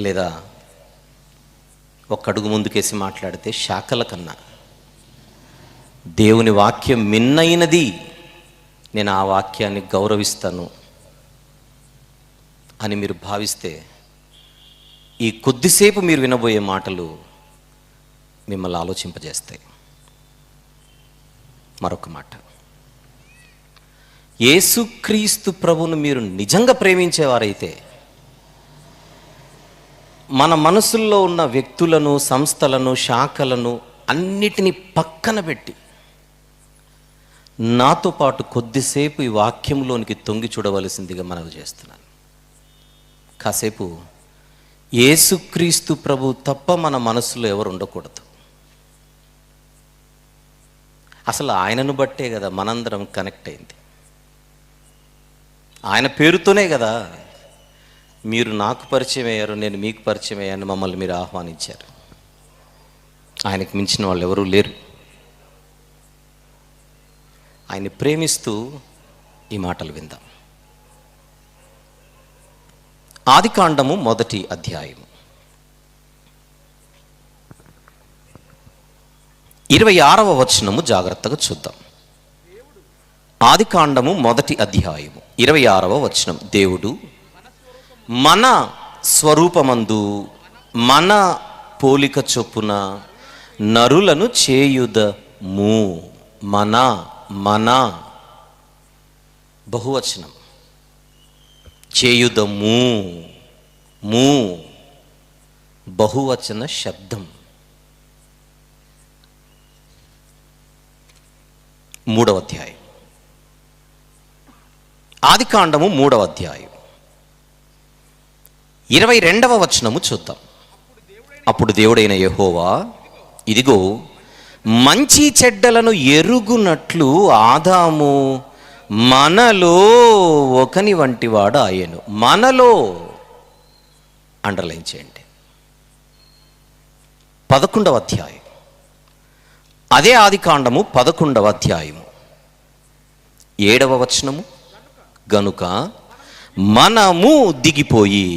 లేదా ఒక అడుగు ముందుకేసి మాట్లాడితే శాఖల కన్నా దేవుని వాక్యం మిన్నైనది, నేను ఆ వాక్యాన్ని గౌరవిస్తాను అని మీరు భావిస్తే ఈ కొద్దిసేపు మీరు వినబోయే మాటలు మిమ్మల్ని ఆలోచింపజేస్తాయి. మరొక మాట, యేసుక్రీస్తు ప్రభువును మీరు నిజంగా ప్రేమించేవారైతే మన మనసుల్లో ఉన్న వ్యక్తులను, సంస్థలను, శాఖలను అన్నిటినీ పక్కన పెట్టి నాతో పాటు కొద్దిసేపు ఈ వాక్యంలోనికి తొంగి చూడవలసిందిగా మనవి చేస్తున్నాను. కాసేపు యేసుక్రీస్తు ప్రభు తప్ప మన మనసులో ఎవరు ఉండకూడదు. అసలు ఆయనను బట్టే కదా మనందరం కనెక్ట్ అయింది. ఆయన పేరుతోనే కదా మీరు నాకు పరిచయం అయ్యారు, నేను మీకు పరిచయం అయ్యాను, మమ్మల్ని మీరు ఆహ్వానించారు. ఆయనకు మించిన వాళ్ళు ఎవరూ లేరు. ఆయన్ని ప్రేమిస్తూ ఈ మాటలు విందాం. ఆదికాండము 1వ అధ్యాయం 26వ వచనము జాగ్రత్తగా చూద్దాం. ఆదికాండము 1వ అధ్యాయం 26వ వచనం, దేవుడు మన స్వరూపమందు మన పోలిక చొప్పున నరులను చేయుదము. మన బహువచనం, చేయుదము, బహువచన శబ్దం. 3వ అధ్యాయం, ఆదికాండము 3వ అధ్యాయం 22వ వచనము చూద్దాం. అప్పుడు దేవుడైన యెహోవా, ఇదిగో మంచి చెడ్డలను ఎరుగునట్లు ఆదాము మనలో ఒకని వంటి వాడు ఆయను. మనలో అండర్లైన్ చేయండి. 11వ అధ్యాయం, అదే ఆదికాండము 11వ అధ్యాయము 7వ వచనము, గనుక మనము దిగిపోయి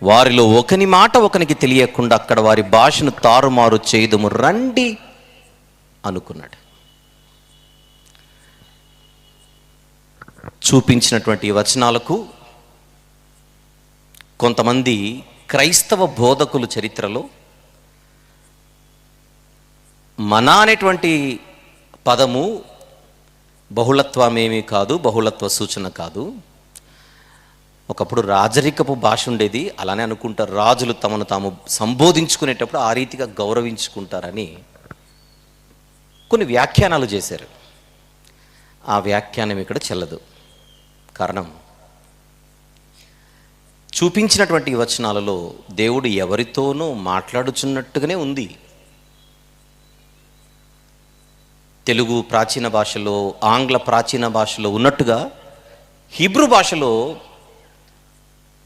వారిలో ఒకని మాట ఒకనికి తెలియకుండా అక్కడ వారి భాషను తారుమారు చేయుదుము రండి అనుకున్నాడు. చూపించినటువంటి ఈ వచనాలకు కొంతమంది క్రైస్తవ బోధకులు చరిత్రలో మన అనేటువంటి పదము బహుళత్వమేమీ కాదు, బహుళత్వ సూచన కాదు. ఒకప్పుడు రాజరికపు భాష ఉండేది, అలానే అనుకుంటారు. రాజులు తమను తాము సంబోధించుకునేటప్పుడు ఆ రీతిగా గౌరవించుకుంటారని కొన్ని వ్యాఖ్యానాలు చేశారు. ఆ వ్యాఖ్యానం ఇక్కడ చెల్లదు. కారణం, చూపించినటువంటి వచనాలలో దేవుడు ఎవరితోనూ మాట్లాడుచున్నట్టుగానే ఉంది. తెలుగు ప్రాచీన భాషలో, ఆంగ్ల ప్రాచీన భాషలో ఉన్నట్టుగా హీబ్రూ భాషలో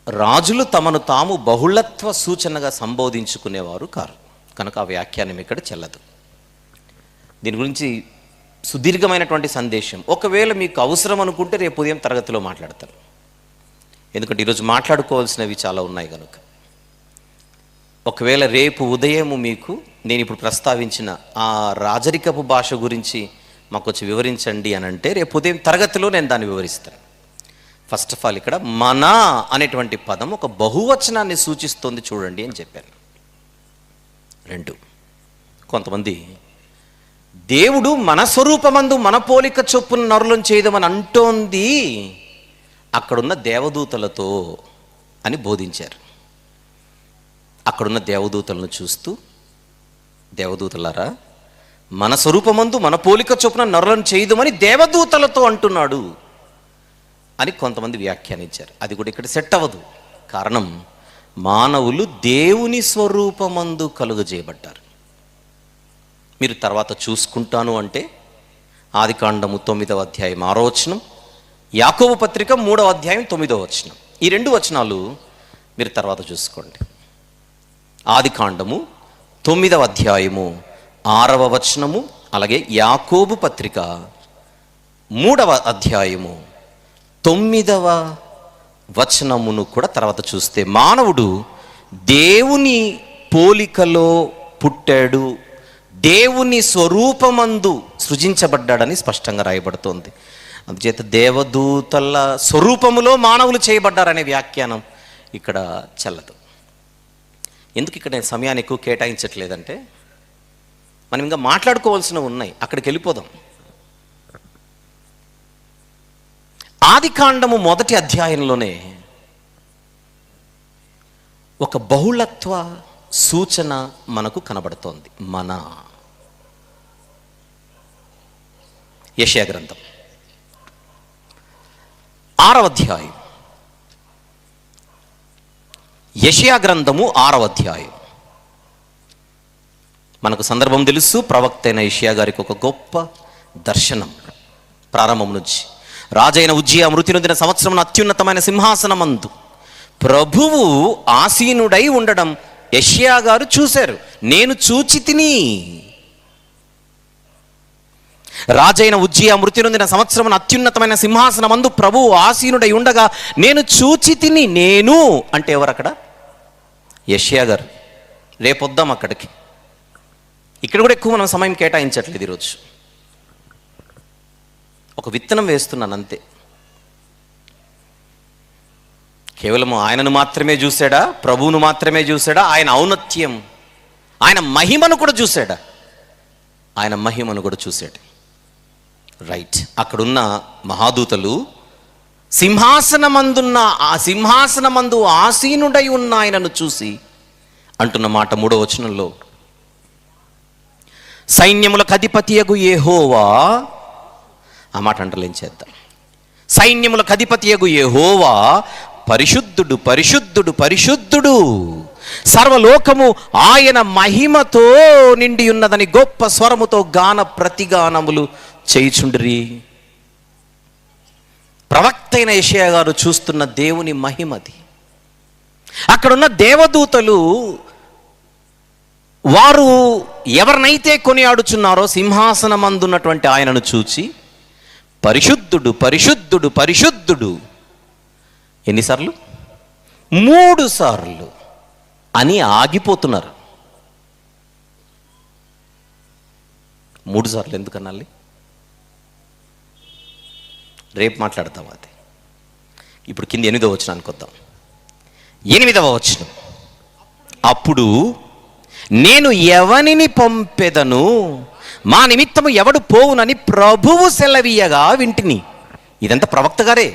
రాజులు తమను తాము బహుళత్వ సూచనగా సంబోధించుకునేవారు కారు. కనుక ఆ వ్యాఖ్యానం ఇక్కడ చెల్లదు. దీని గురించి సుదీర్ఘమైనటువంటి సందేశం ఒకవేళ మీకు అవసరం అనుకుంటే రేపు ఉదయం తరగతిలో మాట్లాడతాను. ఎందుకంటే ఈరోజు మాట్లాడుకోవాల్సినవి చాలా ఉన్నాయి కనుక. ఒకవేళ రేపు ఉదయం మీకు నేను ఇప్పుడు ప్రస్తావించిన ఆ రాజరికపు భాష గురించి మాకు వచ్చి వివరించండి అని అంటే రేపు ఉదయం తరగతిలో నేను దాన్ని వివరిస్తాను. ఫస్ట్ ఆఫ్ ఆల్ ఇక్కడ మన అనేటువంటి పదం ఒక బహువచనాన్ని సూచిస్తుంది చూడండి అని చెప్పాను. 2, కొంతమంది దేవుడు మన స్వరూపమందు మన పోలిక చొప్పున నరులను చేయదమని అంటోంది అక్కడున్న దేవదూతలతో అని బోధించారు. అక్కడున్న దేవదూతలను చూస్తూ, దేవదూతలారా మన స్వరూపమందు మన పోలిక చొప్పున నరులను చేయదమని దేవదూతలతో అంటున్నాడు అని కొంతమంది వ్యాఖ్యానించారు. అది కూడా ఇక్కడ సెట్ అవ్వదు. కారణం, మానవులు దేవుని స్వరూపమందు కలుగజేయబడ్డారు. మీరు తర్వాత చూసుకుంటాను అంటే ఆదికాండము 9వ అధ్యాయం 6వ వచనం, యాకోబు పత్రిక 3వ అధ్యాయం 9వ వచనం. ఈ 2 వచనాలు మీరు తర్వాత చూసుకోండి. ఆదికాండము 9వ అధ్యాయము 6వ వచనము, అలాగే యాకోబు పత్రిక 3వ అధ్యాయము 9వ వచనమును కూడా తర్వాత చూస్తే మానవుడు దేవుని పోలికలో పుట్టాడు, దేవుని స్వరూపమందు సృజించబడ్డాడని స్పష్టంగా రాయబడుతోంది. అందుచేత దేవదూతల స్వరూపములో మానవులు చేయబడ్డారనే వ్యాఖ్యానం ఇక్కడ చెల్లదు. ఎందుకు ఇక్కడ నేను సమయాన్ని ఎక్కువ కేటాయించట్లేదంటే మనం ఇంకా మాట్లాడుకోవాల్సినవి ఉన్నాయి, అక్కడికి వెళ్ళిపోదాం. ఆదికాండము 1వ అధ్యాయంలోనే ఒక బహుళత్వ సూచన మనకు కనబడుతోంది. మన యెషయా గ్రంథం 6వ అధ్యాయం, యెషయా గ్రంథము 6వ అధ్యాయం. మనకు సందర్భం తెలుసు. ప్రవక్త అయిన యెషయా గారికి ఒక గొప్ప దర్శనం. ప్రారంభం నుంచి, రాజైన ఉజ్జియా మృతి నొందిన సంవత్సరం అత్యున్నతమైన సింహాసనమందు ప్రభువు ఆసీనుడై ఉండడం యెషయా గారు చూశారు. నేను చూచి తిని. రాజైన ఉజ్జియా మృతి నొందిన సంవత్సరం అత్యున్నతమైన సింహాసనమందు ప్రభువు ఆసీనుడై ఉండగా నేను చూచి తిని. నేను అంటే ఎవరు అక్కడ? యెషయా గారు. రేపొద్దాం అక్కడికి. ఇక్కడ కూడా ఎక్కువ మనం సమయం కేటాయించట్లేదు. ఈరోజు ఒక విత్తనం వేస్తున్నాను అంతే. కేవలం ఆయనను మాత్రమే చూశాడా? ప్రభువును మాత్రమే చూశాడా? ఆయన ఔన్నత్యం, ఆయన మహిమను కూడా చూశాడా? ఆయన మహిమను కూడా చూశాడు. రైట్. అక్కడున్న మహాదూతలు సింహాసనమందు ఆసీనుడై ఉన్న ఆయనను చూసి అంటున్న మాట 3వ వచనంలో, సైన్యములకు అధిపతియగు యెహోవా, ఆ మాట అంటలేం చేద్దాం. సైన్యములకు అధిపతియగు యెహోవా పరిశుద్ధుడు, పరిశుద్ధుడు, పరిశుద్ధుడు, సర్వలోకము ఆయన మహిమతో నిండి ఉన్నదని గొప్ప స్వరముతో గాన ప్రతిగానములు చేయుచుండిరి. ప్రవక్త అయిన యెషయా గారు చూస్తున్న దేవుని మహిమది. అక్కడున్న దేవదూతలు వారు ఎవరినైతే కొనియాడుచున్నారో సింహాసనమందున్నటువంటి ఆయనను చూచి పరిశుద్ధుడు, పరిశుద్ధుడు, పరిశుద్ధుడు ఎన్నిసార్లు? 3 సార్లు అని ఆగిపోతున్నారు. 3 సార్లు ఎందుకనాలి? రేపు మాట్లాడతాం అది. ఇప్పుడు కింద 8వ వచనానికి వద్దాం. 8వ వచనం, అప్పుడు నేను ఎవనిని పంపెదను, మా నిమిత్తము ఎవడు పోవునని ప్రభువు సెలవీయగా వింటిని. ఇదంతా ప్రవక్త గారే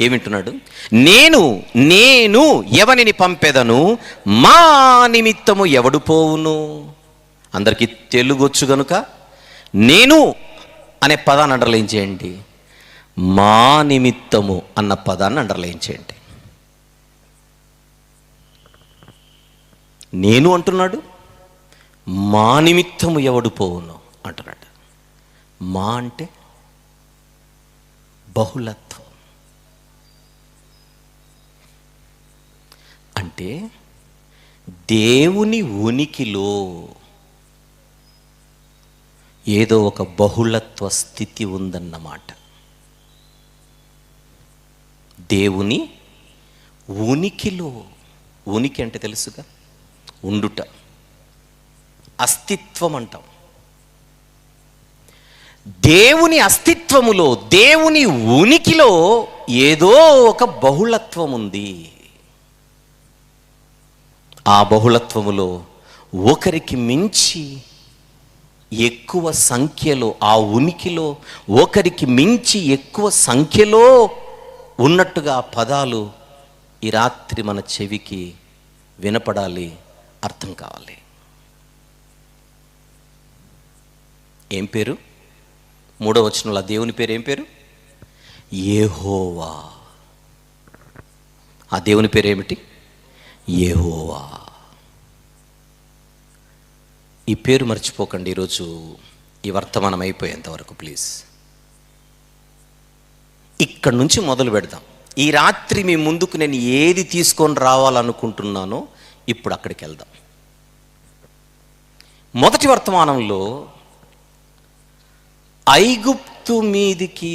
ఏమింటున్నాడు? నేను ఎవనిని పంపెదను, మా నిమిత్తము ఎవడు పోవును. అందరికీ తెలుగొచ్చు గనుక నేను అనే పదాన్ని అండర్లైన్ చేయండి, మా నిమిత్తము అన్న పదాన్ని అండర్లైన్ చేయండి. నేను అంటున్నాడు, మా నిమిత్తము ఎవడు పోవును అంటున్నాడు. మా అంటే బహుళత్వం. అంటే దేవుని ఉనికిలో ఏదో ఒక బహుళత్వ స్థితి ఉందన్నమాట. దేవుని ఉనికిలో, ఉనికి అంటే తెలుసుగా, ఉండుట, అస్తిత్వం అంటాం. దేవుని అస్తిత్వములో, దేవుని ఉనికిలో ఏదో ఒక బహుళత్వం ఉంది. ఆ బహుళత్వములో ఒకరికి మించి ఎక్కువ సంఖ్యలో, ఆ ఉనికిలో ఒకరికి మించి ఎక్కువ సంఖ్యలో ఉన్నట్టుగా ఆ పదాలు ఈ రాత్రి మన చెవికి వినపడాలి, అర్థం కావాలి. ఏం పేరు? 3వ వచనంలో దేవుని పేరు ఏం పేరు? యెహోవా. ఆ దేవుని పేరు ఏమిటి? యెహోవా. ఈ పేరు మర్చిపోకండి ఈరోజు ఈ వర్తమానం అయిపోయేంత వరకు ప్లీజ్. ఇక్కడి నుంచి మొదలు పెడదాం. ఈ రాత్రి మీ ముందుకు నేను ఏది తీసుకొని రావాలనుకుంటున్నానో ఇప్పుడు అక్కడికి వెళ్దాం. మొదటి వర్తమానంలో ఐగుప్తు మీదికి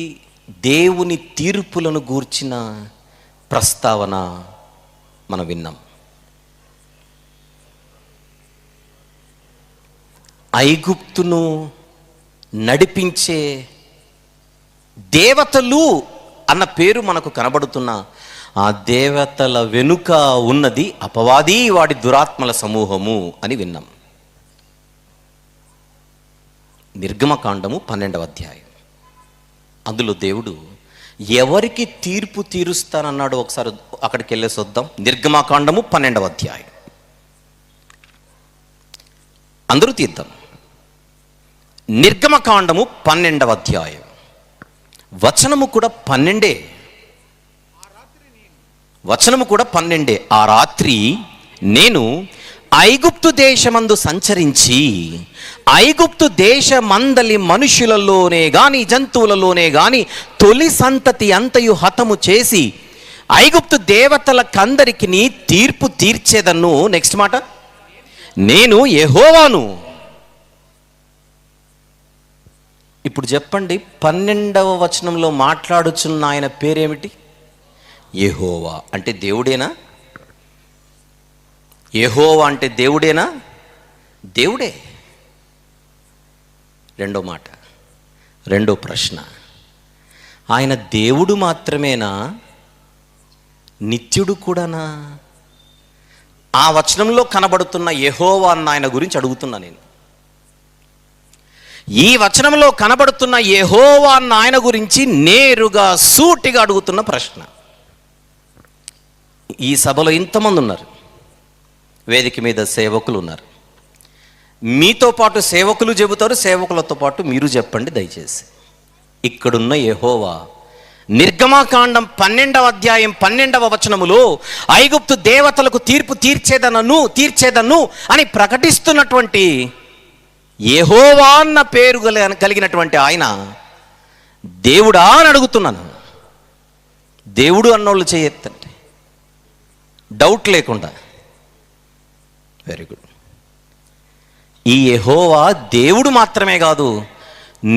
దేవుని తీర్పులను గూర్చిన ప్రస్తావన మనం విన్నాం. ఐగుప్తును నడిపించే దేవతలు అన్న పేరు మనకు కనబడుతున్న ఆ దేవతల వెనుక ఉన్నది అపవాది, వాడి దురాత్మల సమూహము అని విన్నాం. నిర్గమకాండము 12వ అధ్యాయం. అందులో దేవుడు ఎవరికి తీర్పు తీరుస్తానన్నాడు ఒకసారి అక్కడికి వెళ్ళేసి వద్దాం. నిర్గమకాండము 12వ అధ్యాయం. అందరూ తీద్దాం. నిర్గమకాండము 12వ అధ్యాయం. వచనము కూడా 12. వచనము కూడా 12. ఆ రాత్రి నేను ఐగుప్తు దేశమందు సంచరించి ఐగుప్తు దేశమందలి మనుషులలోనే గాని జంతువులలోనే గాని తొలి సంతతి అంతయు హతము చేసి ఐగుప్తు దేవతలకందరికి తీర్పు తీర్చేదను. నెక్స్ట్ మాట, నేను యెహోవాను. ఇప్పుడు చెప్పండి, 12వ వచనంలో మాట్లాడుచున్న ఆయన పేరేమిటి? యెహోవా. అంటే దేవుడేనా? యెహోవా అంటే దేవుడేనా? దేవుడే. రెండో మాట, రెండో ప్రశ్న, ఆయన దేవుడు మాత్రమేనా, నిత్యుడు కూడానా? ఆ వచనంలో కనబడుతున్న యెహోవా అన్న ఆయన గురించి అడుగుతున్నా నేను. ఈ వచనంలో కనబడుతున్న యెహోవా అన్న ఆయన గురించి నేరుగా సూటిగా అడుగుతున్న ప్రశ్న. ఈ సభలో ఇంతమంది ఉన్నారు, వేదిక మీద సేవకులు ఉన్నారు. మీతో పాటు సేవకులు చెబుతారు, సేవకులతో పాటు మీరు చెప్పండి దయచేసి. ఇక్కడున్న యెహోవా నిర్గమకాండం 12వ అధ్యాయం 12వ వచనములో ఐగుప్తు దేవతలకు తీర్పు తీర్చేదను అని ప్రకటిస్తున్నటువంటి యెహోవా అన్న పేరు కలిగినటువంటి ఆయన దేవుడా అని అడుగుతున్నాను. దేవుడు అన్నోళ్ళు చేయెత్తండి, డౌట్ లేకుండా. Very good. ఈ యెహోవా దేవుడు మాత్రమే కాదు,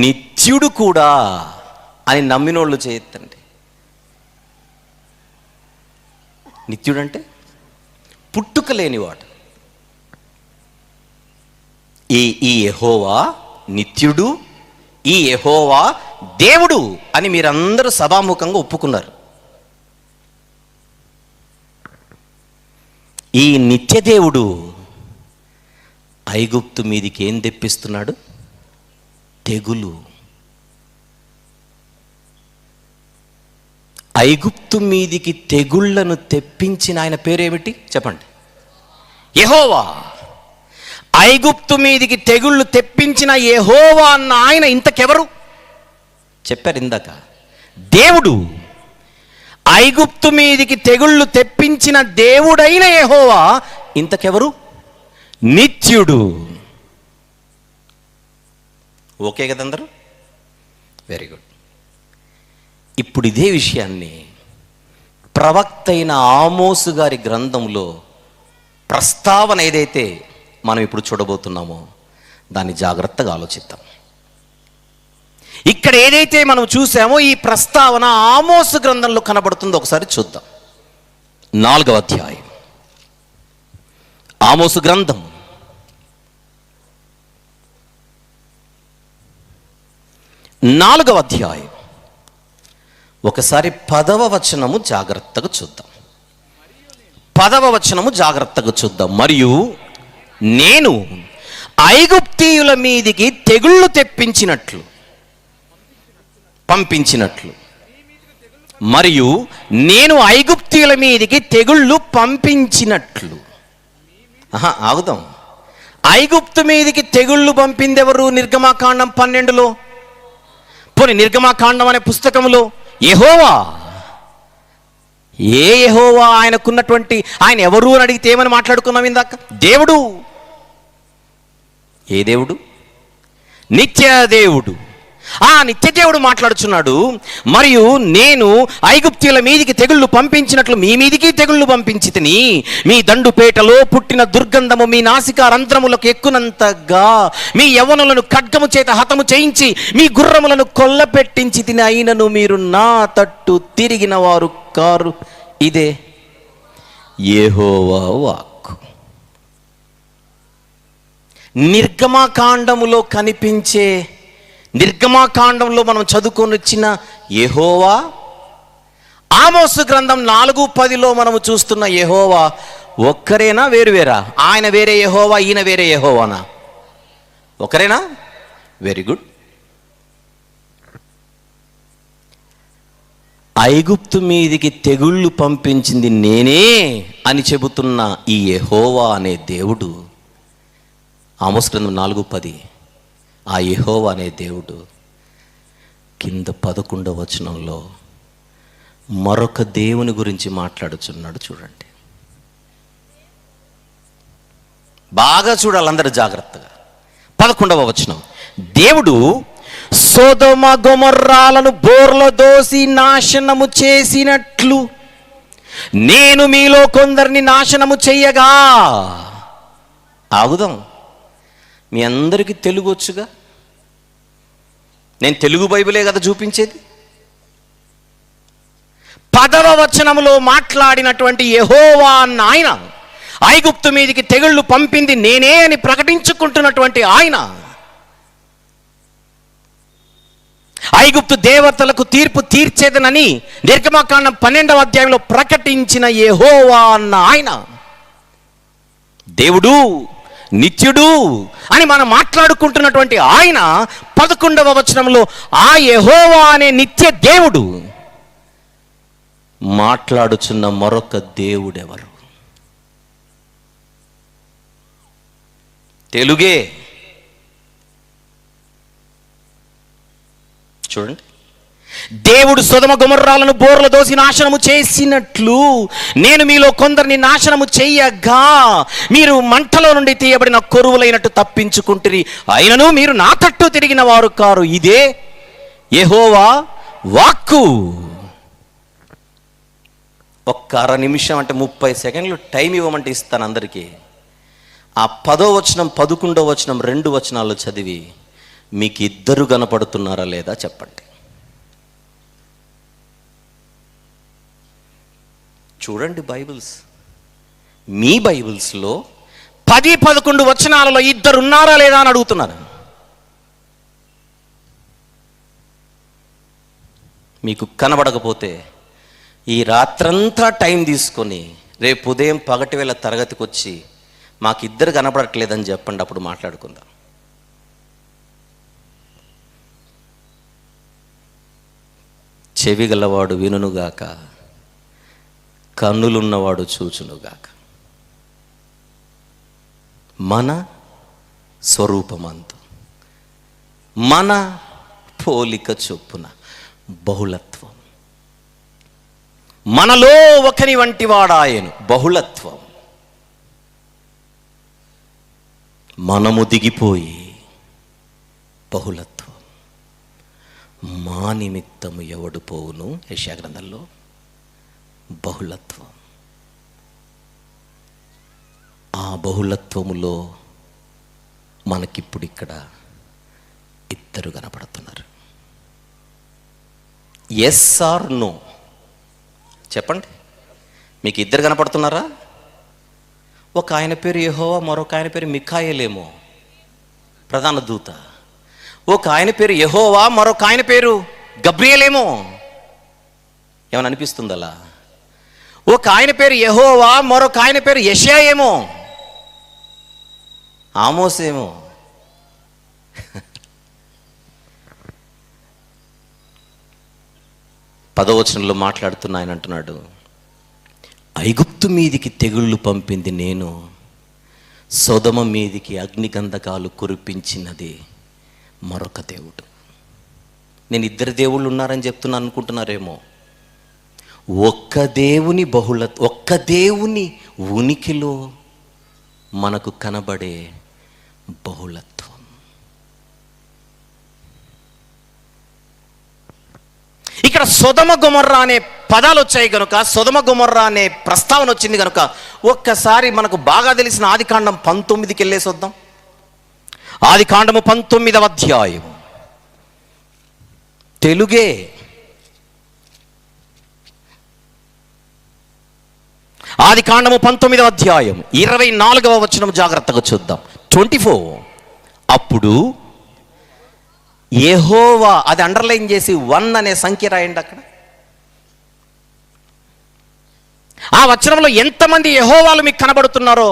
నిత్యుడు కూడా అని నమ్మినోళ్ళు చేయెత్తండి. నిత్యుడంటే పుట్టుక లేనివాడు. ఈ యెహోవా నిత్యుడు, ఈ యెహోవా దేవుడు అని మీరందరూ సభాముఖంగా ఒప్పుకున్నారు. ఈ నిత్య దేవుడు ఐగుప్తు మీదికి ఏం తెప్పిస్తున్నాడు? తెగులు. ఐగుప్తు మీదికి తెగుళ్లను తెప్పించిన ఆయన పేరేమిటి చెప్పండి? యెహోవా. ఐగుప్తు మీదికి తెగుళ్ళు తెప్పించిన యెహోవా అన్న ఆయన ఇంతకెవరు? చెప్పారు ఇందాక, దేవుడు. ఐగుప్తు మీదికి తెగుళ్ళు తెప్పించిన దేవుడైన యెహోవా ఇంతకెవరు? నిత్యుడు. ఓకే కదా అందరూ? Very good. ఇప్పుడు ఇదే విషయాన్ని ప్రవక్త అయిన ఆమోసు గారి గ్రంథంలో ప్రస్తావన ఏదైతే మనం ఇప్పుడు చూడబోతున్నామో దాన్ని జాగ్రత్తగా ఆలోచిద్దాం. ఇక్కడ ఏదైతే మనం చూసామో ఈ ప్రస్తావన ఆమోసు గ్రంథంలో కనబడుతుందో ఒకసారి చూద్దాం. 4వ అధ్యాయం ఆమోసు గ్రంథం 4వ అధ్యాయం ఒకసారి 10వ వచనము జాగ్రత్తగా చూద్దాం. 10వ వచనము జాగ్రత్తగా చూద్దాం. మరియు నేను ఐగుప్తీయుల మీదికి తెగుళ్ళు పంపించినట్లు మరియు నేను ఐగుప్తీయుల మీదికి తెగుళ్ళు పంపించినట్లు. ఆగుదాం. ఐగుప్తు మీదికి తెగుళ్ళు పంపింది ఎవరు? నిర్గమాకాండం 12లో, పోనీ నిర్గమాకాండం అనే పుస్తకంలో యెహోవా. ఏ యెహోవా? ఆయనకున్నటువంటి, ఆయన ఎవరు అని అడిగితే ఏమని మాట్లాడుకున్నాం ఇందాక? దేవుడు. ఏ దేవుడు? నిత్య దేవుడు. ఆ నిత్య దేవుడు మాట్లాడుచున్నాడు. మరియు నేను ఐగుప్తీయుల మీదికి తెగుళ్ళు పంపించినట్లు మీ మీదికి తెగుళ్ళు పంపించితిని. మీ దండుపేటలో పుట్టిన దుర్గంధము మీ నాసికా రంధ్రములకు ఎక్కునంతగా మీ యవ్వనులను ఖడ్గము చేత హతము చేయించి మీ గుర్రములను కొల్లపెట్టించి తిని, అయినను మీరు నా తట్టు తిరిగిన వారు కారు. ఇదే యెహోవా వాక్కు. నిర్గమాకాండములో కనిపించే, నిర్గమాకాండంలో మనం చదువుకొని వచ్చిన యెహోవా, ఆమోసు గ్రంథం 4:10లో మనము చూస్తున్న యెహోవా ఒక్కరేనా? వేరువేరా? ఆయన వేరే యెహోవా, ఈయన వేరే యెహోవానా? ఒకరేనా? Very good. ఐగుప్తు మీదికి తెగుళ్ళు పంపించింది నేనే అని చెబుతున్న ఈ యెహోవా అనే దేవుడు, ఆమోసు గ్రంథం 4:10, ఆ యెహోవా అనే దేవుడు కింద 11వ వచనంలో మరొక దేవుని గురించి మాట్లాడుచున్నాడు. చూడండి, బాగా చూడాలి అందరూ జాగ్రత్తగా. 11వ వచనం, దేవుడు సొదొమ గొమొర్రాలను బోర్ల దోసి నాశనము చేసినట్లు నేను మీలో కొందరిని నాశనము చెయ్యగా. ఆగుదాం. మీ అందరికీ తెలుగు వచ్చుగా? నేను తెలుగు బైబిలే కదా చూపించేది. 10వ వచనములో మాట్లాడినటువంటి యెహోవా అన్న ఆయన, ఐగుప్తు మీదికి తెగుళ్ళు పంపింది నేనే అని ప్రకటించుకుంటున్నటువంటి ఆయన, ఐగుప్తు దేవతలకు తీర్పు తీర్చేదనని నిర్గమాకాండం 12వ అధ్యాయంలో ప్రకటించిన యెహోవా అన్న ఆయన, దేవుడు, నిత్యుడు అని మనం మాట్లాడుకుంటున్నటువంటి ఆయన 11వ వచనంలో ఆ యెహోవా అనే నిత్య దేవుడు మాట్లాడుచున్న మరొక దేవుడెవరు? తెలుగే. చూడండి, దేవుడు సొదొమ గొమొర్రాలను బోర్ల దోసి నాశనము చేసినట్లు నేను మీలో కొందరిని నాశనము చెయ్యగా మీరు మంటలో నుండి తీయబడిన కొరువులైనట్టు తప్పించుకుంటురి, అయినను మీరు నా తట్టు తిరిగిన వారు కారు. ఇదే యెహోవా వాక్కు. ఒక్క అర నిమిషం అంటే 30 సెకండ్లు టైం ఇవ్వమంటే ఇస్తాను అందరికీ. ఆ 10వ వచనం 11వ వచనం 2 వచనాలు చదివి మీకు ఇద్దరు కనపడుతున్నారా లేదా చెప్పండి. చూడండి బైబిల్స్, మీ బైబిల్స్లో 10-11 వచనాలలో ఇద్దరు ఉన్నారా లేదా అని అడుగుతున్నాను. మీకు కనబడకపోతే ఈ రాత్రంతా టైం తీసుకొని రేపు ఉదయం పగటి వేళ తరగతికి వచ్చి మాకు ఇద్దరు కనబడట్లేదని చెప్పండి, అప్పుడు మాట్లాడుకుందాం. చెవి గలవాడు వినుగాక, కన్నులున్నవాడు చూచునుగాక. మన స్వరూపమందు మన పోలిక చొప్పున బహుళత్వం, మనలో ఒకని వంటి వాడాయను బహుళత్వం. మనము దిగిపోయి బహుళత్వం. మా నిమిత్తము ఎవడు పోవును, యెషయా గ్రంథంలో బహుళత్వం. ఆ బహుళత్వములో మనకిప్పుడు ఇక్కడ ఇద్దరు కనపడుతున్నారు. ఎస్ ఆర్ నో చెప్పండి. మీకు ఇద్దరు కనపడుతున్నారా? ఒక ఆయన పేరు యెహోవా, మరొక ఆయన పేరు మిఖాయేలేమో, ప్రధాన దూత. ఒక ఆయన పేరు యెహోవా, మరొక ఆయన పేరు గబ్రియేలేమో. ఏమని అనిపిస్తుంది అలా? ఒక ఆయన పేరు యెహోవా, మరొక ఆయన పేరు యెషయా ఏమో, ఆమోసేమో. పదవచనంలో మాట్లాడుతున్న ఆయన అంటున్నాడు, ఐగుప్తు మీదికి తెగుళ్ళు పంపింది నేను, సొదొమ మీదికి అగ్నిగంధకాలు కురిపించినది మరొక దేవుడు. నేను ఇద్దరు దేవుళ్ళు ఉన్నారని చెప్తున్నాను అనుకుంటున్నారేమో. ఒక్క దేవుని ఉనికిలో మనకు కనబడే బహుళత్వం. ఇక్కడ సొదొమ గొమొర్రా అనే పదాలు వచ్చాయి కనుక, సొదొమ గొమొర్రా అనే ప్రస్తావన వచ్చింది కనుక ఒక్కసారి మనకు బాగా తెలిసిన ఆదికాండం 19కి వెళ్ళేసి వద్దాం. ఆదికాండము 19వ అధ్యాయం, తెలుగే. ఆదికాండము 19వ అధ్యాయం 24వ వచనం జాగ్రత్తగా చూద్దాం. 24. అప్పుడు యెహోవా, అది అండర్లైన్ చేసి 1 అనే సంఖ్య రాయండి అక్కడ. ఆ వచనంలో ఎంతమంది యెహోవాలు మీకు కనబడుతున్నారో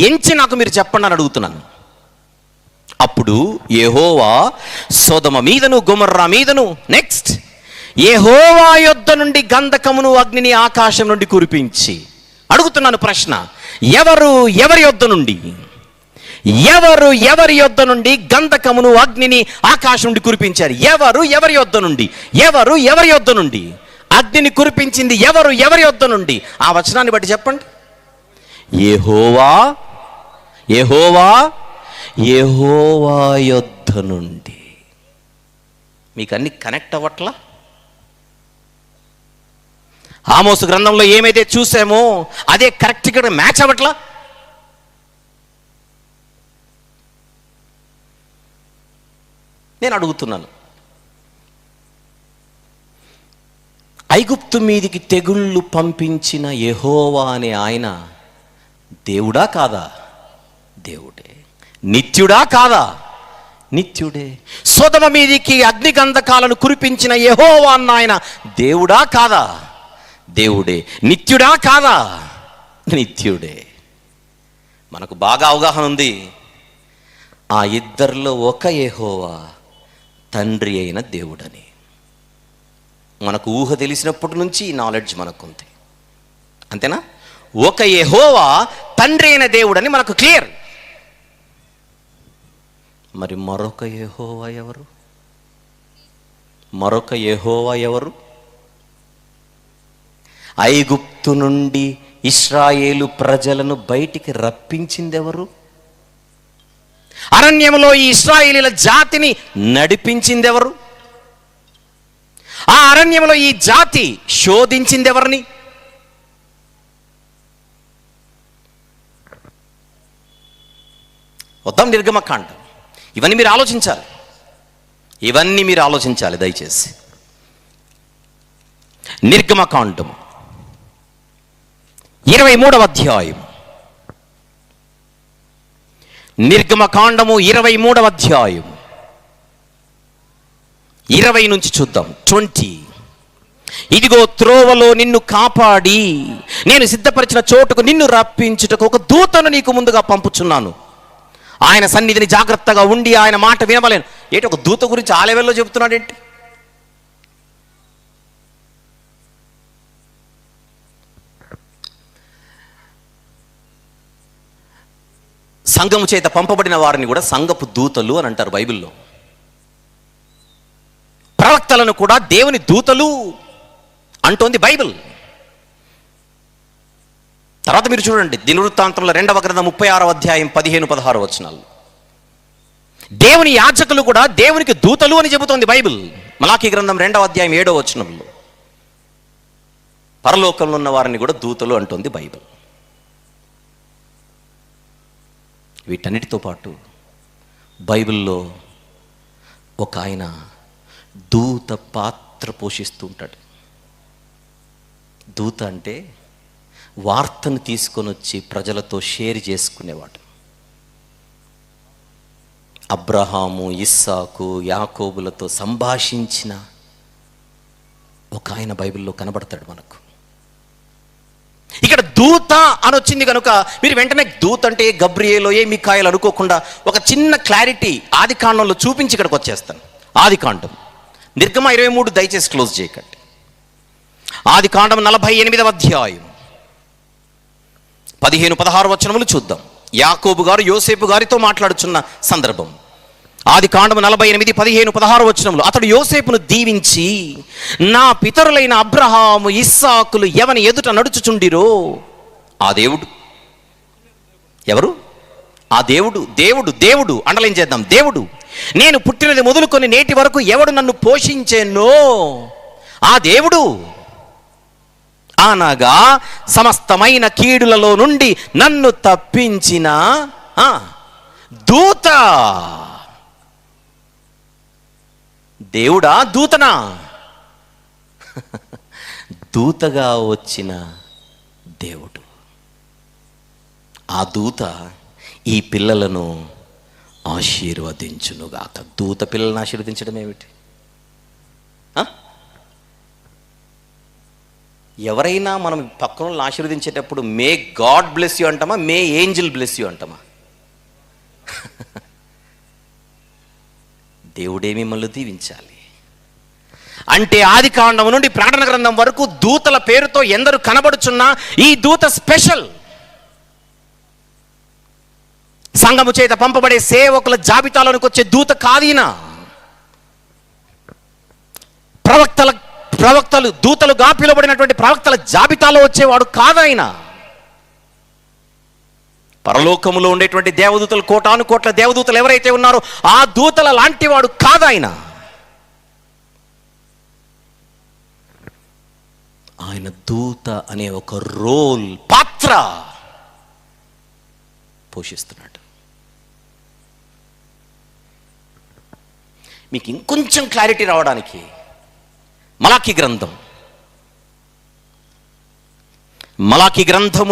ఎంచి నాకు మీరు చెప్పండి అని అడుగుతున్నాను. అప్పుడు యెహోవా సొదొమ మీదను గొమొర్రా మీదను, నెక్స్ట్ యెహోవా యొద్ద నుండి గంధకమును అగ్నిని ఆకాశం నుండి కురిపించి. అడుగుతున్నాను ప్రశ్న, ఎవరి యొద్ద నుండి? ఎవరి యొద్ద నుండి గంధకమును అగ్నిని ఆకాశం నుండి కురిపించారు? ఎవరి యొద్ద నుండి? ఎవరి యొద్ద నుండి అగ్నిని కురిపించింది? ఎవరి యొద్ద నుండి? ఆ వచనాన్ని బట్టి చెప్పండి. యెహోవా యొద్ద నుండి. మీకు అన్ని కనెక్ట్ అవ్వట్లా? ఆమోసు గ్రంథంలో ఏమైతే చూసామో అదే కరెక్ట్గా మ్యాచ్ అవ్వట్లా? నేను అడుగుతున్నాను, ఐగుప్తు మీదికి తెగుళ్ళు పంపించిన యెహోవా అనే ఆయన దేవుడా కాదా? దేవుడే. నిత్యుడా కాదా? నిత్యుడే. సొదొమ మీదికి అగ్నిగంధకాలను కురిపించిన యెహోవా అన్న ఆయన దేవుడా కాదా? దేవుడే. నిత్యుడా కాదా? నిత్యుడే. మనకు బాగా అవగాహన ఉంది, ఆ ఇద్దరిలో ఒక యెహోవా తండ్రి అయిన దేవుడని. మనకు ఊహ తెలిసినప్పటి నుంచి ఈ నాలెడ్జ్ మనకుంది, అంతేనా? ఒక యెహోవా తండ్రి అయిన దేవుడని మనకు క్లియర్. మరి మరొక యెహోవా ఎవరు? మరొక యెహోవా ఎవరు? ఐగుప్తు నుండి ఇశ్రాయేలు ప్రజలను బయటికి రప్పించింది ఎవరు? అరణ్యంలో ఈ ఇశ్రాయేలీల జాతిని నడిపించింది ఎవరు? ఆ అరణ్యంలో ఈ జాతి శోధించింది ఎవరిని? వద్దాం నిర్గమకాండం. ఇవన్నీ మీరు ఆలోచించాలి దయచేసి. నిర్గమకాండం 23వ అధ్యాయం. నిర్గమకాండము 23వ అధ్యాయం 20 నుంచి చూద్దాం. 20. ఇదిగో త్రోవలో నిన్ను కాపాడి నేను సిద్ధపరిచిన చోటుకు నిన్ను రప్పించుటకు ఒక దూతను నీకు ముందుగా పంపుచున్నాను. ఆయన సన్నిధిని జాగ్రత్తగా ఉండి ఆయన మాట వినవలేను. ఏంటి ఒక దూత గురించి ఆ లెవెల్లో చెబుతున్నాడేంటి? సంఘము చేత పంపబడిన వారిని కూడా సంఘపు దూతలు అని అంటారు బైబిల్లో. ప్రవక్తలను కూడా దేవుని దూతలు అంటోంది బైబిల్. తర్వాత మీరు చూడండి దినవృత్తాంతంలో 2వ గ్రంథం 36వ అధ్యాయం 15-16 వచనాలు. దేవుని యాజకులు కూడా దేవునికి దూతలు అని చెబుతోంది బైబిల్. మలాకీ గ్రంథం 2వ అధ్యాయం 7వ వచనంలో పరలోకంలో ఉన్న వారిని కూడా దూతలు అంటోంది బైబిల్. వీటన్నిటితో పాటు బైబిల్లో ఒక ఆయన దూత పాత్ర పోషిస్తూ ఉంటాడు. దూత అంటే వార్తను తీసుకొని వచ్చి ప్రజలతో షేర్ చేసుకునేవాడు. అబ్రహాము, ఇస్సాకు, యాకోబులతో సంభాషించిన ఒక ఆయన బైబిల్లో కనబడతాడు మనకు. ఇక్కడ దూత అని వచ్చింది కనుక మీరు వెంటనే దూత అంటే గబ్రియేలో మిఖాయేలు అనుకోకుండా ఒక చిన్న క్లారిటీ ఆది కాండంలో చూపించి ఇక్కడికి వచ్చేస్తాను. ఆది కాండం నిర్గమ 23 దయచేసి క్లోజ్ చేయకండి. ఆది కాండం 48వ అధ్యాయం 15-16 వచనములు చూద్దాం. యాకోబు గారు యోసేపు గారితో మాట్లాడుచున్న సందర్భం. ఆది కాండం 48, 15-16 వచనములు. అతడు యోసేపును దీవించి, నా పితరులైన అబ్రహాము, ఇస్సాకులు ఎవని ఎదుట నడుచుచుండిరో ఆ దేవుడు. ఎవరు? ఆ దేవుడు. దేవుడు దేవుడు అండర్లైన్ చేద్దాం. దేవుడు. నేను పుట్టినది మొదలుకొని నేటి వరకు ఎవడు నన్ను పోషించేనో ఆ దేవుడు అనగా సమస్తమైన కీడులలో నుండి నన్ను తప్పించిన దూత. దేవుడా దూతనా? దూతగా వచ్చిన దేవుడు. ఆ దూత ఈ పిల్లలను ఆశీర్వదించునుగాక. దూత పిల్లలను ఆశీర్వదించడం ఏమిటి? ఎవరైనా మనం పక్కన వాళ్ళని ఆశీర్వదించేటప్పుడు మే గాడ్ బ్లెస్ యూ అంటామా, మే ఏంజల్ బ్లెస్ యూ అంటామా? దేవుడే మిమ్మల్ని దీవించాలి అంటే ఆది కాండం నుండి ప్రకటన గ్రంథం వరకు దూతల పేరుతో ఎందరు కనబడుచున్నా ఈ దూత స్పెషల్. సంఘము చేత పంపబడే సేవకుల జాబితాలోనికి వచ్చే దూత కాదీనా. ప్రవక్తలు దూతలుగా పిలువబడినటువంటి ప్రవక్తల జాబితాలో వచ్చేవాడు కాదాయన. పరలోకములో ఉండేటువంటి దేవదూతలు, కోటాను కోట్ల దేవదూతలు ఎవరైతే ఉన్నారో ఆ దూతల లాంటి వాడు కాదాయన. ఆయన దూత అనే ఒక రోల్, పాత్ర పోషిస్తున్నాడు. మీకు ఇంకొంచెం క్లారిటీ రావడానికి మలాకీ గ్రంథము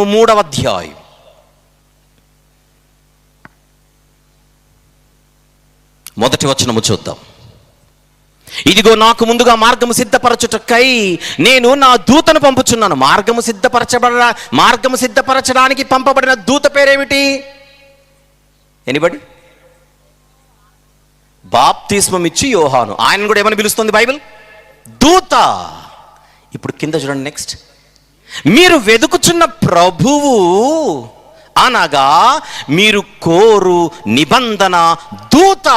3వ అధ్యాయం 1వ వచనము చూద్దాం. ఇదిగో నాకు ముందుగా మార్గము సిద్ధపరచుటకై నేను నా దూతను పంపుచున్నాను. మార్గము సిద్ధపరచడానికి పంపబడిన దూత పేరేమిటి? ఎనిబడి? బాప్తిస్మం ఇచ్చి యోహాను. ఆయన కూడా ఏమని పిలుస్తుంది బైబిల్? దూత. ఇప్పుడు కింద చూడండి నెక్స్ట్. మీరు వెదుకుచున్న ప్రభువు అనగా మీరు కోరు నిబంధన దూత.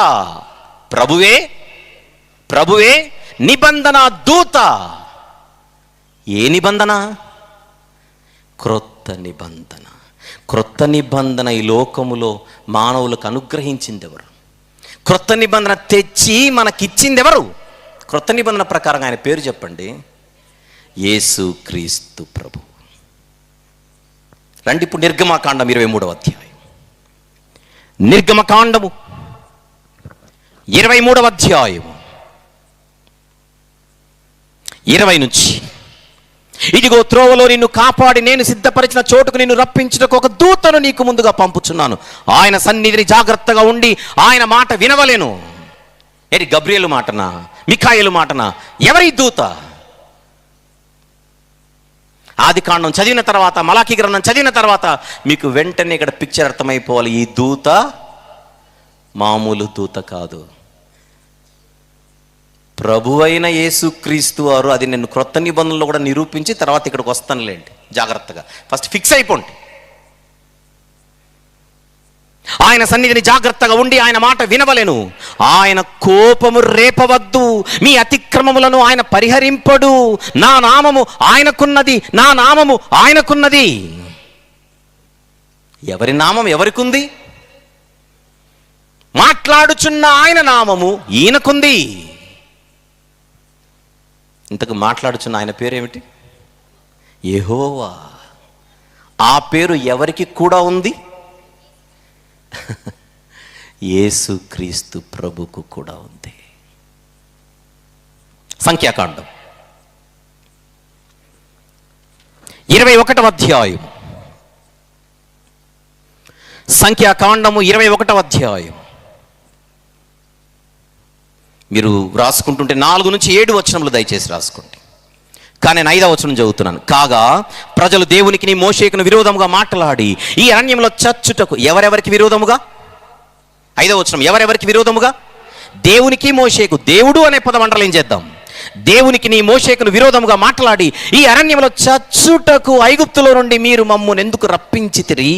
ప్రభువే నిబంధన దూత. ఏ నిబంధన? క్రొత్త నిబంధన. క్రొత్త నిబంధన ఈ లోకములో మానవులకు అనుగ్రహించింది ఎవరు? క్రొత్త నిబంధన తెచ్చి మనకిచ్చింది ఎవరు? క్రొత్త నిబంధన ప్రకారం ఆయన పేరు చెప్పండి. యేసు క్రీస్తు ప్రభు. రండి ఇప్పుడు నిర్గమకాండం 23వ అధ్యాయం. నిర్గమకాండము 23వ అధ్యాయం 20 నుంచి. ఇదిగో త్రోవలో నిన్ను కాపాడి నేను సిద్ధపరిచిన చోటుకు నిన్ను రప్పించుటకు ఒక దూతను నీకు ముందుగా పంపుచున్నాను. ఆయన సన్నిధిని జాగ్రత్తగా ఉండి ఆయన మాట వినవలేను. గబ్రియేలు మాటనా, మిఖాయేలు మాటనా? ఎవరి దూత? ఆదికాండం చదివిన తర్వాత, మలాకీ గ్రంథం చదివిన తర్వాత మీకు వెంటనే ఇక్కడ పిక్చర్ అర్థమైపోవాలి. ఈ దూత మామూలు దూత కాదు, ప్రభువైన యేసుక్రీస్తు వారు. అది నేను క్రొత్త నిబంధనలో కూడా నిరూపించి తర్వాత ఇక్కడికి వస్తానులేండి. జాగ్రత్తగా ఫస్ట్ ఫిక్స్ అయిపోండి. ఆయన సన్నిధిని జాగ్రత్తగా ఉండి ఆయన మాట వినవలెను. ఆయన కోపము రేపవద్దు, మీ అతిక్రమములను ఆయన పరిహరింపడు. నా నామము ఆయనకున్నది, నా నామము ఆయనకున్నది. ఎవరి నామం ఎవరికుంది? మాట్లాడుచున్న ఆయన నామము ఈయనకుంది. ఇంతకు మాట్లాడుచున్న ఆయన పేరు ఏమిటి? యెహోవా. ఆ పేరు ఎవరికి కూడా ఉంది? యేసుక్రీస్తు ప్రభుకు కూడా ఉంది. సంఖ్యాకాండం 21వ అధ్యాయం. సంఖ్యాకాండము 21వ అధ్యాయం. మీరు రాసుకుంటుంటే 4 నుంచి 7 వచనములు దయచేసి రాసుకోండి. కానీ నేను 5వ వచనం చదువుతున్నాను. కాగా ప్రజలు దేవునికి మోషేకును విరోధముగా మాట్లాడి ఈ అరణ్యంలో చచ్చుటకు. ఎవరెవరికి విరోధముగా? 5వ వచనం. ఎవరెవరికి విరోధముగా? దేవునికి మోషేకు. దేవుడు అనే పదం అండర్లైన్ చేద్దాం. దేవునికి మోషేకును విరోధముగా మాట్లాడి ఈ అరణ్యంలో చచ్చుటకు ఐగుప్తులో నుండి మీరు మమ్మును ఎందుకు రప్పించితిరి?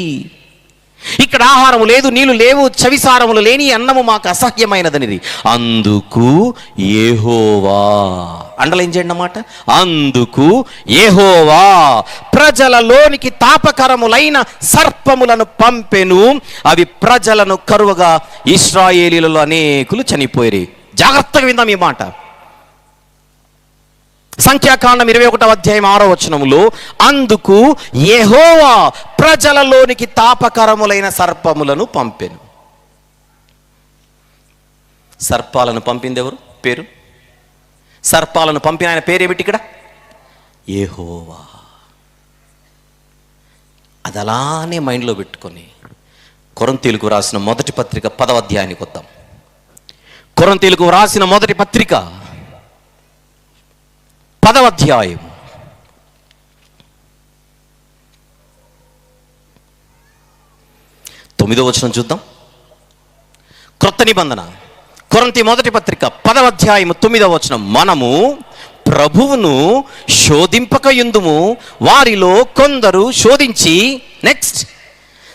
ఇక్కడ ఆహారము లేదు, నీళ్లు లేవు, చవిసారములు లేని అన్నము మాకు అసహ్యమైనదనిది. అందుకు యెహోవా, అండర్లైన్ చేయండి అన్నమాట. అందుకు యెహోవా ప్రజలలోనికి తాపకరములైన సర్పములను పంపెను. అవి ప్రజలను కరువగా ఇశ్రాయేలీలలో అనేకులు చనిపోయారు. జాగ్రత్తగా విందాం ఈ మాట. సంఖ్యాకాండం 21వ అధ్యాయం 6వ వచనములో అందుకు యెహోవా ప్రజలలోనికి తాపకరములైన సర్పములను పంపెను. సర్పాలను పంపింది ఎవరు? పేరు. సర్పాలను పంపిన ఆయన పేరేమిటి ఇక్కడ? యెహోవా. అది అలానే మైండ్లో పెట్టుకొని కొరింథీయులకు రాసిన మొదటి పత్రిక 10వ అధ్యాయానికి వద్దాం. కొరింథీయులకు రాసిన మొదటి పత్రిక 10వ అధ్యాయం. తొమ్మిదో వచనం చూద్దాం. క్రొత్త నిబంధన కొరింథీ మొదటి పత్రిక 10వ అధ్యాయం 9వ వచనం. మనము ప్రభువును శోధింపకయుందుము, వారిలో కొందరు శోధించి నెక్స్ట్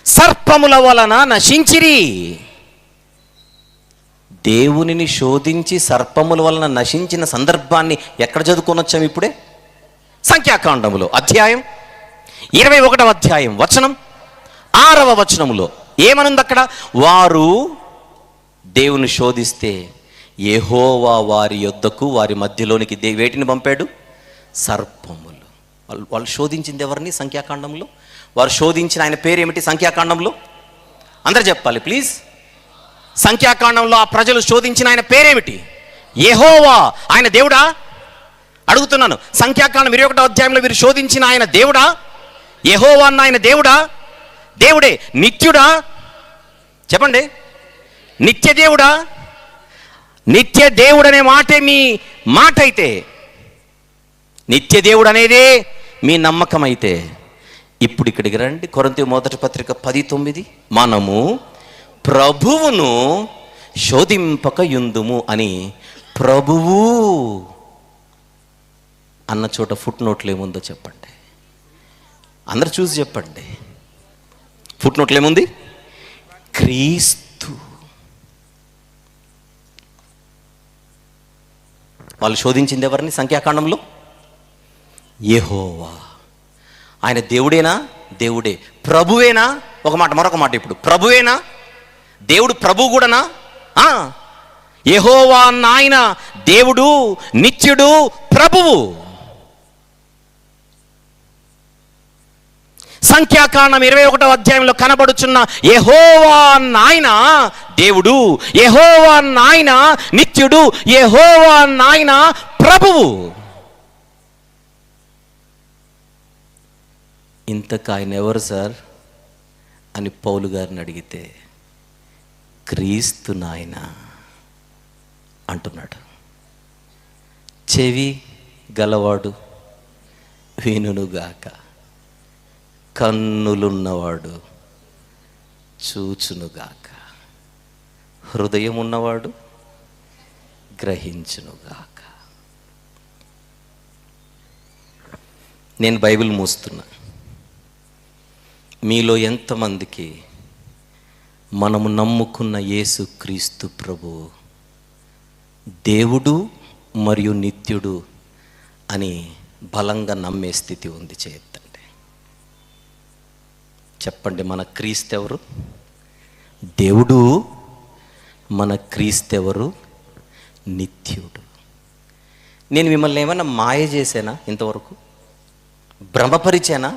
సర్పముల వలన నశించిరి. దేవునిని శోధించి సర్పముల వలన నశించిన సందర్భాన్ని ఎక్కడ చదువుకొని వచ్చాము? ఇప్పుడే సంఖ్యాకాండములో అధ్యాయం 21వ అధ్యాయం వచనం 6వ వచనములో ఏమనుంది అక్కడ? వారు దేవుని శోధిస్తే యెహోవా వారి యొద్దకు, వారి మధ్యలోనికి వేటిని పంపాడు? సర్పములు. వాళ్ళు శోధించింది ఎవరిని? సంఖ్యాకాండంలో. వారు శోధించిన ఆయన పేరు ఏమిటి సంఖ్యాకాండంలో? అందరు చెప్పాలి ప్లీజ్. సంఖ్యాకాండంలో ఆ ప్రజలు శోధించిన ఆయన పేరేమిటి? యెహోవా. ఆయన దేవుడా? అడుగుతున్నాను. సంఖ్యాకాండం 21వ అధ్యాయంలో వీరు శోధించిన ఆయన దేవుడా? యెహోవా అన్న ఆయన దేవుడా? దేవుడే. నిత్యుడా? చెప్పండి. నిత్య దేవుడా? నిత్య దేవుడు అనే మాటే మీ మాట అయితే, నిత్య దేవుడు అనేదే మీ నమ్మకం అయితే, ఇప్పుడు ఇక్కడికి రండి. కొరింథీ మొదటి పత్రిక 10:9. మనము ప్రభువును శోధింపకయుందుము అని ప్రభువు అన్న చోట ఫుట్ నోట్లు ఏముందో చెప్పండి. అందరు చూసి చెప్పండి. ఫుట్ నోట్లు ఏముంది? క్రీస్తు. వాళ్ళు శోధించింది ఎవరిని సంఖ్యాకాండంలో? యెహోవా. ఆయన దేవుడేనా? దేవుడే. ప్రభువేనా? ఒక మాట, మరొక మాట. ఇప్పుడు ప్రభువేనా? దేవుడు ప్రభు కూడానా? యెహోవా అన్న ఆయన దేవుడు, నిత్యుడు, ప్రభువు. సంఖ్యాకాండం 21వ అధ్యాయంలో కనబడుచున్న యెహోవా అన్న ఆయన దేవుడు, యెహోవా అన్న ఆయన నిత్యుడు, యెహోవా అన్న ఆయన ప్రభువు. ఇంతకు ఆయన ఎవరు సార్ అని పౌలు గారిని అడిగితే క్రీస్తు నాయన అంటున్నాడు. చెవి గలవాడు వినుగాక, కన్నులున్నవాడు చూచునుగాక, హృదయం ఉన్నవాడు గ్రహించునుగాక. నేను బైబిల్ మూస్తున్నా. మీలో ఎంతమందికి మనము నమ్ముకున్న యేసు క్రీస్తు ప్రభు దేవుడు మరియు నిత్యుడు అని బలంగా నమ్మే స్థితి ఉంది? చేయొద్దండి. చెప్పండి, మన క్రీస్తు ఎవరు? దేవుడు. మన క్రీస్తు ఎవరు? నిత్యుడు. నేను మిమ్మల్ని ఏమైనా మాయ చేశానా? ఇంతవరకు భ్రమపరిచానా?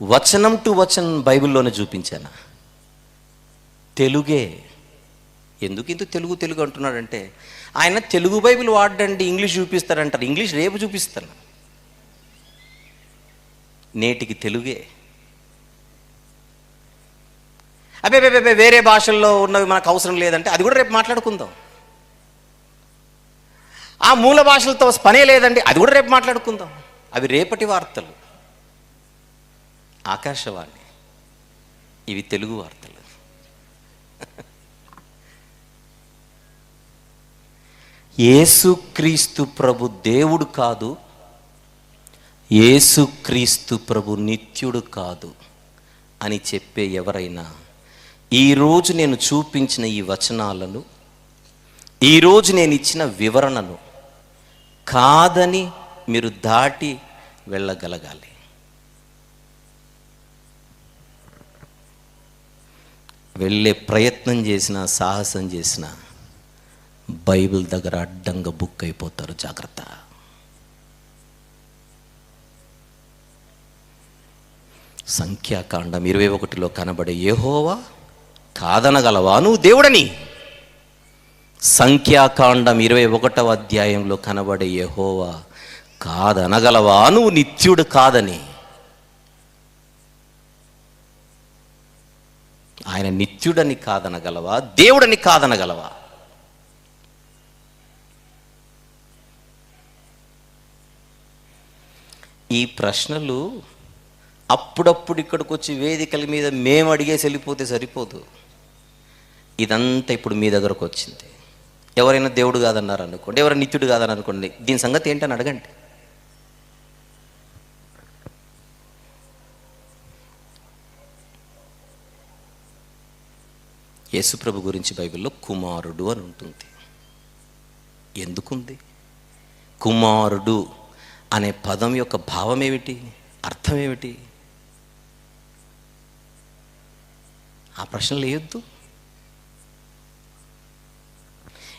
వచనం టు వచనం బైబిల్లోనే చూపించానా? తెలుగే. ఎందుకు ఇంత తెలుగు అంటున్నాడంటే, ఆయన తెలుగు బైబిల్ వాడండి, ఇంగ్లీష్ చూపిస్తారంటారు. ఇంగ్లీష్ రేపు చూపిస్తాను. నేటికి తెలుగే. అబ్బే వేరే భాషల్లో ఉన్నవి మనకు అవసరం లేదంటే అది కూడా రేపు మాట్లాడుకుందాం. ఆ మూల భాషలతో పనే లేదండి, అది కూడా రేపు మాట్లాడుకుందాం. అవి రేపటి వార్తలు, ఆకాశవాణి. ఇవి తెలుగు వార్తలు. యేసుక్రీస్తు ప్రభు దేవుడు కాదు, యేసుక్రీస్తు ప్రభు నిత్యుడు కాదు అని చెప్పే ఎవరైనా ఈరోజు నేను చూపించిన ఈ వచనాలను, ఈరోజు నేను ఇచ్చిన వివరణను కాదని మీరు దాటి వెళ్ళగలగాలి. వెళ్ళే ప్రయత్నం చేసిన, సాహసం చేసిన బైబిల్ దగ్గర అడ్డంగా బుక్ అయిపోతారు. జాగ్రత్త. సంఖ్యాకాండం 21లో కనబడే యెహోవా కాదనగలవా నువ్వు దేవుడని? సంఖ్యాకాండం 21వ అధ్యాయంలో కనబడే యెహోవా కాదనగలవా నువ్వు నిత్యుడు కాదని? ఆయన నిత్యుడని కాదనగలవా? దేవుడని కాదనగలవా? ఈ ప్రశ్నలు అప్పుడప్పుడు ఇక్కడికి వచ్చి వేదికల మీద మేము అడిగేసి వెళ్ళిపోతే సరిపోదు. ఇదంతా ఇప్పుడు మీ దగ్గరకు వచ్చింది. ఎవరైనా దేవుడు కాదన్నారు అనుకోండి, ఎవరైనా నిత్యుడు కాదని అనుకోండి, దీని సంగతి ఏంటని అడగండి. యేసుప్రభు గురించి బైబిల్లో కుమారుడు అని ఉంటుంది. ఎందుకుంది? కుమారుడు అనే పదం యొక్క భావం ఏమిటి? అర్థం ఏమిటి? ఆ ప్రశ్నలు వేయొద్దు.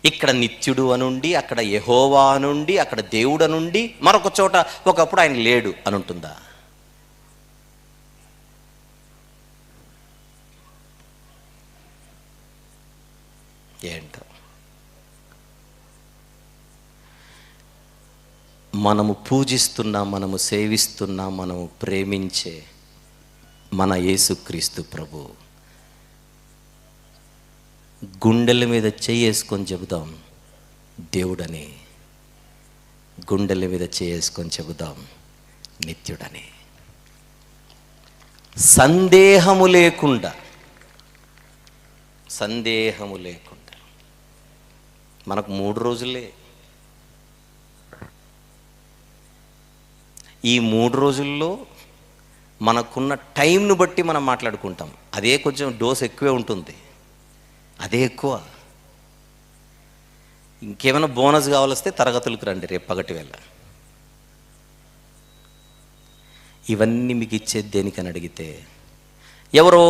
ఇక్కడ నిత్యుడు అనుండి, అక్కడ యెహోవా అనుండి, అక్కడ దేవుడు అనుండి, మరొక చోట ఒకప్పుడు ఆయన లేడు అని ఉంటుందా? ఏంటో మనము పూజిస్తున్నా, మనము సేవిస్తున్నా, మనము ప్రేమించే మన యేసుక్రీస్తు ప్రభు గుండెల మీద చేసుకొని చెబుదాం దేవుడని, గుండెల మీద చేసుకొని చెబుదాం నిత్యుడని. సందేహము లేకుండా మనకు 3 రోజులే. ఈ 3 రోజుల్లో మనకున్న టైంను బట్టి మనం మాట్లాడుకుంటాం. అదే కొంచెం డోస్ ఎక్కువే ఉంటుంది, అదే ఎక్కువ. ఇంకేమైనా బోనస్ కావాలొస్తే తరగతులకు రండి రేపు పగటి వేళ. ఇవన్నీ మీకు ఇచ్చేది దేనికని అడిగితే, ఎవరో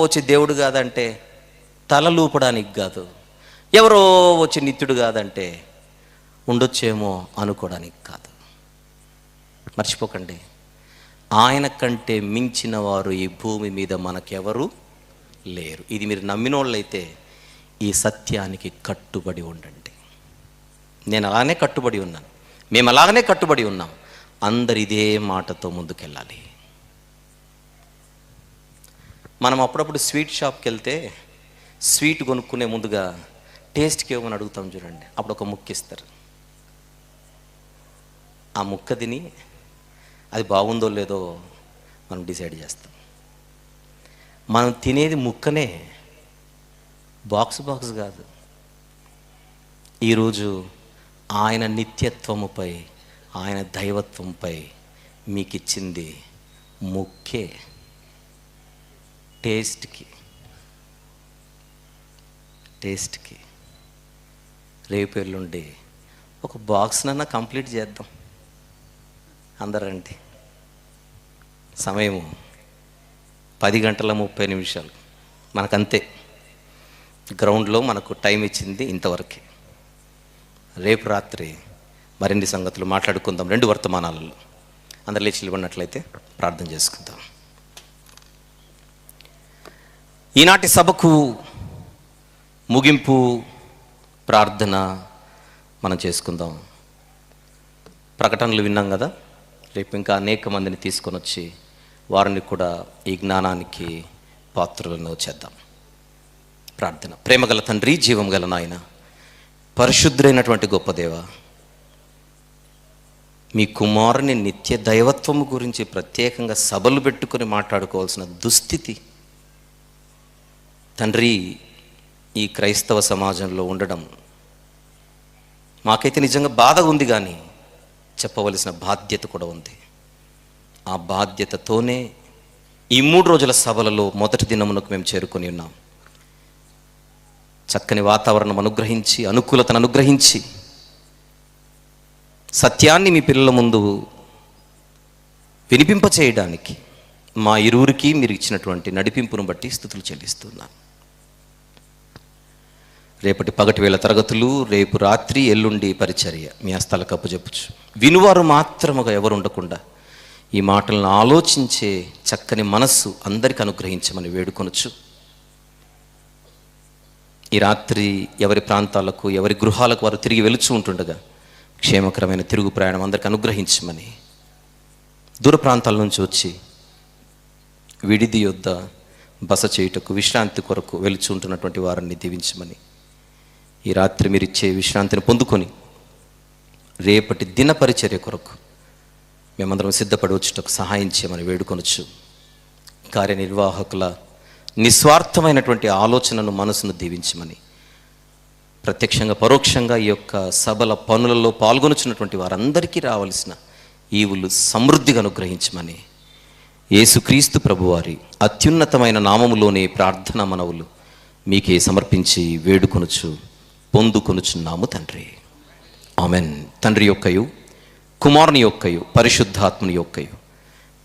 వచ్చి దేవుడు కాదంటే తలలూపడానికి కాదు, ఎవరో వచ్చి నిత్యుడు కాదంటే ఉండొచ్చేమో అనుకోవడానికి కాదు. మర్చిపోకండి, ఆయన కంటే మించిన వారు ఈ భూమి మీద మనకెవరు లేరు. ఇది మీరు నమ్మినోళ్ళైతే ఈ సత్యానికి కట్టుబడి ఉండండి. నేను అలానే కట్టుబడి ఉన్నాను, మేము అలాగనే కట్టుబడి ఉన్నాం. అందరు ఇదే మాటతో ముందుకెళ్ళాలి. మనం అప్పుడప్పుడు స్వీట్ షాప్కి వెళ్తే స్వీట్ కొనుక్కునే ముందుగా టేస్ట్కి ఏమని అడుగుతాం చూడండి. అప్పుడు ఒక ముక్క ఇస్తారు. ఆ ముక్క తిని అది బాగుందో లేదో మనం డిసైడ్ చేస్తాం. మనం తినేది ముక్కనే, బాక్స్ కాదు. ఈరోజు ఆయన నిత్యత్వముపై, ఆయన దైవత్వంపై మీకు ఇచ్చింది ముక్కే, టేస్ట్కి. రేపు ఎల్లుండి ఒక బాక్స్నన్నా కంప్లీట్ చేద్దాం అందరండి. సమయము 10:30 మనకంతే. గ్రౌండ్లో మనకు టైం ఇచ్చింది ఇంతవరకే. రేపు రాత్రి మరిన్ని సంగతులు మాట్లాడుకుందాం 2 వర్తమానాలలో. అందరు లేచి నిలబడినట్లయితే ప్రార్థన చేసుకుందాం. ఈనాటి సభకు ముగింపు ప్రార్థన మనం చేసుకుందాం. ప్రకటనలు విన్నాం కదా, రేపు ఇంకా అనేక మందిని తీసుకొని వచ్చి వారిని కూడా ఈ జ్ఞానానికి పాత్రలను చేద్దాం. ప్రార్థన. ప్రేమగల తండ్రి, జీవం గల నాయన, పరిశుద్ధుడైనటువంటి గొప్ప దేవ, మీ కుమారుని నిత్య దైవత్వము గురించి ప్రత్యేకంగా సభలు పెట్టుకొని మాట్లాడుకోవాల్సిన దుస్థితి తండ్రి ఈ క్రైస్తవ సమాజంలో ఉండడం మాకైతే నిజంగా బాధ ఉంది, కానీ చెప్పవలసిన బాధ్యత కూడా ఉంది. ఆ బాధ్యతతోనే ఈ 3 రోజుల సభలలో మొదటి దినమునకు మేము చేరుకొని ఉన్నాం. చక్కని వాతావరణం అనుగ్రహించి, అనుకూలతను అనుగ్రహించి, సత్యాన్ని మీ పిల్లల ముందు వినిపింపచేయడానికి మా ఇరువురికి మీరు ఇచ్చినటువంటి నడిపింపును బట్టి స్తుతులు చెల్లిస్తున్నాను. రేపటి పగటి వేళ తరగతులు, రేపు రాత్రి ఎల్లుండి పరిచర్య మీ హస్తాలకు అప్పచెప్పుచు, వినువారు మాత్రముగా ఎవరు ఉండకుండా ఈ మాటలను ఆలోచించే చక్కని మనస్సు అందరికి అనుగ్రహించమని వేడుకొనొచ్చు. ఈ రాత్రి ఎవరి ప్రాంతాలకు, ఎవరి గృహాలకు వారు తిరిగి వెలుచు ఉంటుండగా క్షేమకరమైన తిరుగు ప్రయాణం అందరికి అనుగ్రహించమని, దూర ప్రాంతాల నుంచి వచ్చి విడిది యొద్ద బస చేయుటకు, విశ్రాంతి కొరకు వెలుచు ఉంటున్నటువంటి వారిని దీవించమని, ఈ రాత్రి మీరు ఇచ్చే విశ్రాంతిని పొందుకొని రేపటి దిన పరిచర్య కొరకు మేమందరం సిద్ధపడి వచ్చేటకు సహాయం చేయమని వేడుకొనొచ్చు. కార్యనిర్వాహకుల నిస్వార్థమైనటువంటి ఆలోచనను, మనసును దీవించమని, ప్రత్యక్షంగా పరోక్షంగా ఈ యొక్క సభల పనులలో పాల్గొనుచున్నటువంటి వారందరికీ రావాల్సిన ఈవులు సమృద్ధిగా అనుగ్రహించమని యేసుక్రీస్తు ప్రభువారి అత్యున్నతమైన నామములోనే ప్రార్థన మనవులు మీకే సమర్పించి వేడుకొనుచు పొందుకొనుచున్నాము తండ్రి. ఆమెన్. తండ్రి యొక్కయు, కుమారుని యొక్కయు, పరిశుద్ధాత్మని యొక్కయు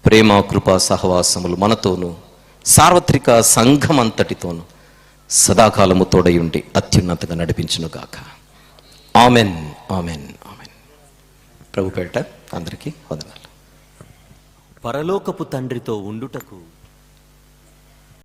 ప్రేమ, కృపా సహవాసములు మనతోనూ సార్వత్రిక సంఘమంతటితోనూ సదాకాలము తోడయుండి అత్యున్నతంగా నడిపించునుగాక. Amen, amen, amen. ప్రభు పేరిట అందరికీ వందనాలు. పరలోకపు తండ్రితో ఉండుటకు